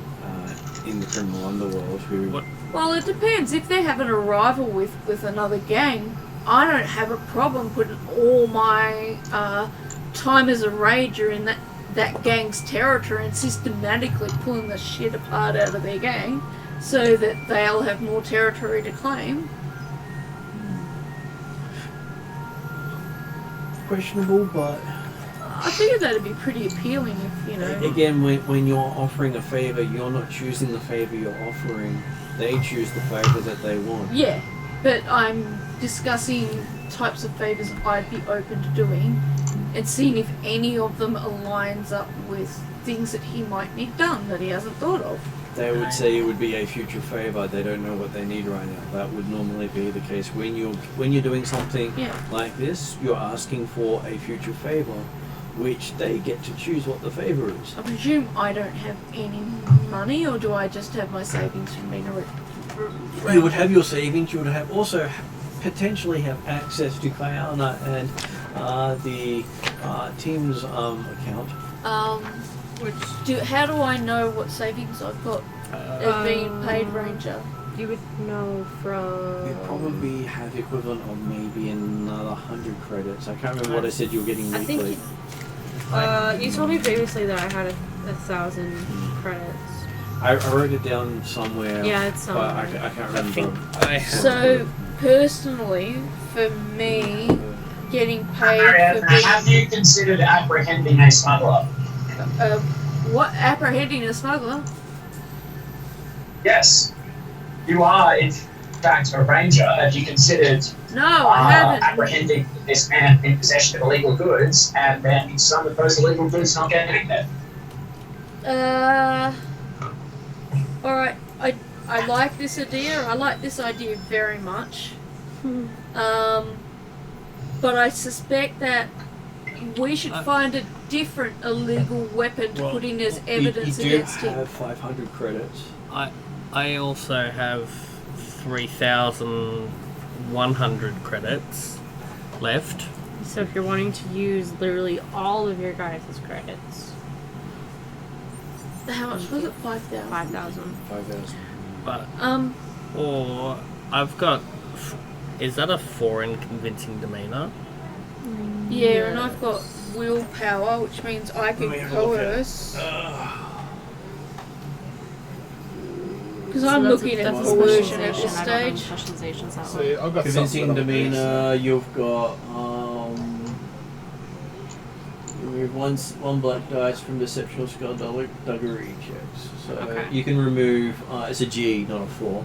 in the criminal underworld who... What? Well, it depends. If they have an arrival with another gang, I don't have a problem putting all my time as a ranger in that gang's territory and systematically pulling the shit apart out of their gang so that they'll have more territory to claim. Questionable, but... I figured that'd be pretty appealing if, you know... Again, when you're offering a favour, you're not choosing the favour you're offering. They choose the favour that they want. Yeah, but I'm discussing types of favours I'd be open to doing and seeing if any of them aligns up with things that he might need done that he hasn't thought of. They would say it would be a future favour. They don't know what they need right now. That would normally be the case. When you're doing something like this, you're asking for a future favour, which they get to choose what the favour is. I presume I don't have any money, or do I just have my savings from being a You would have your savings. You would have also potentially have access to Kayana and the team's account. how do I know what savings I've got as being paid ranger? You would know from. You'd probably have the equivalent of maybe another 100 credits. I can't remember what I said you were getting I weekly. think you told me previously that I had 1,000 credits. I wrote it down somewhere. Yeah, it's but somewhere. I can't I remember. think I have. So, personally, for me, getting paid Ariadne, for have being... you considered apprehending a smuggler? What? Apprehending a smuggler? Yes. You are, in fact, a ranger. Have you considered No, I haven't. apprehending this man in possession of illegal goods and then some of those illegal goods not getting there? Alright, I like this idea. I like this idea very much. But I suspect that we should find a different illegal weapon to put in as evidence you do against him. have 500 credits. I also have 3,100 credits left. So if you're wanting to use literally all of your guys' credits, How much was it? 5,000. 5,000. 5,000. But Oh. or I've got. Is that a 4 in convincing demeanor? Yeah, and I've got willpower, which means I can coerce. Because I'm looking at coercion at this stage. Specialization's not See, I've got Convincing something on this. demeanor, you've got you remove one black dice from deception or skullduggery checks. So Okay. you can remove it's a G, not a 4.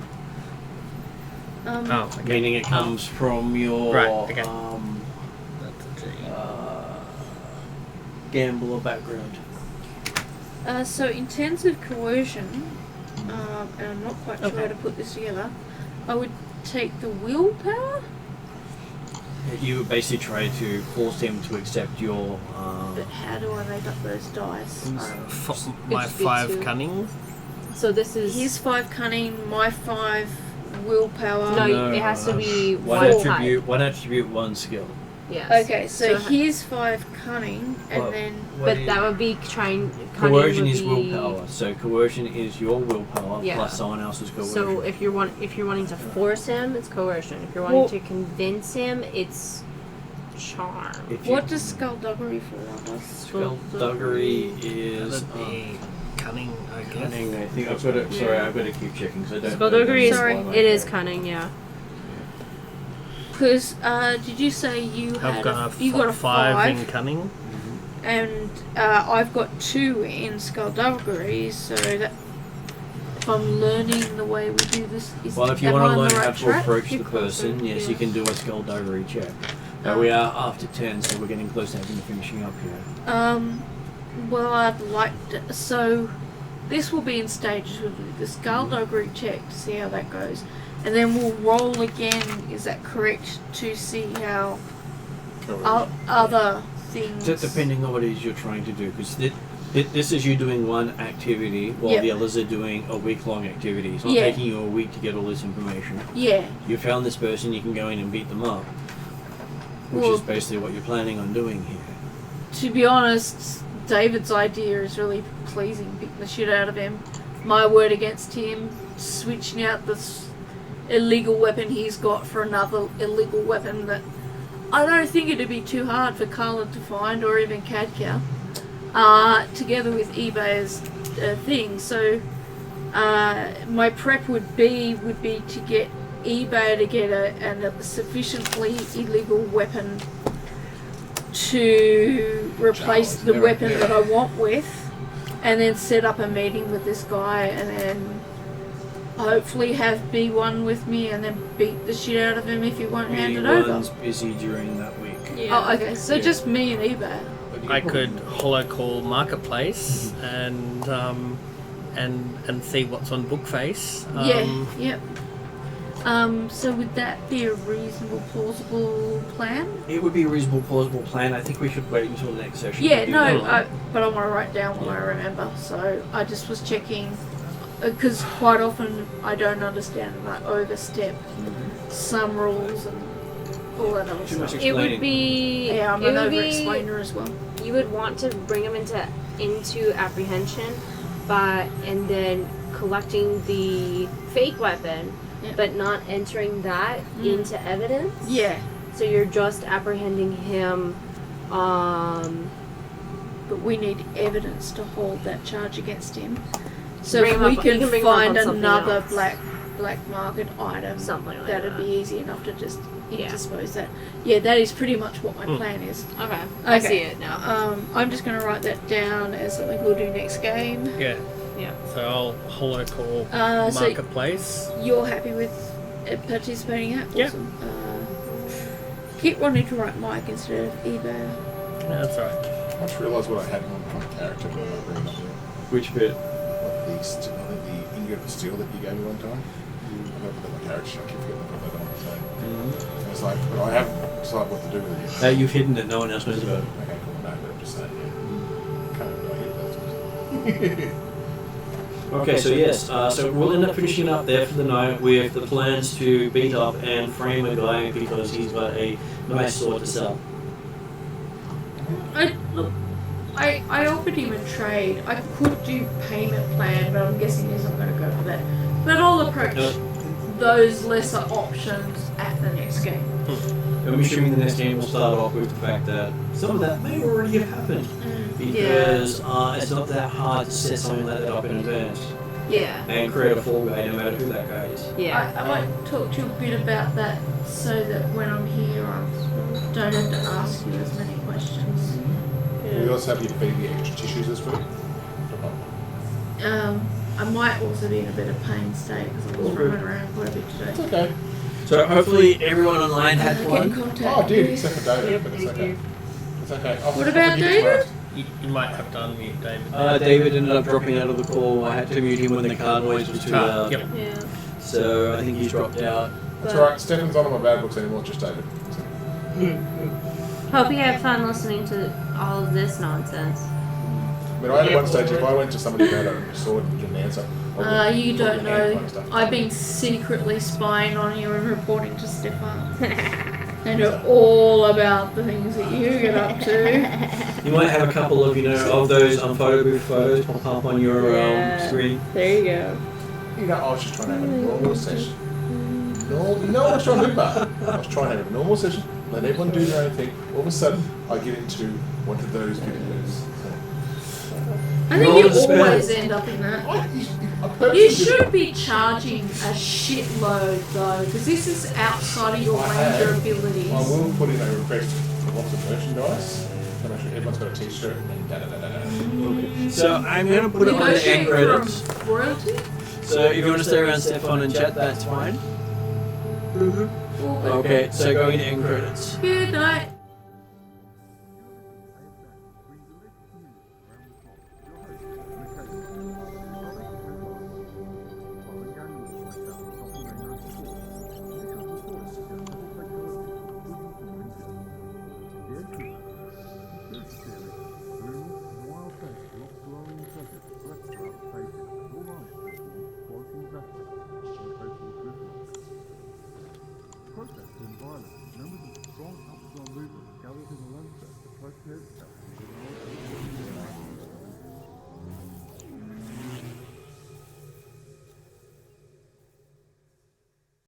Oh, okay. Meaning it comes from your Right, okay. That's a G. gambler background. So intensive coercion, and I'm not quite sure how to put this together. I would take the willpower, You would basically try to force him to accept your but how do I make up those dice? My It's B2. 5 cunning. So this is His 5 cunning, my 5 willpower. No, it has to be one one attribute, one attribute, one skill. Yes. Okay, so So- his 5 cunning, and Well, then But that would be trying. Coercion would is be- willpower. So coercion is your willpower Yeah. plus someone else's coercion. So if you're wanting to force him, it's coercion. If you're wanting Well- to convince him, it's charm. If you, what does skullduggery fall under? skullduggery is That'd be cunning, I guess. cunning. I think I've got to. Sorry, I've got to keep checking because I don't. Skullduggery is Sorry. it is cunning, yeah. Because did you say you I've had got you got a 5 in 5, cunning. and I've got 2 in skullduggery, so that if I'm learning the way we do this, is Well, if you am I want to on learn the how right to track? approach the Keep closer, person, yes, yeah. you can do a skullduggery check. Now we are after 10, so we're getting close to having finishing up here. Well, I'd like to. So, this will be in stages with the skullduggery check to see how that goes, and then we'll roll again. Is that correct? To see how other things. Depending on what it is you're trying to do, because this is you doing one activity while Yep. the others are doing a week-long activity. It's not Yeah. taking you a week to get all this information. Yeah. You found this person, you can go in and beat them up, which Well- is basically what you're planning on doing here. To be honest, David's idea is really pleasing. Beating the shit out of him. My word against him. Switching out this illegal weapon he's got for another illegal weapon that I don't think it'd be too hard for Carla to find, or even Cadcow, together with eBay's thing. So my prep would be to get eBay to get a sufficiently illegal weapon to replace the weapon that I want with, and then set up a meeting with this guy, and then hopefully have B1 with me, and then beat the shit out of him if he won't hand it over. Anyone's busy during that week. Oh, okay. So just me and eBay. I could hollow call Marketplace and see what's on Bookface. Yep. So would that be a reasonable, plausible plan? It would be a reasonable, plausible plan. I think we should wait until the next session. Yeah, to do no, that. but I want to write down what I remember. So I just was checking, because quite often I don't understand and I overstep some rules and all that other Too much stuff. It would explaining. be Yeah, I'm it an would over-explainer as well. You would want to bring him into apprehension, and then collecting the fake weapon but not entering that into evidence. Yeah. So you're just apprehending him. But we need evidence to hold that charge against him. So Bring if him we up- you can can bring him up find on something another else. black market item, Something like that'd that. be easy enough to just Yeah. dispose that. Yeah, that is pretty much what my plan is. Okay. I Okay. see it now. I'm just going to write that down as something we'll do next game. Yeah. Yeah. So I'll hollow call So marketplace. you're happy with participating in that? Yeah. Awesome. Keep wanting to write Mike instead of eBay. Yeah, that's alright. I just realised what I had on my character when I bring it up there. Which bit? Like the ingot of steel that you gave me one time. I'm going to put that on my character. I keep forgetting to put that on. So it's like, but I haven't decided what to do with it yet. You've hidden it, no one else knows about it. Okay, cool. No, but I'm just saying, yeah. Can't even hit that. Okay, so yes, so we'll end up finishing up there for the night with the plans to beat up and frame a guy because he's got a nice sword to sell. I offered him a trade. I could do payment plan, but I'm guessing he's not going to go for that. But I'll approach those lesser options at the next game. I'm assuming the next game will start off with the fact that some of that may already have happened because it's not that hard to set something like that up in advance Yeah. and create a fall guy no matter who that guy is. Yeah. I might talk to you a bit about that so that when I'm here, I don't have to ask you as many questions. We also have you to feed me extra tissues this week. I might also be in a bit of pain state because I was running around quite a bit today. It's okay. So hopefully everyone online had Get in one. contact. Oh, dude, please. except for David, but it's okay. It's okay. What about David? You might have to unmute David. David ended up dropping out of the call. I had to mute him when the car noise was too loud. Yep. Yeah. So I think he's dropped out. That's alright. Stefan's not on my bad books anymore, just David. So. Hope you had fun listening to all of this nonsense. I mean, I had one stage, if I went to somebody who had a sword and didn't answer, You don't know. I've been secretly spying on you and reporting to Stefan. I know all about the things that you get up to. You might have a couple of, of those photo booth photos pop up on your screen. There you go. You know, I was just trying to have a normal session. No, you know what I was trying to do, but I was trying to have a normal session, let everyone do their own thing. All of a sudden, I get into one of those videos. I think you always end up in that. You should. should be charging a shitload though, because this is outside of your range of abilities. I will put in a request for lots of merchandise. So make sure everyone's got a t-shirt and da-da-da-da-da. So I'm going to put it on the end Negotiate credits. for royalty? So if you want to stay around Stefan and chat, that's fine. Okay, so going to end credits. Good night.